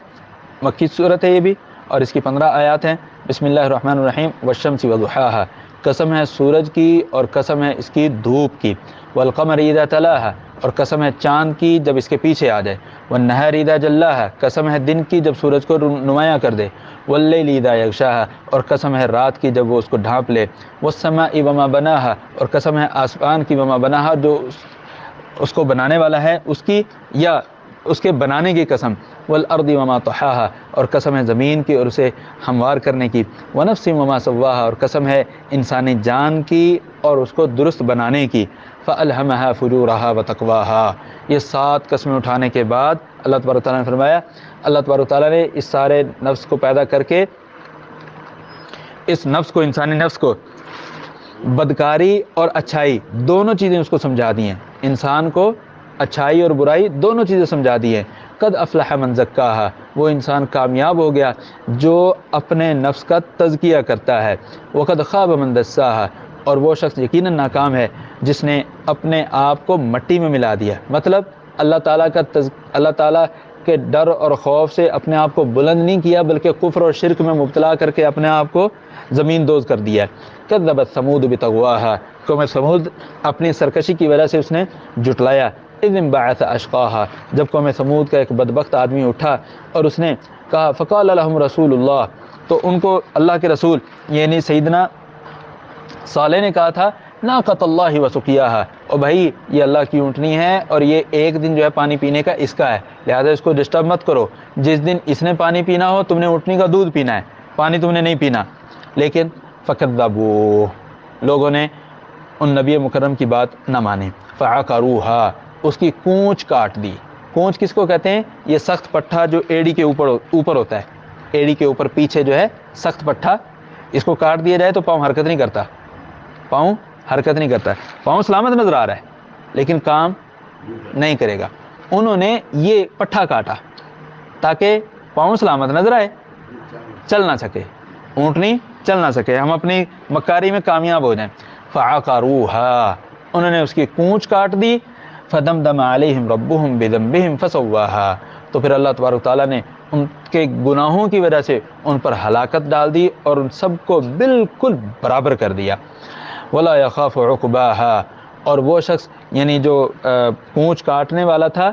مکی سورت ہے یہ بھی، اور اس کی 15 آیات ہیں. بسم اللہ الرحمن الرحیم. والشمس وضحاها، قسم ہے سورج کی اور قسم ہے اس کی دھوپ کی. والقمر اذا تلاها، اور قسم ہے چاند کی جب اس کے پیچھے آ جائے. والنہار اذا جلاها، قسم ہے دن کی جب سورج کو نمایاں کر دے. واللیل اذا یغشاها، اور قسم ہے رات کی جب وہ اس کو ڈھانپ لے. والسماء وما بناها، اور قسم ہے آسمان کی، وما بناها جو اس کو بنانے والا ہے اس کی یا اس کے بنانے کی قسم. والارض وما طحاها، اور قسم ہے زمین کی اور اسے ہموار کرنے کی. ونفس وما سواها، اور قسم ہے انسانی جان کی اور اس کو درست بنانے کی. فالہمها فجورها وتقواها، یہ 7 قسمیں اٹھانے کے بعد اللہ تبارک تعالیٰ نے فرمایا، اللہ تبارک تعالیٰ نے اس سارے نفس کو پیدا کر کے اس نفس کو، انسانی نفس کو، بدکاری اور اچھائی دونوں چیزیں اس کو سمجھا دی ہیں. انسان کو اچھائی اور برائی دونوں چیزیں سمجھا دی ہیں. قد افلح من زکاہا، وہ انسان کامیاب ہو گیا جو اپنے نفس کا تزکیہ کرتا ہے. وقد خاب من دساہا، اور وہ شخص یقیناً ناکام ہے جس نے اپنے آپ کو مٹی میں ملا دیا. مطلب اللہ تعالیٰ کے ڈر اور خوف سے اپنے آپ کو بلند نہیں کیا بلکہ کفر اور شرک میں مبتلا کر کے اپنے آپ کو زمین دوز کر دیا. کذبت ثمود بطغواہا، قوم سمود اپنی سرکشی کی وجہ سے اس نے جھٹلایا. اذ انبعث اشقاہا، جب قوم سمود کا ایک بدبخت آدمی اٹھا اور اس نے کہا فقال لهم رسول اللہ، تو ان کو اللہ کے رسول یعنی سیدنا صالح نے کہا تھا ناقۃ اللہ وسقیاہا، اور بھائی یہ اللہ کی اونٹنی ہے اور یہ ایک دن جو ہے پانی پینے کا اس کا ہے، لہذا اس کو ڈسٹرب مت کرو. جس دن اس نے پانی پینا ہو تم نے اونٹنی کا دودھ پینا ہے، پانی تم نے نہیں پینا. لیکن فکذبوا، لوگوں نے ان نبی مکرم کی بات نہ مانی. فعقروہا، اس کی کونچ کاٹ دی. کونچ کس کو کہتے ہیں؟ یہ سخت پٹھا جو ایڑی کے اوپر ہوتا ہے، ایڑی کے اوپر پیچھے جو ہے سخت پٹھا، اس کو کاٹ دیا جائے تو پاؤں حرکت نہیں کرتا. پاؤں حرکت نہیں کرتا، پاؤں سلامت نظر آ رہا ہے لیکن کام نہیں کرے گا. انہوں نے یہ پٹھا کاٹا تاکہ پاؤں سلامت نظر آئے، چل نہ سکے، اونٹنی چل نہ سکے، ہم اپنی مکاری میں کامیاب ہو جائیں. فعقروہا، انہوں نے اس کی کونچ کاٹ دی. فدمدم علیہم ربہم بذنبہم فسواہا، تو پھر اللہ تبارک تعالیٰ نے ان کے گناہوں کی وجہ سے ان پر ہلاکت ڈال دی اور ان سب کو بالکل برابر کر دیا. ولا یخاف عقباہا، اور وہ شخص یعنی جو کونچ کاٹنے والا تھا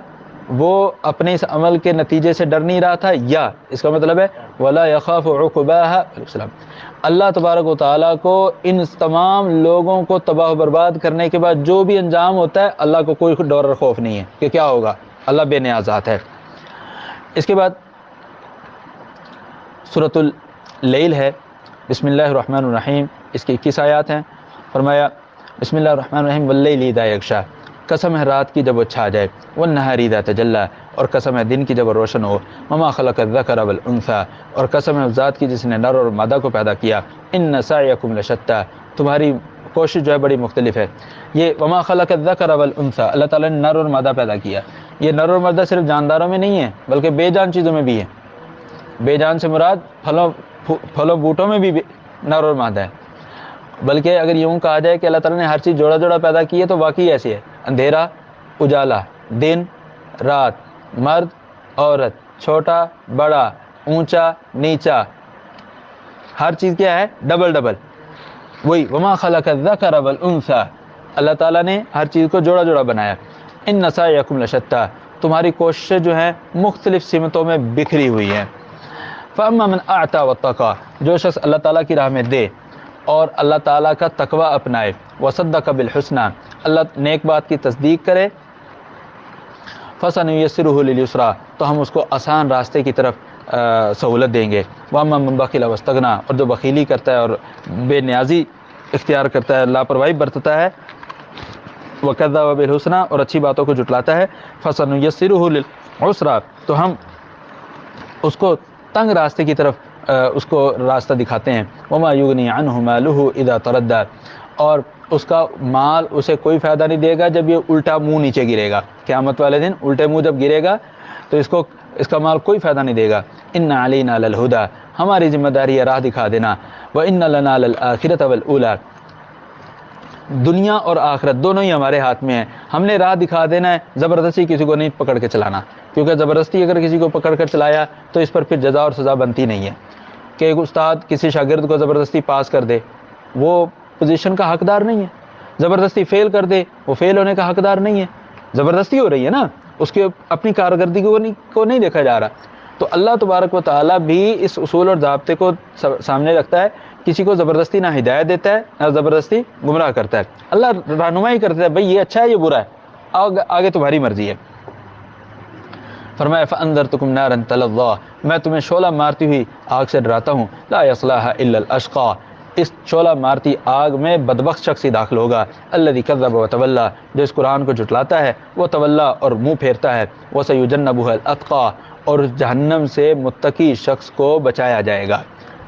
وہ اپنے اس عمل کے نتیجے سے ڈر نہیں رہا تھا، یا اس کا مطلب ہے ولا یخاف عقباہا، اللہ تبارک و تعالیٰ کو ان تمام لوگوں کو تباہ و برباد کرنے کے بعد جو بھی انجام ہوتا ہے اللہ کو کوئی ڈر اور خوف نہیں ہے کہ کیا ہوگا، اللہ بے نیاز ذات ہے. اس کے بعد سورۃ اللیل ہے، بسم اللہ الرحمن الرحیم، اس کی 21 آیات ہیں. فرمایا بسم اللہ الرحمن الرحیم واللیل اذا یغشا، قسم ہے رات کی جب وہ چھا جائے. والنہار اذا تجلی، اور قسم ہے دن کی جب وہ روشن ہو. وما خلق الذکر والانثی، اور قسم ہے ذات کی جس نے نر اور مادہ کو پیدا کیا. ان سعیکم لشتی، تمہاری کوشش جو ہے بڑی مختلف ہے. یہ وما خلق الذکر والانثی، اللہ تعالیٰ نے نر اور مادہ پیدا کیا. یہ نر اور مادہ صرف جانداروں میں نہیں ہے بلکہ بے جان چیزوں میں بھی ہے. بے جان سے مراد پھلوں بوٹوں میں بھی نر اور مادہ ہے. بلکہ اگر یوں کہا جائے کہ اللہ تعالیٰ نے ہر چیز جوڑا جوڑا پیدا کی ہے تو واقعی ایسی ہے. اندھیرا اجالا، دن رات، مرد عورت، چھوٹا بڑا، اونچا نیچا، ہر چیز کیا ہے؟ Double double. وہی وما خلق الذکر والانثى، اللہ تعالیٰ نے ہر چیز کو جوڑا جوڑا بنایا. ان سعیکم لشتی، تمہاری کوششیں جو ہیں مختلف سمتوں میں بکھری ہوئی ہیں. فاما من اعطى واتقى، جو شخص اللہ تعالیٰ کی راہ میں دے اور اللہ تعالیٰ کا تقوی اپنائے، وصدق بالحسنى، اللہ نیک بات کی تصدیق کرے، فسنيسره لليسرى، تو ہم اس کو آسان راستے کی طرف سہولت دیں گے. واما من بخل واستغنى، اور جو بخیلی کرتا ہے اور بے نیازی اختیار کرتا ہے، لاپرواہی برتتا ہے، وکذب بالحسنى، اور اچھی باتوں کو جھٹلاتا ہے، فسنيسره للعسرى، تو ہم اس کو تنگ راستے کی طرف اس کو راستہ دکھاتے ہیں. وما یغنی عنہ مالہ اذا تردى، اور اس کا مال اسے کوئی فائدہ نہیں دے گا جب یہ الٹا منہ نیچے گرے گا. قیامت والے دن الٹے منہ جب گرے گا تو اس کا مال کوئی فائدہ نہیں دے گا. ان علینا للہدی، ہماری ذمہ داری ہے راہ دکھا دینا. وان لنا للآخرۃ والأولی، دنیا اور آخرت دونوں ہی ہمارے ہاتھ میں ہیں. ہم نے راہ دکھا دینا ہے، زبردستی کسی کو نہیں پکڑ کے چلانا، کیونکہ زبردستی اگر کسی کو پکڑ کر چلایا تو اس پر پھر جزا اور سزا بنتی نہیں ہے. کہ ایک استاد کسی شاگرد کو زبردستی پاس کر دے، وہ پوزیشن کا حقدار نہیں ہے. زبردستی فیل کر دے، وہ فیل ہونے کا حقدار نہیں ہے. زبردستی ہو رہی ہے نا، اس کے اپنی کارکردگی کو نہیں دیکھا جا رہا. تو اللہ تبارک و تعالیٰ بھی اس اصول اور ضابطے کو سامنے رکھتا ہے. کسی کو زبردستی نہ ہدایت دیتا ہے نہ زبردستی گمراہ کرتا ہے. اللہ رہنمائی کرتا ہے، بھئی یہ اچھا ہے یہ برا ہے، آگے تمہاری مرضی ہے. فرمایا فانذرتکم نارا تلظی، میں تمہیں شعلہ مارتی ہوئی آگ سے ڈراتا ہوں. لا یصلاها الا الاشقى، اس شعلہ مارتی آگ میں بدبخت شخص ہی داخل ہوگا. الذی کذب وتولی، جو اس قرآن کو جھٹلاتا ہے، وہ تولا اور منہ پھیرتا ہے. وسیجنبها الاتقى، اور جہنم سے متقی شخص کو بچایا جائے گا.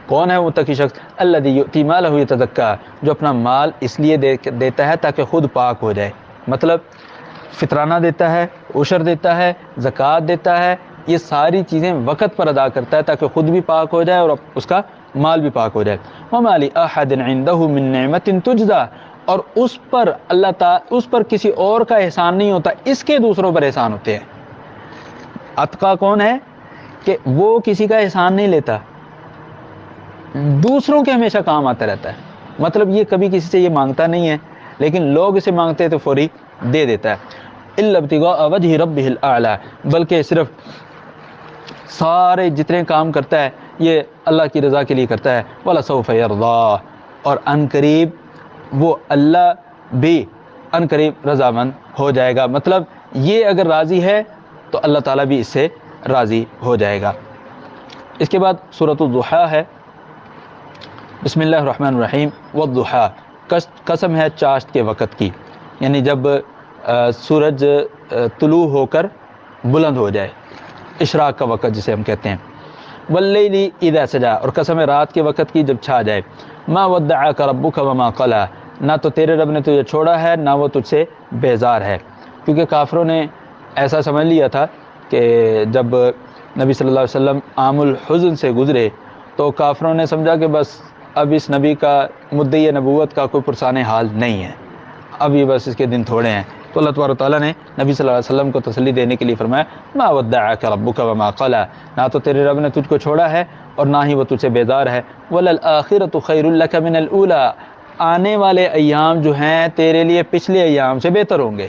کون ہے متقی شخص؟ الذی یؤتی مالہ یتزکیٰ، جو اپنا مال اس لیے دیتا ہے تاکہ خود پاک ہو جائے. مطلب فطرانہ دیتا ہے، عشر دیتا ہے، زکوٰۃ دیتا ہے، یہ ساری چیزیں وقت پر ادا کرتا ہے تاکہ خود بھی پاک ہو جائے اور اس کا مال بھی پاک ہو جائے. وما لأحد عنده من نعمت تجزى، اور اس پر اللہ تعالی، اس پر کسی اور کا احسان نہیں ہوتا، اس کے دوسروں پر احسان ہوتے ہیں. اتقیٰ کون ہے؟ کہ وہ کسی کا احسان نہیں لیتا، دوسروں کے ہمیشہ کام آتا رہتا ہے. مطلب یہ کبھی کسی سے یہ مانگتا نہیں ہے، لیکن لوگ اسے مانگتے ہیں تو فوری دے دیتا ہے. الا ابتغاء وجہ ربہ الاعلی، بلکہ صرف سارے جتنے کام کرتا ہے یہ اللہ کی رضا کے لیے کرتا ہے. ولسوف یرضی، اور ان قریب وہ اللہ بھی ان قریب رضامند ہو جائے گا. مطلب یہ اگر راضی ہے تو اللہ تعالیٰ بھی اس سے راضی ہو جائے گا. اس کے بعد سورۃ الضحیٰ ہے. بسم اللہ الرحمن الرحیم. والضحیٰ، قسم ہے چاشت کے وقت کی، یعنی جب سورج طلوع ہو کر بلند ہو جائے، اشراق کا وقت جسے ہم کہتے ہیں. واللیل اذا سجا، اور قسم ہے رات کے وقت کی جب چھا جائے. ما ودعک ربک وما قلی، نہ تو تیرے رب نے تجھے چھوڑا ہے نہ وہ تجھ سے بیزار ہے. کیونکہ کافروں نے ایسا سمجھ لیا تھا کہ جب نبی صلی اللہ علیہ وسلم عام الحزن سے گزرے تو کافروں نے سمجھا کہ بس اب اس نبی کا مدعی نبوت کا کوئی پرسان حال نہیں ہے، اب یہ بس اس کے دن تھوڑے ہیں. تو اللہ تبارک و تعالیٰ نے نبی صلی اللہ علیہ وسلم کو تسلی دینے کے لیے فرمایا ما ودعک ربک وما قلی، نہ تو تیرے رب نے تجھ کو چھوڑا ہے اور نہ ہی وہ تجھ سے بیزار ہے. وللآخرۃ خیر لک من الاولی، آنے والے ایام جو ہیں تیرے لیے پچھلے ایام سے بہتر ہوں گے.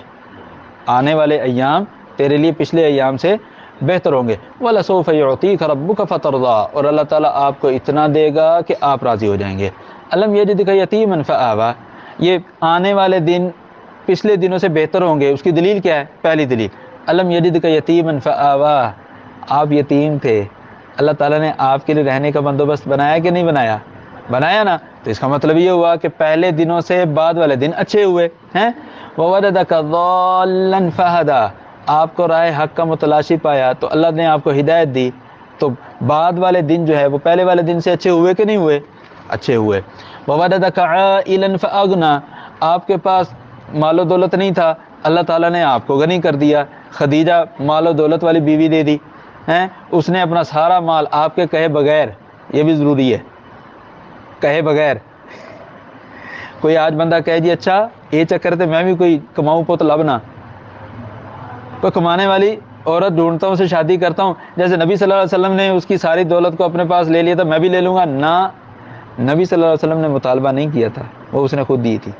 آنے والے ایام تیرے لیے پچھلے ایام سے بہتر ہوں گے. وَلَسَوْفَ يُعْطِيكَ رَبُّكَ فَتَرْضَىٰ، اور اللہ تعالیٰ آپ کو اتنا دے گا کہ آپ راضی ہو جائیں گے. أَلَمْ يَجِدْكَ يَتِيمًا فَآوَىٰ، یہ آنے والے دن پچھلے دنوں سے بہتر ہوں گے. اس کی دلیل کیا ہے؟ پہلی دلیل أَلَمْ يَجِدْكَ يَتِيمًا فَآوَىٰ، آپ یتیم تھے، اللہ تعالیٰ نے آپ کے لیے رہنے کا بندوبست بنایا کہ نہیں بنایا؟ بنایا نا. تو اس کا مطلب یہ ہوا کہ پہلے دنوں سے بعد والے دن اچھے ہوئے ہیں. وَوَجَدَكَ ضَالًّا فَهَدَىٰ، آپ کو راہ حق کا متلاشی پایا تو اللہ نے آپ کو ہدایت دی. تو بعد والے دن جو ہے وہ پہلے والے دن سے اچھے ہوئے کہ نہیں ہوئے؟ اچھے ہوئے. وَوَجَدَكَ عَائِلًا فَأَغْنَىٰ، آپ کے پاس مال و دولت نہیں تھا، اللہ تعالیٰ نے آپ کو غنی کر دیا. خدیجہ مال و دولت والی بیوی دے دی ہیں، اس نے اپنا سارا مال آپ کے کہے بغیر، یہ بھی ضروری ہے، کہے بغیر. کوئی آج بندہ کہے جی اچھا یہ چکر تھے میں بھی کوئی کماؤں پوت لبنا، کوئی کمانے والی عورت ڈھونڈتا ہوں، اسے شادی کرتا ہوں، جیسے نبی صلی اللہ علیہ وسلم نے اس کی ساری دولت کو اپنے پاس لے لیا تھا میں بھی لے لوں گا، نہ، نبی صلی اللہ علیہ وسلم نے مطالبہ نہیں کیا تھا، وہ اس نے خود دی تھی۔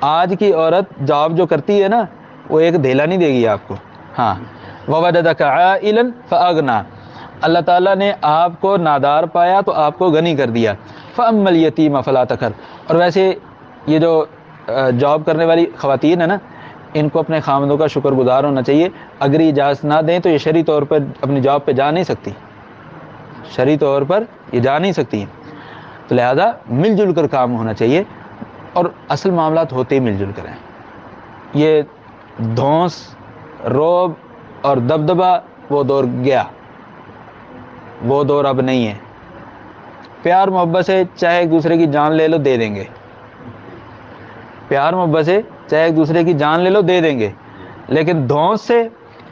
آج کی عورت جاب جو کرتی ہے نا، وہ ایک دھیلا نہیں دے گی آپ کو۔ ہاں، وَوَجَدَكَ عَائِلًا فَأَغْنَىٰ، اللہ تعالیٰ نے آپ کو نادار پایا تو آپ کو غنی کر دیا۔ فَأَمَّا الْيَتِيمَ فَلَا تَقْهَرْ، اور ویسے یہ جو جاب کرنے والی خواتین ہیں نا، ان کو اپنے خامدوں کا شکر گزار ہونا چاہیے۔ اگر یہ اجازت نہ دیں تو یہ شرعی طور پر اپنی جاب پہ جا نہیں سکتی، شرعی طور پر یہ جا نہیں سکتی، تو لہذا مل جل کر کام ہونا چاہیے، اور اصل معاملات ہوتے ہی مل جل کر ہیں۔ یہ دھونس، روب اور دبدبہ وہ دور گیا، وہ دور اب نہیں ہے۔ پیار محبت سے چاہے ایک دوسرے کی جان لے لو دے دیں گے، پیار محبت سے چاہے ایک دوسرے کی جان لے لو دے دیں گے، لیکن دھونس سے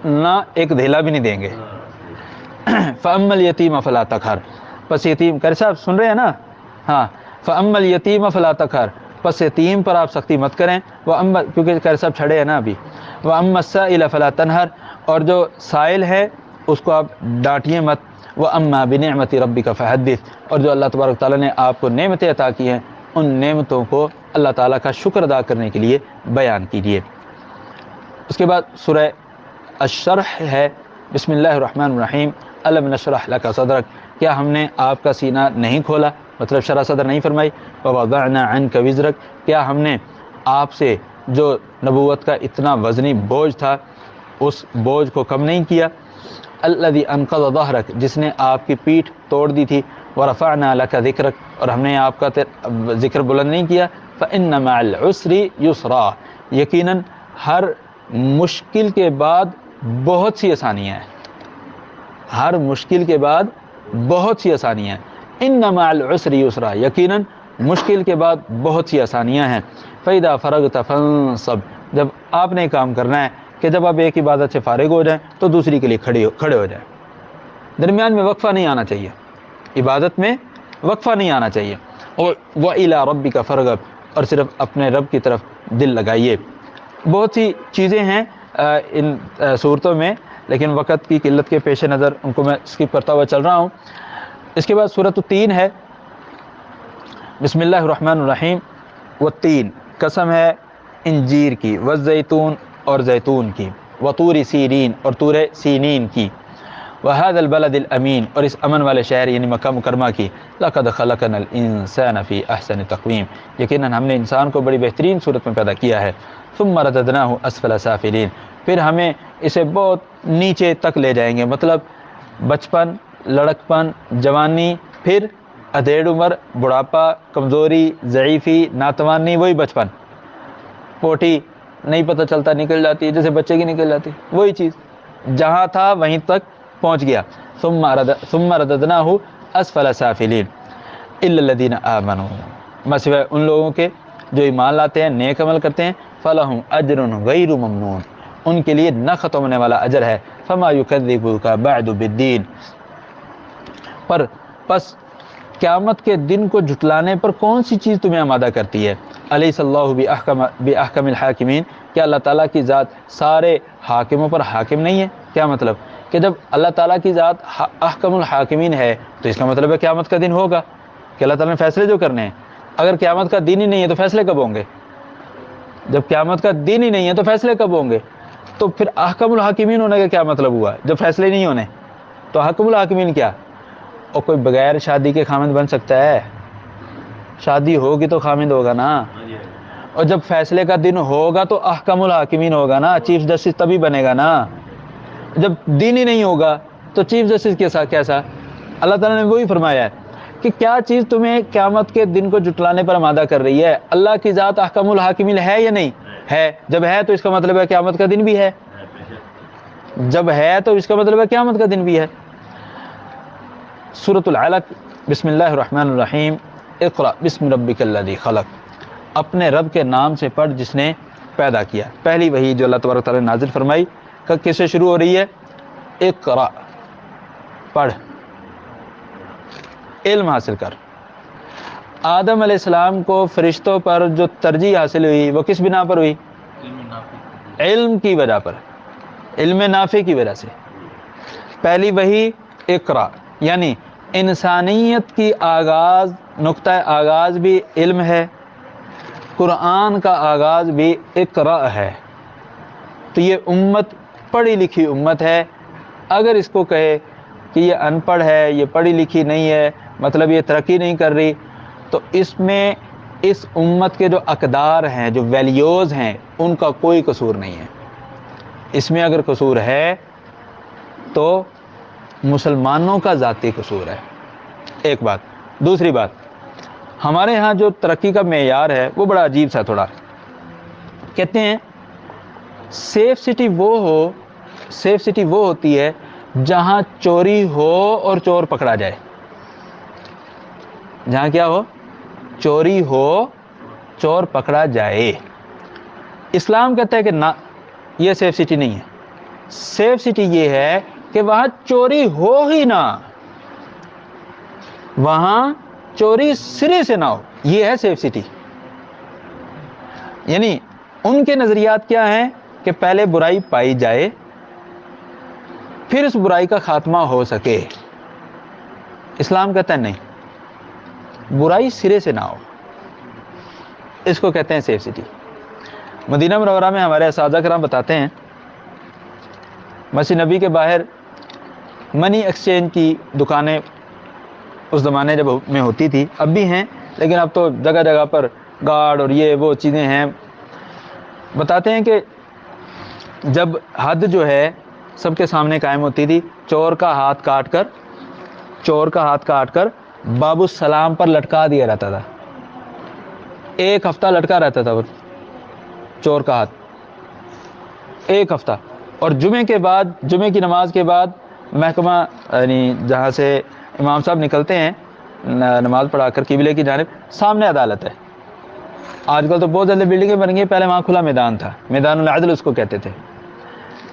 نہ ایک دھیلا بھی نہیں دیں گے۔ فَأَمَّا الْيَتِيمَ فَلَا تَقْهَرْ، پس یتیم، قاری صاحب سن رہے ہیں نا؟ ہاں، فَأَمَّا الْيَتِيمَ فَلَا تَقْهَرْ، پس یتیم پر آپ سختی مت کریں، کیونکہ قاری صاحب چھڑے ہیں نا ابھی۔ وَأَمَّا السَّائِلَ فَلَا تَنْهَرْ، اور جو سائل ہے اس کو آپ ڈانٹیے مت۔ وَأَمَّا بِنِعْمَةِ رَبِّكَ فَحَدِّثْ، اور جو اللہ تبارک تعالیٰ نے آپ کو نعمتیں عطا کی ہیں، ان نعمتوں کو اللہ تعالیٰ کا شکر ادا کرنے کے لیے بیان کیجیے۔ اس کے بعد سورہ الشرح ہے، بسم اللہ الرحمن الرحیم، الم نشرح لک صدرک، کیا ہم نے آپ کا سینہ نہیں کھولا، مطلب شرح صدر نہیں فرمائی۔ ووضعنا عنک وزرک، کیا ہم نے آپ سے جو نبوت کا اتنا وزنی بوجھ تھا اس بوجھ کو کم نہیں کیا۔ الذی انقض ظہرک، جس نے آپ کی پیٹھ توڑ دی تھی۔ ورفعنا لک ذکرک، اور ہم نے آپ کا ذکر بلند نہیں کیا۔ فإن مع العسر یسرا، یقیناً ہر مشکل کے بعد بہت سی آسانیاں ہیں، ہر مشکل کے بعد بہت سی آسانیاں ہیں۔ ان مع العسر یسرا، یقیناً مشکل کے بعد بہت سی آسانیاں ہیں۔ فإذا فرغت فانصب، جب آپ نے کام کرنا ہے کہ جب آپ ایک عبادت سے فارغ ہو جائیں تو دوسری کے لیے کھڑے ہو جائیں، درمیان میں وقفہ نہیں آنا چاہیے، عبادت میں وقفہ نہیں آنا چاہیے۔ اور وإلی ربک فارغب، اور صرف اپنے رب کی طرف دل لگائیے۔ بہت سی چیزیں ہیں ان صورتوں میں، لیکن وقت کی قلت کے پیش نظر ان کو میں اسکپ کرتا ہوا چل رہا ہوں۔ اس کے بعد سورۃ التین ہے، بسم اللہ الرحمن الرحیم۔ والتین، قسم ہے انجیر کی، والزیتون، اور زیتون کی، وطور سینین، اور طور سینین کی، وهذا البلد الامین، اور اس امن والے شہر یعنی مکہ مکرمہ کی۔ لقد خلقنا الانسان فی احسن تقویم، یقیناً ہم نے انسان کو بڑی بہترین صورت میں پیدا کیا ہے۔ ثم رددناہ اسفل سافلین، پھر ہمیں اسے بہت نیچے تک لے جائیں گے، مطلب بچپن، لڑکپن، جوانی، پھر ادھیڑ عمر، بڑھاپا، کمزوری، ضعیفی، ناتوانی، وہی بچپن، پوٹی نہیں پتہ چلتا نکل جاتی ہے جیسے بچے کی نکل جاتی، وہی چیز، جہاں تھا وہیں تک پہنچ گیا۔ ثم رددناہ اسفل سافلین الا الذین آمنوا، مسوائے ان لوگوں کے جو ایمان لاتے ہیں، نیک عمل کرتے ہیں، فلہم اجر غیر ممنون، ان کے لیے نہ ختم ہونے والا اجر ہے۔ فما یکذبک بعد بالدین، پس قیامت کے دن کو جھٹلانے پر کون سی چیز تمہیں آمادہ کرتی ہے؟ الیس اللہ باحکم الحاکمین، کیا اللہ تعالیٰ کی ذات سارے حاکموں پر حاکم نہیں ہے؟ کیا مطلب کہ جب اللہ تعالیٰ کی ذات احکم الحاکمین ہے تو اس کا مطلب ہے قیامت کا دن ہوگا کہ اللہ تعالیٰ نے فیصلے جو کرنے ہیں۔ اگر قیامت کا دن ہی نہیں ہے تو فیصلے کب ہوں گے؟ جب قیامت کا دن ہی نہیں ہے تو فیصلے کب ہوں گے؟ تو پھر احکم الحاکمین ہونے کا کیا مطلب ہوا جب فیصلے نہیں ہونے؟ تو احکم الحاکمین کیا؟ اور کوئی بغیر شادی کے خامند بن سکتا ہے؟ شادی ہوگی تو خامند ہوگا نا، اور جب فیصلے کا دن ہوگا تو احکم الحاکمین ہوگا نا، چیف جسٹس تبھی بنے گا نا۔ جب دن ہی نہیں ہوگا تو چیف جسٹس کیسا؟ اللہ تعالیٰ نے وہی فرمایا ہے کہ کیا چیز تمہیں قیامت کے دن کو جھٹلانے پر آمادہ کر رہی ہے؟ اللہ کی ذات احکم الحاکمین ہے یا نہیں ہے؟ جب ہے تو اس کا مطلب ہے قیامت کا دن بھی ہے، جب ہے تو اس کا مطلب ہے قیامت کا دن بھی ہے۔ سورۃ العلق، بسم اللہ الرحمن الرحیم۔ اقرأ بسم ربک الذی خلق، اپنے رب کے نام سے پڑھ جس نے پیدا کیا۔ پہلی وحی جو اللہ تبارک تعالیٰ نے نازل فرمائی کس سے شروع ہو رہی ہے؟ اقرأ، پڑھ، علم حاصل کر۔ آدم علیہ السلام کو فرشتوں پر جو ترجیح حاصل ہوئی وہ کس بنا پر ہوئی؟ علم کی وجہ پر۔ علم نافع کی وجہ سے۔ پہلی وحی اقرا، یعنی انسانیت کی آغاز، نقطہ آغاز بھی علم ہے، قرآن کا آغاز بھی اقرا ہے۔ تو یہ امت پڑھی لکھی امت ہے۔ اگر اس کو کہے کہ یہ ان پڑھ ہے، یہ پڑھی لکھی نہیں ہے، مطلب یہ ترقی نہیں کر رہی، تو اس میں اس امت کے جو اقدار ہیں، جو ویلیوز ہیں، ان کا کوئی قصور نہیں ہے۔ اس میں اگر قصور ہے تو مسلمانوں کا ذاتی قصور ہے، ایک بات۔ دوسری بات، ہمارے ہاں جو ترقی کا معیار ہے وہ بڑا عجیب سا تھوڑا، کہتے ہیں سیف سٹی وہ ہوتی ہے جہاں چوری ہو اور چور پکڑا جائے۔ جہاں کیا ہو؟ چوری ہو، چور پکڑا جائے۔ اسلام کہتا ہے کہ نہ، یہ سیف سٹی نہیں ہے۔ سیف سٹی یہ ہے کہ وہاں چوری ہو ہی نہ، وہاں چوری سرے سے نہ ہو، یہ ہے سیف سٹی۔ یعنی ان کے نظریات کیا ہیں کہ پہلے برائی پائی جائے، پھر اس برائی کا خاتمہ ہو سکے۔ اسلام کہتا ہے نہیں، برائی سرے سے نہ ہو، اس کو کہتے ہیں سیف سٹی۔ مدینہ منورہ میں ہمارے اساتذہ کرام بتاتے ہیں، مسجد نبی کے باہر منی ایکسچینج کی دکانیں اس زمانے جب میں ہوتی تھی، اب بھی ہیں، لیکن اب تو جگہ جگہ پر گارڈ اور یہ وہ چیزیں ہیں۔ بتاتے ہیں کہ جب حد جو ہے سب کے سامنے قائم ہوتی تھی، چور کا ہاتھ کاٹ کر باب السلام پر لٹکا دیا جاتا تھا۔ ایک ہفتہ لٹکا رہتا تھا وہ چور کا ہاتھ، ایک ہفتہ۔ اور جمعے کی نماز کے بعد محکمہ، یعنی جہاں سے امام صاحب نکلتے ہیں نماز پڑھا کر قبلے کی جانب، سامنے عدالت ہے۔ آج کل تو بہت زیادہ بلڈنگیں بن گئی، پہلے وہاں کھلا میدان تھا، میدان العدل اس کو کہتے تھے۔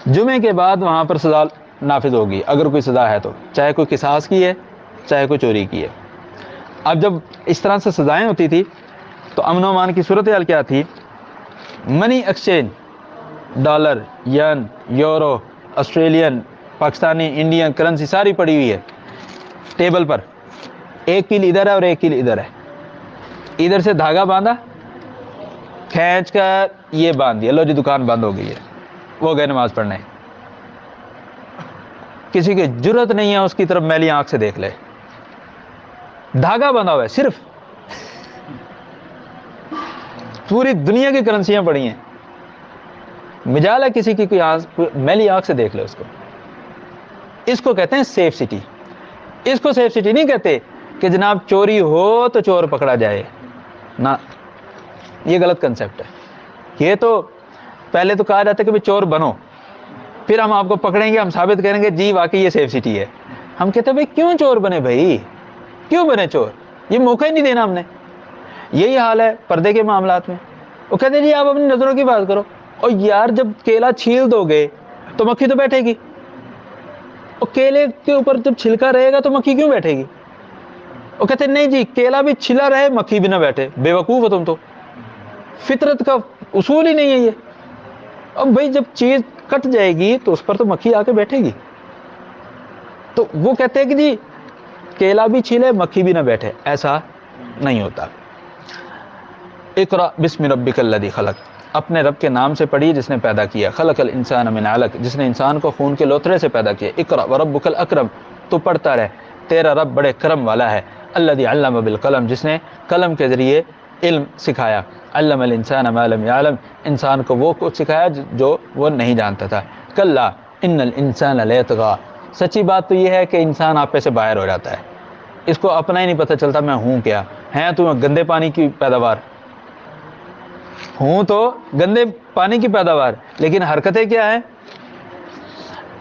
جمعے کے بعد وہاں پر سزا نافذ ہوگی، اگر کوئی سزا ہے تو، چاہے کوئی قصاص کی ہے، چاہے کوئی چوری کی ہے۔ اب جب اس طرح سے سزائیں ہوتی تھی تو امن و امان کی صورتحال کیا تھی؟ Money exchange, dollar, yen, euro, Australian, Pakistani, Indian currency ساری پڑی ہوئی ہے ٹیبل پر، ایک کیل ادھر ہے اور ایک کیل ادھر ہے۔ ادھر سے دھاگا باندھا، کھینچ کر یہ باندھ دیا، لو جی دکان بند ہو گئی ہے، وہ گئے نماز پڑھنے۔ کسی کی جرت نہیں ہے اس کی طرف میلی آنکھ سے دیکھ لے، دھاگا بندھا ہوا ہے صرف، پوری دنیا کی کرنسیاں پڑی ہیں، مجال ہے کسی کی کوئی میلی آنکھ سے دیکھ لے اس کو۔ اس کو کہتے ہیں سیف سٹی۔ اس کو سیف سٹی نہیں کہتے کہ جناب چوری ہو تو چور پکڑا جائے، نہ، یہ غلط کنسیپٹ ہے۔ یہ تو پہلے تو کہا جاتا ہے کہ بھئی چور بنو، پھر ہم آپ کو پکڑیں گے، ہم ثابت کریں گے جی واقعی یہ سیف سٹی ہے۔ ہم کہتے ہیں بھئی کیوں چور بنے، بھائی کیوں بنے چور؟ یہ موقع ہی نہیں دینا ہم نے۔ یہی حال ہے پردے کے معاملات میں، وہ کہتے ہیں جی آپ اپنی نظروں کی بات کرو، اور یار جب کیلا چھیل دو گے تو مکھی تو بیٹھے گی، اور کیلے کے اوپر جب چھلکا رہے گا تو مکھی کیوں بیٹھے گی؟ وہ کہتے ہیں نہیں جی کیلا بھی چھلا رہے مکھی بھی نہ بیٹھے، بے وقوف ہو تم تو، فطرت کا اصول ہی نہیں ہے یہ۔ اب بھائی جب چیز کٹ جائے گی تو اس پر تو مکھی آ کے بیٹھے گی۔ تو وہ کہتے ہیں کہ جی کیلا بھی چھلے مکھی بھی نہ بیٹھے، ایسا نہیں ہوتا۔ اقرأ بسم ربک الذی خلق، اپنے رب کے نام سے پڑھی جس نے پیدا کیا، خلق الانسان من علق، جس نے انسان کو خون کے لوتھڑے سے پیدا کیا، اقرأ وربک الاکرم، تو پڑھتا رہے، تیرا رب بڑے کرم والا ہے، الذی علم بالقلم، جس نے قلم کے ذریعے علم سکھایا، علم الانسان ما لم یعلم، انسان کو وہ کچھ سکھایا جو وہ نہیں جانتا تھا، کلا ان الانسان لیطغی، سچی بات تو یہ ہے کہ انسان آپے سے باہر ہو جاتا ہے، اس کو اپنا ہی نہیں پتہ چلتا میں ہوں کیا، ہیں تو گندے پانی کی پیداوار، ہوں تو گندے پانی کی پیداوار، لیکن حرکتیں کیا ہیں؟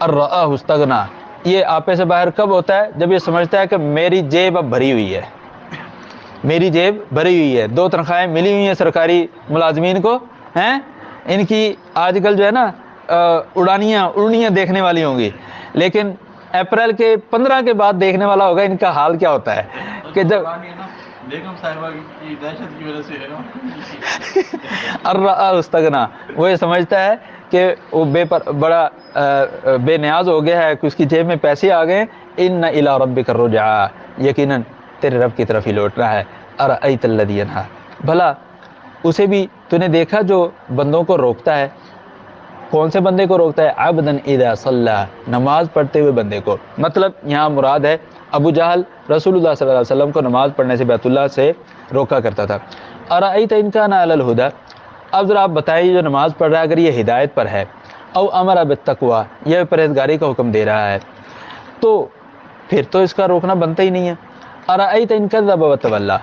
الرآہ استغنا، یہ آپے سے باہر کب ہوتا ہے؟ جب یہ سمجھتا ہے کہ میری جیب اب بھری ہوئی ہے، میری جیب بھری ہوئی ہے، 2 تنخواہیں ملی ہوئی ہیں سرکاری ملازمین کو، ہیں ان کی آج کل جو ہے نا اڑانیاں دیکھنے والی ہوں گی، لیکن اپریل کے 15 کے بعد دیکھنے والا ہوگا ان کا حال کیا ہوتا ہے کہ جب بیگم صاحبہ کی دہشت کی وجہ سے ہے نا الرآہ استغنا، وہ یہ سمجھتا ہے کہ وہ بڑا بے نیاز ہو گیا ہے کہ اس کی جیب میں پیسے آ گئے، ان الی ربک الرجعا، یقیناً تیرے رب کی طرف ہی لوٹ رہا ہے، ارأیت الذی ینہا، بھلا اسے بھی تو نے دیکھا جو بندوں کو روکتا ہے؟ کون سے بندے کو روکتا ہے؟ عبدا اذا صلی، نماز پڑھتے ہوئے بندے کو، مطلب یہاں مراد ہے ابو جہل رسول اللہ صلی اللہ علیہ وسلم کو نماز پڑھنے سے بیت اللہ سے روکا کرتا تھا۔ ارأیت ان کان علی الہدی، اب ذرا آپ بتائیے جو نماز پڑھ رہا ہے اگر یہ ہدایت پر ہے، او امر بالتقوی، یہ پرہیزگاری کا حکم دے رہا ہے، تو پھر تو اس کا روکنا بنتا ہی نہیں ہے۔ ارأیت ان کذب وتولی،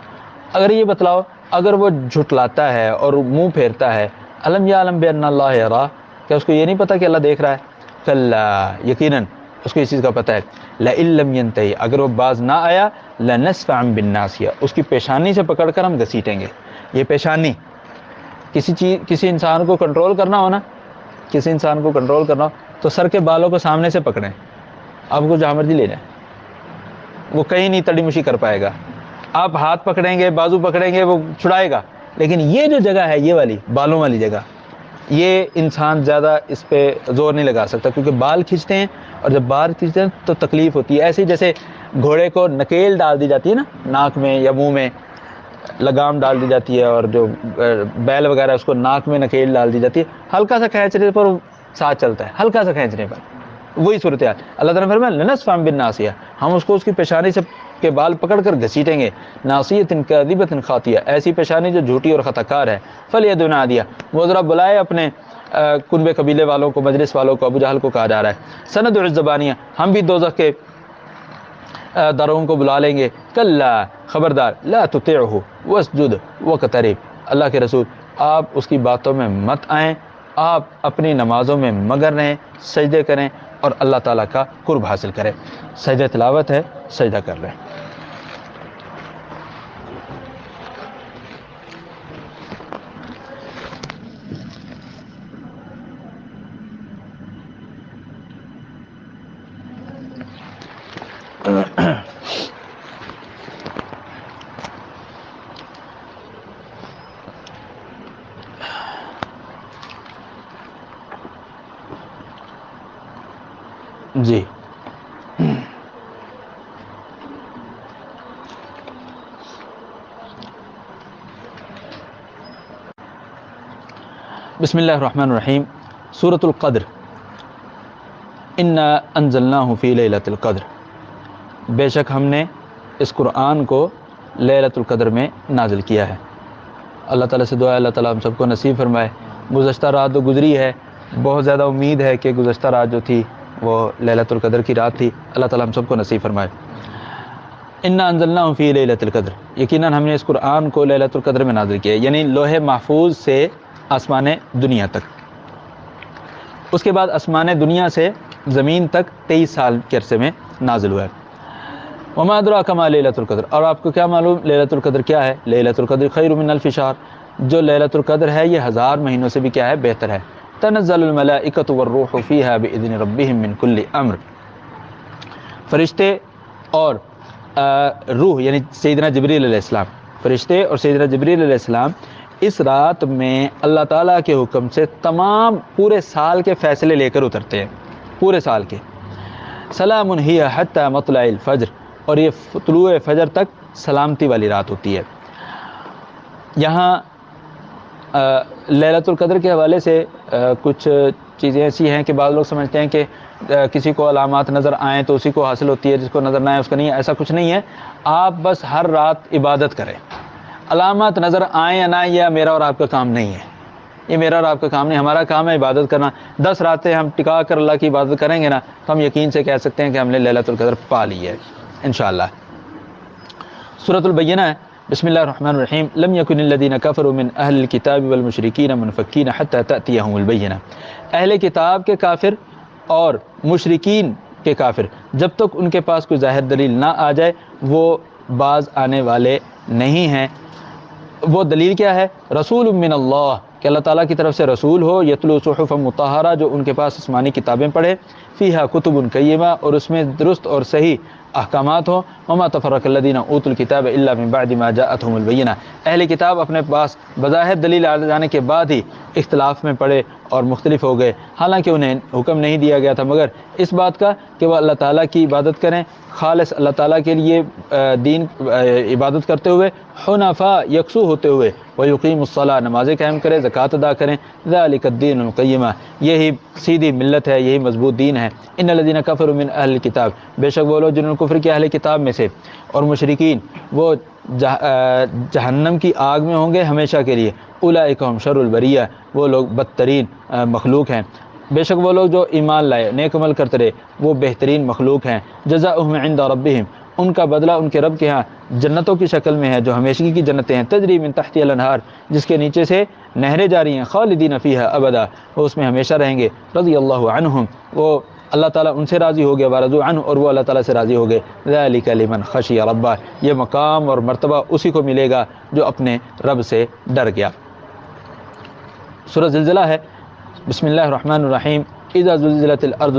اگر یہ بتلاؤ اگر وہ جھٹلاتا ہے اور منہ پھیرتا ہے، الم یعلم بان اللہ یرا، کیا اس کو یہ نہیں پتا کہ اللہ دیکھ رہا ہے؟ کلا، یقیناً اس کو اس چیز کا پتہ ہے، لئن لم ینتہی، اگر وہ باز نہ آیا، لنسفعا بالناصیہ، اس کی پیشانی سے پکڑ کر ہم گھسیٹیں گے۔ یہ پیشانی، کسی انسان کو کنٹرول کرنا ہو نا، کسی انسان کو کنٹرول کرنا ہو تو سر کے بالوں کو سامنے سے پکڑیں، آپ کو جہاں مرضی لے جائیں، وہ کہیں نہیں تڑی مشی کر پائے گا۔ آپ ہاتھ پکڑیں گے، بازو پکڑیں گے، وہ چھڑائے گا، لیکن یہ جو جگہ ہے، یہ والی بالوں والی جگہ، یہ انسان زیادہ اس پہ زور نہیں لگا سکتا، کیونکہ بال کھینچتے ہیں، اور جب بال کھینچتے ہیں تو تکلیف ہوتی ہے، ایسے ہی جیسے گھوڑے کو نکیل ڈال دی جاتی ہے نا ناک میں یا منہ میں، لگام ڈال دی جاتی ہے، اور جو بیل وغیرہ اس کو ناک میں نکیل ڈال دی جاتی ہے، ہلکا سا کھینچنے پر ساتھ چلتا ہے، ہلکا سا کھینچنے پر، وہی صورتحال اللہ تعالیٰ نے فرمایا لنسفعا بالناصیہ، ہم اس کو اس کی پیشانی سے کے بال پکڑ کر گھسیٹیں گے، ناصیۃ کاذبۃ خاطیہ، ایسی پیشانی جو جھوٹی اور خطا کار ہے، فلیدع نادیہ، وہ ذرا بلائے اپنے کنبے قبیلے والوں کو، مجلس والوں کو، ابو جہل کو کہا جا رہا ہے، سندع الزبانیہ، ہم بھی دوزخ کے داروں کو بلا لیں گے، کلا، خبردار، لا تطعہ واسجد واقترب، اللہ کے رسول آپ اس کی باتوں میں مت آئیں، آپ اپنی نمازوں میں مگن رہیں، سجدے کریں اور اللہ تعالیٰ کا قرب حاصل کریں۔ سجدہ تلاوت ہے، سجدہ کر رہے ہیں۔ جی بسم اللہ الرحمن الرحیم، سورۃ القدر، انا انزلناہ فی لیلۃ القدر، بے شک ہم نے اس قرآن کو لیلۃ القدر میں نازل کیا ہے۔ اللہ تعالیٰ سے دعا ہے اللہ تعالیٰ ہم سب کو نصیب فرمائے۔ گزشتہ رات جو گزری ہے، بہت زیادہ امید ہے کہ گزشتہ رات جو تھی وہ لیلۃ القدر کی رات تھی، اللہ تعالیٰ ہم سب کو نصیب فرمائے۔ انا انزلناہ فی لیلۃ القدر، یقیناً ہم نے اس قرآن کو لیلۃ القدر میں نازل کیا ہے، یعنی لوح محفوظ سے آسمان دنیا تک، اس کے بعد آسمان دنیا سے زمین تک 23 سال کے عرصے میں نازل ہوا ہے۔ وما ادراک ما لیلۃ القدر، اور آپ کو کیا معلوم لیلۃ القدر کیا ہے؟ لیلۃ القدر خیر من الف شہر، جو لیلۃ القدر ہے یہ 1000 مہینوں سے بھی کیا ہے؟ بہتر ہے۔ تنزل الملائکۃ والروح فیہا باذن ربہم من کل امر، فرشتے اور روح یعنی سیدنا جبریل علیہ السلام، فرشتے اور سیدنا جبریل علیہ السلام اس رات میں اللہ تعالیٰ کے حکم سے تمام پورے سال کے فیصلے لے کر اترتے ہیں، پورے سال کے۔ سلام ہی حتی مطلع الفجر، اور یہ طلوع فجر تک سلامتی والی رات ہوتی ہے۔ یہاں لیلۃ القدر کے حوالے سے کچھ چیزیں ایسی ہیں کہ بعض لوگ سمجھتے ہیں کہ کسی کو علامات نظر آئیں تو اسی کو حاصل ہوتی ہے، جس کو نظر نہ آئے اس کا نہیں ہے، ایسا کچھ نہیں ہے۔ آپ بس ہر رات عبادت کریں، علامات نظر آئیں یا نہ آئیں یہ میرا اور آپ کا کام نہیں ہے، یہ میرا اور آپ کا کام نہیں، ہمارا کام ہے عبادت کرنا۔ 10 راتیں ہم ٹکا کر اللہ کی عبادت کریں گے نا تو ہم یقین سے کہہ سکتے ہیں کہ ہم نے لیلۃ القدر پا لی ہے انشاءاللہ۔ سورۃ البینہ ہے، بسم اللہ الرحمن الرحیم، لم یکن الذین کفروا من اہل الکتاب والمشرکین منفکین حتی تأتیہم البینہ، اہل کتاب کے کافر اور مشرکین کے کافر جب تک ان کے پاس کوئی ظاہر دلیل نہ آ جائے وہ باز آنے والے نہیں ہیں۔ وہ دلیل کیا ہے؟ رسول من اللہ، کہ اللہ تعالیٰ کی طرف سے رسول ہو، یتلو صحفا مطہرہ، جو ان کے پاس آسمانی کتابیں پڑھے، فیہا کتب قیمہ، اور اس میں درست اور صحیح احکامات ہوں. وما تفرق الذین اوتوا الکتاب الا من بعد ما جاءتهم البینہ، اہل کتاب اپنے پاس بظاہر دلیل آ جانے کے بعد ہی اختلاف میں پڑے اور مختلف ہو گئے، حالانکہ انہیں حکم نہیں دیا گیا تھا مگر اس بات کا کہ وہ اللہ تعالیٰ کی عبادت کریں، خالص اللہ تعالیٰ کے لیے دین عبادت کرتے ہوئے، حنفاء یکسو ہوتے ہوئے، ویقیم الصلاۃ نمازیں قائم کریں، زکوٰۃ ادا کریں. ذالک الدین القیمہ، یہی سیدھی ملت ہے، یہی مضبوط دین ہے. ان الذین کفروا من اہل الکتاب، بے شک وہ لوگ جنہوں نے کفر کیا اہل کتاب میں سے اور مشرکین، وہ جہنم کی آگ میں ہوں گے ہمیشہ کے لیے. اولئک هم شر البریہ، وہ لوگ بدترین مخلوق ہیں. بے شک وہ لوگ جو ایمان لائے نیک عمل کرتے رہے وہ بہترین مخلوق ہیں. جزاؤہم عند ربہم، ان کا بدلہ ان کے رب کے ہاں جنتوں کی شکل میں ہے جو ہمیشگی کی جنتیں ہیں. تجری من تحتها الانہار، جس کے نیچے سے نہریں جاری ہیں. خالدین فیہا ابدا، وہ اس میں ہمیشہ رہیں گے. رضی اللہ عنہم، وہ اللہ تعالیٰ ان سے راضی ہو گیا. ورضوا عنہ، اور وہ اللہ تعالیٰ سے راضی ہو گئے. ذالک لمن خشی ربہ، یہ مقام اور مرتبہ اسی کو ملے گا جو اپنے رب سے ڈر گیا. سورہ زلزلہ ہے. بسم اللہ الرحمن الرحیم. اذا زلزلت الارض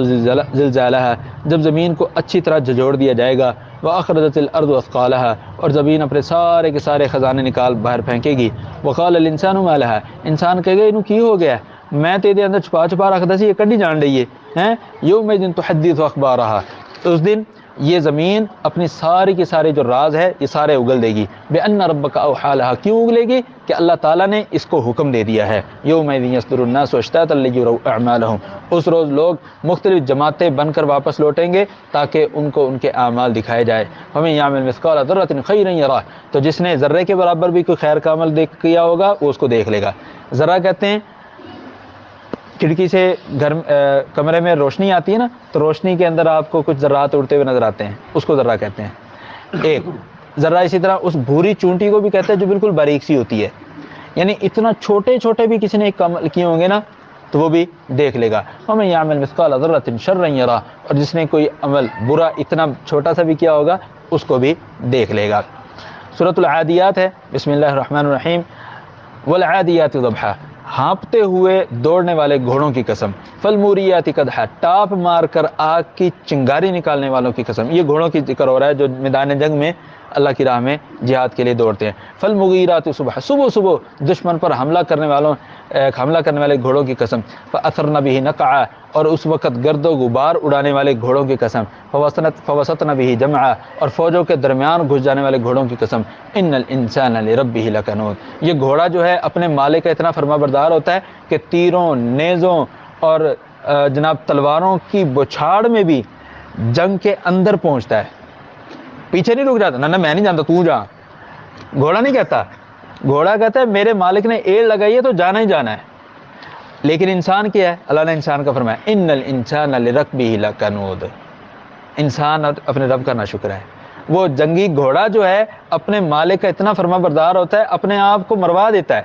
زلزالها، جب زمین کو اچھی طرح جھجوڑ دیا جائے گا. واخرجت الارض اثقالها، اور زمین اپنے سارے کے سارے خزانے نکال باہر پھینکے گی. وقال الانسان ما لها، انسان کہے گا انہوں کی ہو گیا، میں تیرے اندر چھپا چھپا رکھتا سی، یہ کڈی جان رہی ہے. یومئذ تحدث اخبارها، اس دن یہ زمین اپنی ساری کے سارے جو راز ہے یہ سارے اگل دے گی. بأن ربک اوحی لها، کیوں اگلے گی؟ کہ اللہ تعالیٰ نے اس کو حکم دے دیا ہے. یومئذ یصدر الناس اشتاتا لیروا اعمالهم، اس روز لوگ مختلف جماعتیں بن کر واپس لوٹیں گے تاکہ ان کو ان کے اعمال دکھائے جائے. فمن یعمل مثقال ذرة خیرا یرہ، تو جس نے ذرے کے برابر بھی کوئی خیر کا عمل کیا ہوگا وہ اس کو دیکھ لے گا. ذرہ کہتے ہیں کھڑکی سے کمرے میں روشنی آتی ہے نا، تو روشنی کے اندر آپ کو کچھ ذرات اڑتے ہوئے نظر آتے ہیں، اس کو ذرہ کہتے ہیں. ایک ذرہ اسی طرح اس بھوری چونٹی کو بھی کہتے ہیں جو بالکل باریک سی ہوتی ہے، یعنی اتنا چھوٹے چھوٹے بھی کسی نے ایک عمل کیے ہوں گے نا تو وہ بھی دیکھ لے گا. ومن یعمل مثقال ذرة شرا یرہ، اور جس نے کوئی عمل برا اتنا چھوٹا سا بھی کیا ہوگا اس کو بھی دیکھ لے گا. سورۃ العادیات ہے. بسم اللہ الرحمن الرحیم. والعادیات ضبحا، ہانپتے ہوئے دوڑنے والے گھوڑوں کی قسم. فالموریات قدحا، ٹاپ مار کر آگ کی چنگاری نکالنے والوں کی قسم. یہ گھوڑوں کی ذکر ہو رہا ہے جو میدان جنگ میں اللہ کی راہ میں جہاد کے لیے دوڑتے ہیں. فالمغیرات صبح، صبح صبح دشمن پر حملہ کرنے والے گھوڑوں کی قسم. فاثرن به نقعا، اور اس وقت گرد و غبار اڑانے والے گھوڑوں کی قسم. فوسطن به جمعا، اور فوجوں کے درمیان گھس جانے والے گھوڑوں کی قسم. ان الانسان لربه لکنود، یہ گھوڑا جو ہے اپنے مالک کا اتنا فرما بردار ہوتا ہے کہ تیروں، نیزوں اور جناب تلواروں کی بچھاڑ میں بھی جنگ کے اندر پہنچتا ہے، پیچھے نہیں رک جاتا. نہ میں نہیں جانتا، تو جا. گھوڑا نہیں کہتا، گھوڑا کہتا ہے میرے مالک نے ایڑ لگائی ہے تو جانا ہی جانا ہے. لیکن انسان کیا ہے؟ اللہ نے انسان کا فرمایا ان الانسان لربه لکنود، انسان اپنے رب کا ناشکر ہے. وہ جنگی گھوڑا جو ہے اپنے مالک کا اتنا فرما بردار ہوتا ہے، اپنے آپ کو مروا دیتا ہے،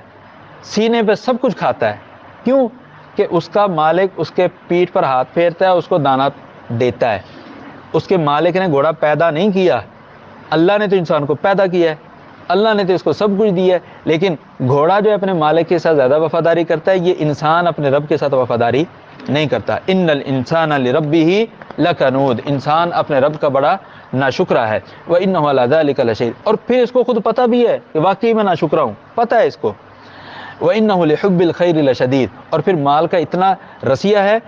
سینے پہ سب کچھ کھاتا ہے. کیوں؟ کہ اس کا مالک اس کے پیٹھ پر ہاتھ پھیرتا ہے، اس کو دانا دیتا ہے. اس کے مالک نے گھوڑا پیدا نہیں کیا، اللہ نے تو انسان کو پیدا کیا ہے، اللہ نے تو اس کو سب کچھ دیا ہے. لیکن گھوڑا جو ہے اپنے مالک کے ساتھ زیادہ وفاداری کرتا ہے، یہ انسان اپنے رب کے ساتھ وفاداری نہیں کرتا. ان الانسان لربه لکنود، انسان اپنے رب کا بڑا ناشکرا ہے. وانه علی ذلک لشہید، اور پھر اس کو خود پتہ بھی ہے کہ واقعی میں ناشکرا ہوں، پتہ ہے اس کو. وانه لحب الخیر لشدید، اور پھر مال کا اتنا رسیہ ہے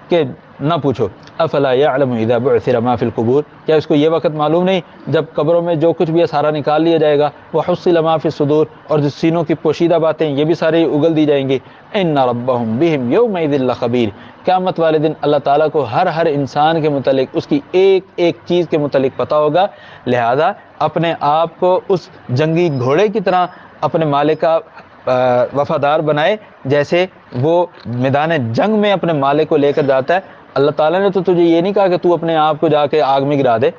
کہ نہ پوچھو. افلا یعلم اذا بعثر ما فی القبور، کیا اس کو یہ وقت معلوم نہیں جب قبروں میں جو کچھ بھی ہے سارا نکال لیا جائے گا. وحصل ما فی الصدور، اور جو سینوں کی پوشیدہ باتیں یہ بھی ساری اگل دی جائیں گی. ان ربهم بهم یومئذ لخبیر، قیامت والے دن اللہ تعالیٰ کو ہر انسان کے متعلق اس کی ایک ایک چیز کے متعلق پتہ ہوگا. لہذا اپنے آپ کو اس جنگی گھوڑے کی طرح اپنے مالک کا وفادار بنائے جیسے وہ میدان جنگ میں اپنے مالک کو لے کر جاتا ہے. اللہ تعالیٰ نے تو تجھے یہ نہیں کہا کہ تو اپنے آپ کو جا کے آگ میں گرا دے،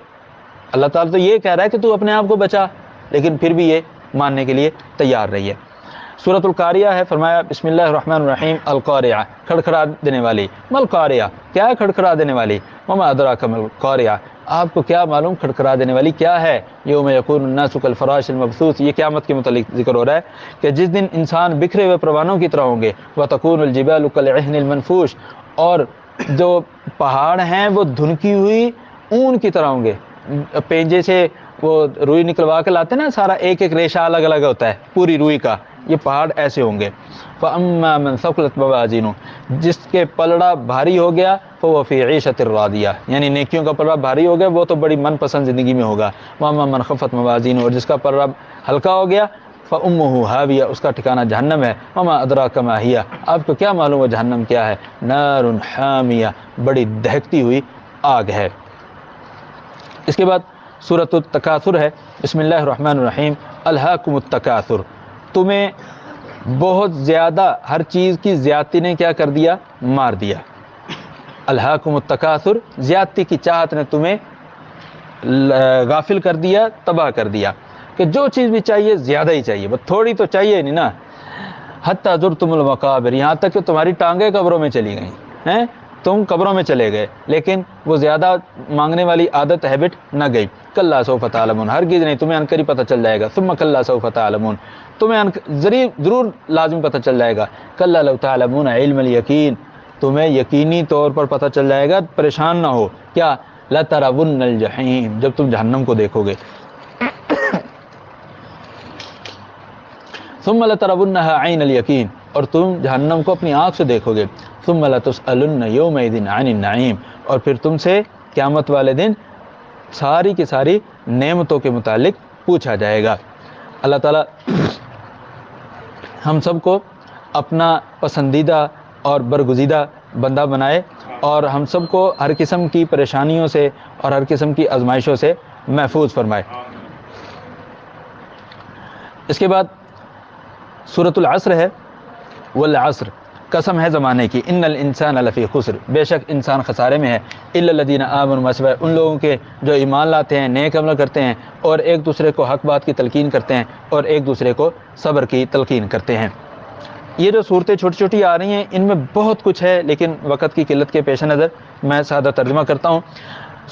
اللہ تعالیٰ تو یہ کہہ رہا ہے کہ تو اپنے آپ کو بچا، لیکن پھر بھی یہ ماننے کے لیے تیار رہی ہے. سورۃ القاریہ ہے. فرمایا بسم اللہ الرحمن الرحیم. القاریہ، کھڑکھڑا دینے والی. مل قاریہ، کیا ہے کھڑکھڑا دینے والی؟ وما ادراک مل قاریہ، آپ کو کیا معلوم کھڑکھڑا دینے والی کیا ہے؟ یوم یکون الناس کالفراش المبثوث، یہ قیامت کے متعلق ذکر ہو رہا ہے کہ جس دن انسان بکھرے ہوئے پروانوں کی طرح ہوں گے. وتکون الجبال کالعہن المنفوش، اور جو پہاڑ ہیں وہ دھنکی ہوئی اون کی طرح ہوں گے. پینجے سے وہ روئی نکلوا کے لاتے ہیں نا, سارا ایک ایک ریشہ الگ الگ ہوتا ہے پوری روئی کا, یہ پہاڑ ایسے ہوں گے. فَأَمَّا مَنْ ثَقُلَتْ مَوَازِينُهُ, جس کے پلڑا بھاری ہو گیا, فَهُوَ فِي عِيشَةٍ رَاضِيَةٍ, یعنی نیکیوں کا پلڑا بھاری ہو گیا وہ تو بڑی من پسند زندگی میں ہوگا. وَأَمَّا مَنْ خَفَّتْ مَوَازِينُهُ, اور جس کا پلڑا ہلکا ہو گیا, فَأُمُّهُ هَاوِيَةٌ, اس کا ٹھکانہ جہنم ہے. وَمَا أَدْرَاكَ مَا هِيَ, آپ کو کیا معلوم ہے جہنم کیا ہے؟ نَارٌ حَامِيَةٌ, بڑی دہکتی ہوئی آگ ہے. اس کے بعد سورۃ التکاثر ہے. بسم اللہ الرحمن الرحیم. الہاکم التکاثر, تمہیں بہت زیادہ ہر چیز کی زیادتی نے کیا کر دیا؟ مار دیا. الہاکم التکاثر, زیادتی کی چاہت نے تمہیں غافل کر دیا, تباہ کر دیا, کہ جو چیز بھی چاہیے زیادہ ہی چاہیے, بس تھوڑی تو چاہیے نہیں نا. حتی زرتم المقابر, یہاں تک کہ تمہاری ٹانگیں قبروں میں چلی گئیں ہیں, تم قبروں میں چلے گئے, لیکن وہ زیادہ مانگنے والی عادت ہیبٹ نہ گئی. کلا سوف تعلمون, ہرگز نہیں, تمہیں عنقریب پتہ چل جائے گا. ثم کلا سوف تعلمون, تمہیں ضرور لازم پتہ چل جائے گا. کلا لو تعلمون علم الیقین, تمہیں یقینی طور پر پتہ چل جائے گا, پریشان نہ ہو. کیا؟ لترون الجحیم, جب تم جہنم کو دیکھو گے. ثم لترونها عین الیقین, اور تم جہنم کو اپنی آنکھ سے دیکھو گے. ثم لتسألن یومئذ عن النعیم, اور پھر تم سے قیامت والے دن ساری کی ساری نعمتوں کے متعلق پوچھا جائے گا. اللہ تعالیٰ ہم سب کو اپنا پسندیدہ اور برگزیدہ بندہ بنائے, اور ہم سب کو ہر قسم کی پریشانیوں سے اور ہر قسم کی آزمائشوں سے محفوظ فرمائے. اس کے بعد سورۃ العصر ہے. والعصر, قسم ہے زمانے کی. ان الانسان لفی خسر, بے شک انسان خسارے میں ہے. الا الذین آمنوا, سوائے ان لوگوں کے جو ایمان لاتے ہیں, نیک عمل کرتے ہیں, اور ایک دوسرے کو حق بات کی تلقین کرتے ہیں, اور ایک دوسرے کو صبر کی تلقین کرتے ہیں. یہ جو صورتیں چھوٹی چھوٹی آ رہی ہیں, ان میں بہت کچھ ہے, لیکن وقت کی قلت کے پیش نظر میں سادہ ترجمہ کرتا ہوں.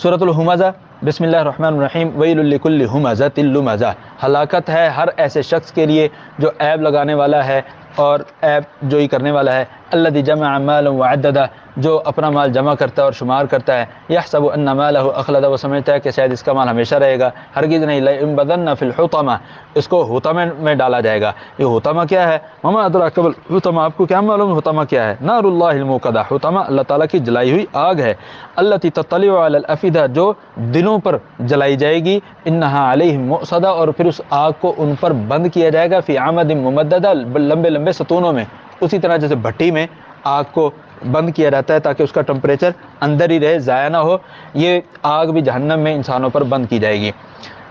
سورۃ الہمزہ. بسم اللہ الرحمن الرحیم. ویل لکل ہمزۃ لمزہ, ہلاکت ہے ہر ایسے شخص کے لیے جو عیب لگانے والا ہے اور عیب جوئی کرنے والا ہے. الذی جمع مالا وعددہ, جو اپنا مال جمع کرتا ہے اور شمار کرتا ہے. یحسب ان مالہ اخلد, وہ سمجھتا ہے کہ شاید اس کا مال ہمیشہ رہے گا. ہرگز نہیں. لینبذن فی الحطمہ, اس کو حطمہ میں ڈالا جائے گا. یہ حطمہ کیا ہے؟ وما ادراک ما الحطمہ, آپ کو کیا معلوم حطمہ کیا ہے؟ نار اللہ الموقدہ, حطمہ اللہ تعالیٰ کی جلائی ہوئی آگ ہے. التی تطلع علی الافئدہ, جو دلوں پر جلائی جائے گی. انہا علیہم مؤصدہ, اور پھر اس آگ کو ان پر بند کیا جائے گا. فی عمد ممددہ, لمبے لمبے ستونوں میں, اسی طرح جیسے بھٹی میں آگ کو بند کیا جاتا ہے تاکہ اس کا ٹمپریچر اندر ہی رہے, ضائع نہ ہو, یہ آگ بھی جہنم میں انسانوں پر بند کی جائے گی.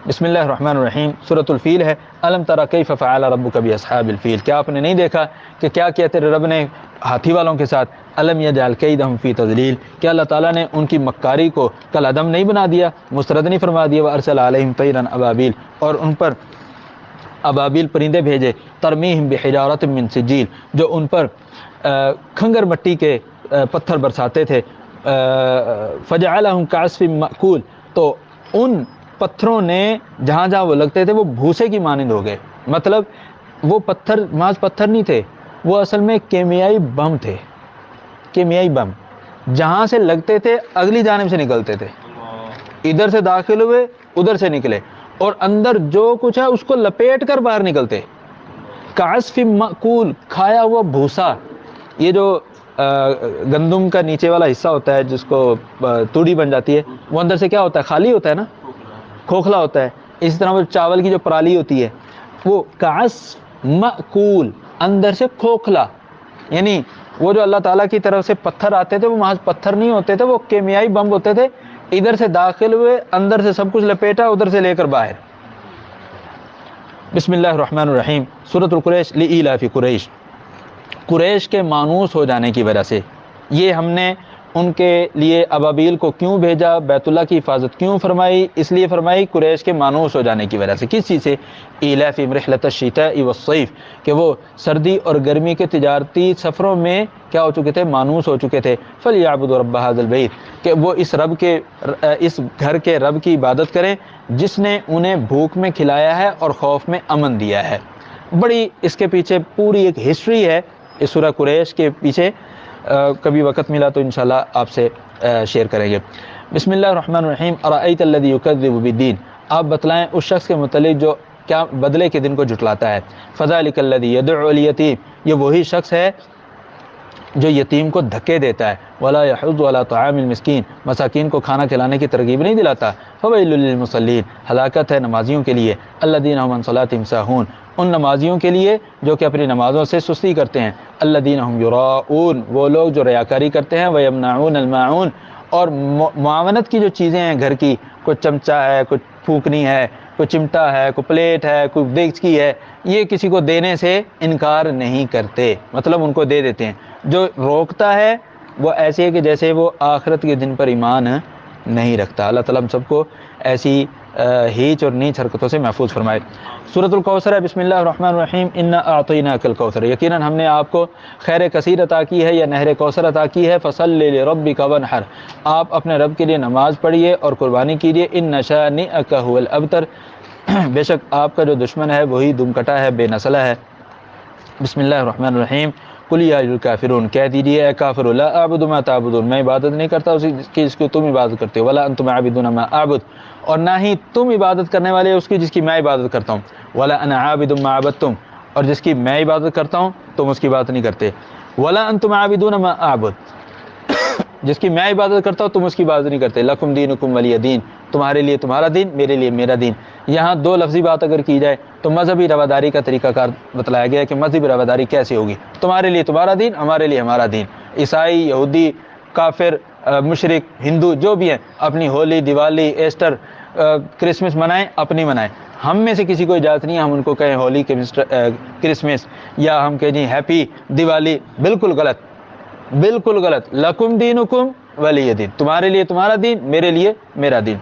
بسم اللہ الرحمن الرحیم. سورۃ الفیل ہے. الم تری کیف فعل ربک باصحاب الفیل, کیا آپ نے نہیں دیکھا کہ کیا کیا تیرے رب نے ہاتھی والوں کے ساتھ؟ الم یجعل کیدہم فی تضلیل, کیا اللہ تعالیٰ نے ان کی مکاری کو کل عدم نہیں بنا دیا, مسترد نہیں فرما دیا. وارسل علیہم طیرا ابابیل, اور ان پر ابابیل پرندے بھیجے. ترمیہم بحجارۃ من سجیل, جو ان پر کھنگر مٹی کے پتھر برساتے تھے. فجعلہم کعصف مأکول, تو ان پتھروں نے جہاں جہاں وہ لگتے تھے وہ بھوسے کی مانند ہو گئے. مطلب وہ پتھر محض پتھر نہیں تھے, وہ اصل میں کیمیائی بم تھے. کیمیائی بم جہاں سے لگتے تھے اگلی جانب سے نکلتے تھے, ادھر سے داخل ہوئے ادھر سے نکلے, اور اندر جو کچھ ہے اس کو لپیٹ کر باہر نکلتے. کعصف مأکول, کھایا ہوا بھوسا. یہ جو گندم کا نیچے والا حصہ ہوتا ہے جس کو توڑی بن جاتی ہے, وہ اندر سے کیا ہوتا ہے؟ خالی ہوتا ہے نا, کھوکھلا ہوتا ہے. اسی طرح وہ چاول کی جو پرالی ہوتی ہے وہ کعصف مأکول, اندر سے کھوکھلا. یعنی وہ جو اللہ تعالیٰ کی طرف سے پتھر آتے تھے وہ محض پتھر نہیں ہوتے تھے, وہ کیمیائی بم ہوتے تھے. ادھر سے داخل ہوئے, اندر سے سب کچھ لپیٹا, ادھر سے لے کر باہر. بسم اللہ الرحمن الرحیم. سورۃ القریش. لإیلاف قریش, قریش کے مانوس ہو جانے کی وجہ سے. یہ ہم نے ان کے لیے ابابیل کو کیوں بھیجا, بیت اللہ کی حفاظت کیوں فرمائی؟ اس لیے فرمائی قریش کے مانوس ہو جانے کی وجہ سے. کس چیز سے؟ ایلافہم رحلۃ الشتاء والصیف, کہ وہ سردی اور گرمی کے تجارتی سفروں میں کیا ہو چکے تھے؟ مانوس ہو چکے تھے. فلیعبدوا رب ھذا البیت, کہ وہ اس گھر کے رب کی عبادت کریں جس نے انہیں بھوک میں کھلایا ہے اور خوف میں امن دیا ہے. بڑی اس کے پیچھے پوری ایک ہسٹری ہے اس سورہ قریش کے پیچھے. کبھی وقت ملا تو انشاءاللہ آپ سے شیئر کریں گے۔ بسم اللہ الرحمن الرحیم۔ ارأیت الذی یکذب بالدین، آپ بتلائیں اس شخص کے متعلق جو کیا بدلے کے دن کو جھٹلاتا ہے۔ فذلک الذی یدعو الیتیم، یہ وہی شخص ہے جو یتیم کو دھکے دیتا ہے۔ ولا یحض علی طعام المسکین، مساکین کو کھانا کھلانے کی ترغیب نہیں دلاتا۔ فویل للمصلین، ہلاکت ہے نمازیوں کے لیے۔ الذین هم عن صلاتهم ساہون، ان نمازیوں کے لیے جو کہ اپنی نمازوں سے سستی کرتے ہیں۔ الذین هم یراؤون، وہ لوگ جو ریاکاری کرتے ہیں۔ ویمنعون الماعون، اور معاونت کی جو چیزیں ہیں گھر کی، کوئی چمچہ ہے، کوئی پھونکنی ہے، کوئی چمٹا ہے، کوئی پلیٹ ہے، کوئی دیگچی ہے، یہ کسی کو دینے سے انکار نہیں کرتے، مطلب ان کو دے دیتے ہیں۔ جو روکتا ہے وہ ایسے ہے کہ جیسے وہ آخرت کے دن پر ایمان نہیں رکھتا۔ اللہ تعالیٰ ہم سب کو ایسی ہیچ اور نیچ حرکتوں سے محفوظ فرمائے۔ سورۃ الکوثر ہے۔ بسم اللہ الرحمن الرحیم۔ انا اعطیناک الکوثر، یقیناً ہم نے آپ کو خیر کثیر عطا کی ہے یا نہر کوثر عطا کی ہے۔ فصلی لربک وانحر، آپ اپنے رب کے لیے نماز پڑھیے اور قربانی کیجیے۔ ان شانئک هو الابتر، بے شک آپ کا جو دشمن ہے وہی دم کٹا ہے، بے نسلہ ہے۔ بسم اللہ الرحمن الرحیم۔ قل یا الکافرون، کہہ دیجیے اے کافر، لا اعبد ما تعبدون، میں عبادت نہیں کرتا اس کی جس کی تم عبادت کرتے ہو۔ ولا انتم عابدون ما اعبد، اور نہ ہی تم عبادت کرنے والے اس کی جس کی میں عبادت کرتا ہوں۔ ولا انا عابد ما عبدتم، اور جس کی میں عبادت کرتا ہوں تم اس کی بات نہیں کرتے۔ ولا انتم عابدون ما اعبد، جس کی میں عبادت کرتا ہوں تم اس کی بات نہیں کرتے۔ لکم دینکم ولی دین، تمہارے لیے تمہارا دین، میرے لیے میرا دین۔ یہاں دو لفظی بات اگر کی جائے تو مذہبی رواداری کا طریقہ کار بتلایا گیا ہے کہ مذہبی رواداری کیسے ہوگی۔ تمہارے لیے تمہارا دین، ہمارے لیے ہمارا دین۔ عیسائی، یہودی، کافر، مشرک، ہندو جو بھی ہیں اپنی ہولی، دیوالی، ایسٹر، کرسمس منائیں، اپنی منائیں۔ ہم میں سے کسی کو اجازت نہیں ہے ہم ان کو کہیں ہولی کرسمس، یا ہم کہیں جی ہیپی دیوالی، بالکل غلط، بالکل غلط۔ لکم دینکم ولی دین، تمہارے لیے تمہارا دین، میرے لیے میرا دین۔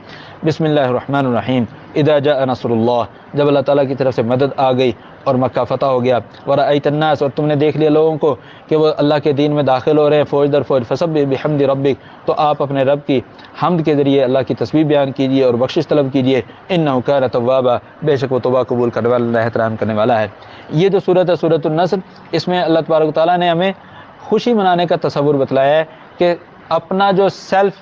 بسم اللہ الرحمن الرحیم۔ اذا جاء نصر اللہ، جب اللہ تعالیٰ کی طرف سے مدد آ گئی اور مکہ فتح ہو گیا۔ ورأیت الناس، اور تم نے دیکھ لیا لوگوں کو کہ وہ اللہ کے دین میں داخل ہو رہے ہیں فوج در فوج۔ فسبح بحمد ربک، تو آپ اپنے رب کی حمد کے ذریعے اللہ کی تسبیح بیان کیجیے اور بخشش طلب کیجیے۔ انہ کان توابا، بے شک وہ توبہ قبول کرنے والا، احترام کرنے والا ہے۔ یہ جو صورت ہے سورۃ النصر، اس میں اللہ تبارک و تعالیٰ نے ہمیں خوشی منانے کا تصور بتلایا ہے کہ اپنا جو سیلف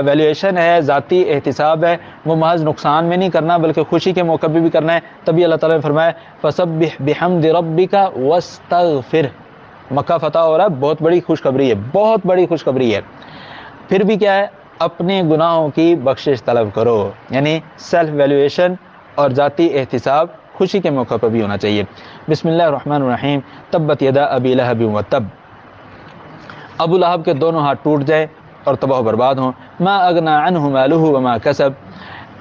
ویلیویشن ہے، ذاتی احتساب ہے، وہ محض نقصان میں نہیں کرنا بلکہ خوشی کے موقع پہ بھی کرنا ہے۔ تبھی اللہ تعالیٰ نے فرمایا فسبح بحمد ربک واستغفر۔ مکہ فتح ہو رہا ہے، بہت بڑی خوشخبری ہے، بہت بڑی خوشخبری ہے۔ پھر بھی کیا ہے، اپنے گناہوں کی بخشش طلب کرو، یعنی سیلف ویلیویشن اور ذاتی احتساب خوشی کے موقع پر بھی ہونا چاہیے۔ بسم اللہ الرحمن الرحیم۔ تبت یدا ابی لہب وتب، ابو لہب کے دونوں ہاتھ ٹوٹ جائیں اور تباہ و برباد ہوں۔ ما اغنى عنہ مالہ وما کسب،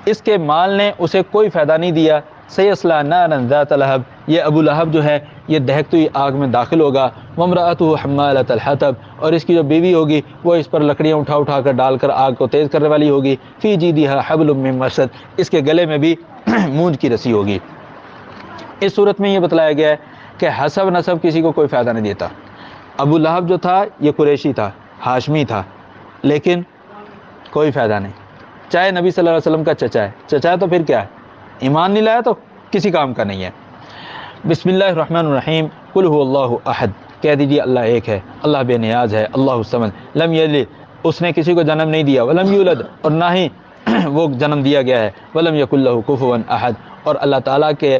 اس کے مال نے اسے کوئی فائدہ نہیں دیا۔ سیصلی نارا ذات لہب، یہ ابو لہب جو ہے یہ دہکتی ہوئی آگ میں داخل ہوگا۔ وامرأتہ حمالۃ الحطب، اور اس کی جو بیوی ہوگی وہ اس پر لکڑیاں اٹھا اٹھا کر ڈال کر آگ کو تیز کرنے والی ہوگی۔ فی جیدہا حبل من مسد، اس کے گلے میں بھی مونج کی رسی ہوگی۔ اس صورت میں یہ بتلایا گیا ہے کہ حسب نسب کسی کو کوئی فائدہ نہیں دیتا۔ ابو لہب جو تھا یہ قریشی تھا، ہاشمی تھا، لیکن کوئی فائدہ نہیں۔ چاہے نبی صلی اللہ علیہ وسلم کا چچا ہے، چچا ہے تو پھر کیا ہے، ایمان نہیں لایا تو کسی کام کا نہیں ہے۔ بسم اللہ الرحمن الرحیم۔ قل هو اللہ احد، کہہ دیجیے اللہ ایک ہے، اللہ بے نیاز ہے۔ اللہ الصمد، لم یلد، اس نے کسی کو جنم نہیں دیا۔ ولم یولد، اور نہ ہی وہ جنم دیا گیا ہے۔ ولم یکن لہ کفوا احد، اور اللہ تعالیٰ کے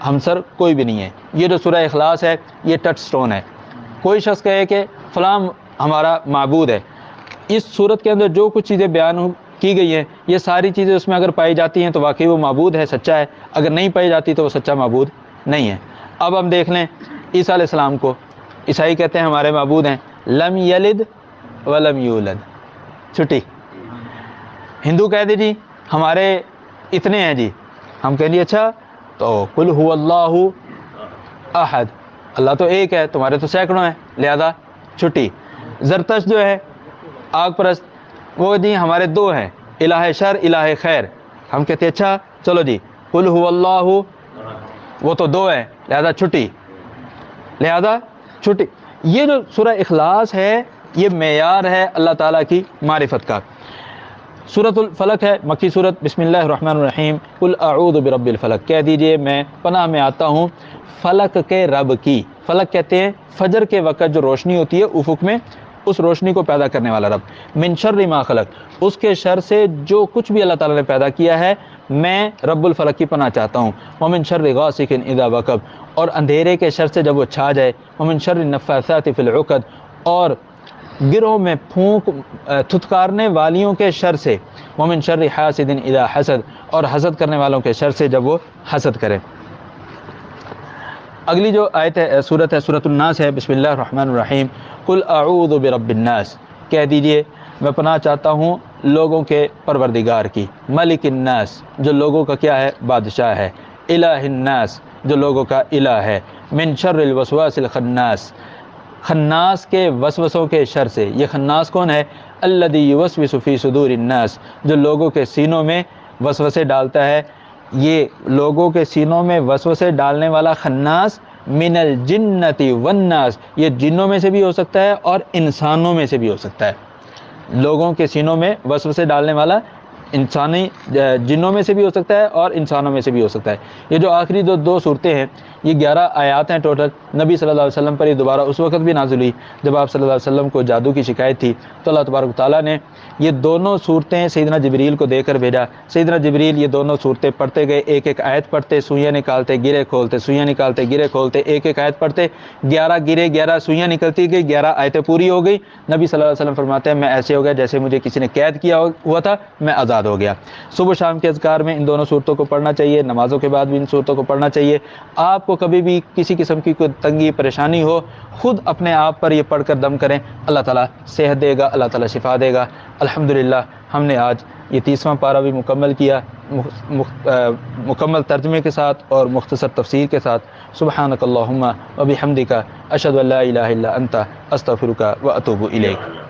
ہمسر کوئی بھی نہیں ہے۔ یہ جو سورہ اخلاص ہے یہ ٹچ سٹون ہے۔ کوئی شخص کہے کہ فلاں ہمارا معبود ہے، اس صورت کے اندر جو کچھ چیزیں بیان کی گئی ہیں یہ ساری چیزیں اس میں اگر پائی جاتی ہیں تو واقعی وہ معبود ہے، سچا ہے۔ اگر نہیں پائی جاتی تو وہ سچا معبود نہیں ہے۔ اب ہم دیکھ لیں عیسیٰ علیہ السلام کو، عیسائی کہتے ہیں ہمارے معبود ہیں، لم یلد ولم یولد، چھٹی۔ ہندو کہہ دے جی ہمارے اتنے ہیں جی، ہم کہیں جی اچھا تو قل هو اللہ احد، اللہ تو ایک ہے، تمہارے تو سینکڑوں ہیں، لہذا چھٹی۔ زرتشت جو ہے آگ پرست، وہ جی ہمارے دو ہیں، الہ شر الہ خیر، ہم کہتے ہیں اچھا چلو جی قل هو اللہ، وہ تو دو ہیں لہذا چھٹی، لہذا چھٹی۔ یہ جو سورہ اخلاص ہے یہ معیار ہے اللہ تعالیٰ کی معرفت کا۔ سورۃ الفلق ہے، مکی سورت۔ بسم اللہ الرحمن الرحیم۔ قل اعوذ برب الفلق، کہہ دیجئے میں پناہ میں آتا ہوں فلک کے رب کی۔ فلک کہتے ہیں فجر کے وقت جو روشنی ہوتی ہے افق میں، اس روشنی کو پیدا کرنے والا رب، من شر ما خلق، اس کے شر سے جو کچھ بھی اللہ تعالیٰ نے پیدا کیا ہے میں رب الفلق کی پناہ چاہتا ہوں، ومن شر غاسق اذا وقب، اور اندھیرے کے شر سے جب وہ چھا جائے، ومن شر النفاثات فی العقد، اور گروہ میں پھونک تھتکارنے والیوں کے شر سے، ومن شر حاسد اذا حسد، اور حسد کرنے والوں کے شر سے جب وہ حسد کرے۔ اگلی جو آیت ہے سورت ہے سورۃ الناس ہے، بسم اللہ الرحمن الرحیم، قل اعوذ برب الناس، کہہ دیجئے میں پناہ چاہتا ہوں لوگوں کے پروردگار کی، ملک الناس، جو لوگوں کا کیا ہے بادشاہ ہے، الہ الناس، جو لوگوں کا الہ ہے، من شر الوسواس الخناس، خناس کے وسوسوں کے شر سے۔ یہ خناس کون ہے؟ الذی یوسوس فی صدور الناس، جو لوگوں کے سینوں میں وسوسے ڈالتا ہے۔ یہ لوگوں کے سینوں میں وسوسے ڈالنے والا خناس من الجنۃ والناس، یہ جنوں میں سے بھی ہو سکتا ہے اور انسانوں میں سے بھی ہو سکتا ہے۔ لوگوں کے سینوں میں وسوسے ڈالنے والا انسانی جنوں میں سے بھی ہو سکتا ہے اور انسانوں میں سے بھی ہو سکتا ہے۔ یہ جو آخری جو دو صورتیں ہیں یہ 11 آیات ہیں ٹوٹل، نبی صلی اللہ علیہ وسلم پر یہ دوبارہ اس وقت بھی نازل ہوئی جب آپ صلی اللہ علیہ وسلم کو جادو کی شکایت تھی، تو اللہ تبارک و تعالیٰ نے یہ دونوں صورتیں سیدنا جبریل کو دے کر بھیجا۔ سیدنا جبریل یہ دونوں صورتیں پڑھتے گئے، ایک ایک آیت پڑھتے، سوئیاں نکالتے گرے کھولتے، سوئیاں نکالتے گرے کھولتے، ایک ایک آیت پڑھتے، 11 گرے 11 سوئیاں نکلتی گئی، 11 آیتیں پوری ہو گئی۔ نبی صلی اللہ علیہ وسلم فرماتے ہیں میں ایسے ہو گیا جیسے مجھے کسی نے قید کیا ہوا تھا، میں آزاد ہو گیا۔ صبح شام کے اذکار میں ان دونوں صورتوں کو پڑھنا چاہیے، نمازوں کے بعد بھی ان صورتوں کو پڑھنا چاہیے۔ آپ کو کبھی بھی کسی قسم کی کوئی تنگی پریشانی ہو، خود اپنے آپ پر یہ پڑھ کر دم کریں، اللہ تعالیٰ صحت دے گا، اللہ تعالیٰ شفا دے گا۔ الحمدللہ ہم نے آج یہ 30واں پارہ بھی مکمل کیا، مکمل ترجمے کے ساتھ اور مختصر تفسیر کے ساتھ۔ سبحانک اللہم و بحمدک، اشہد ان لا الہ الا انت، استغفرک و اتوب الیک۔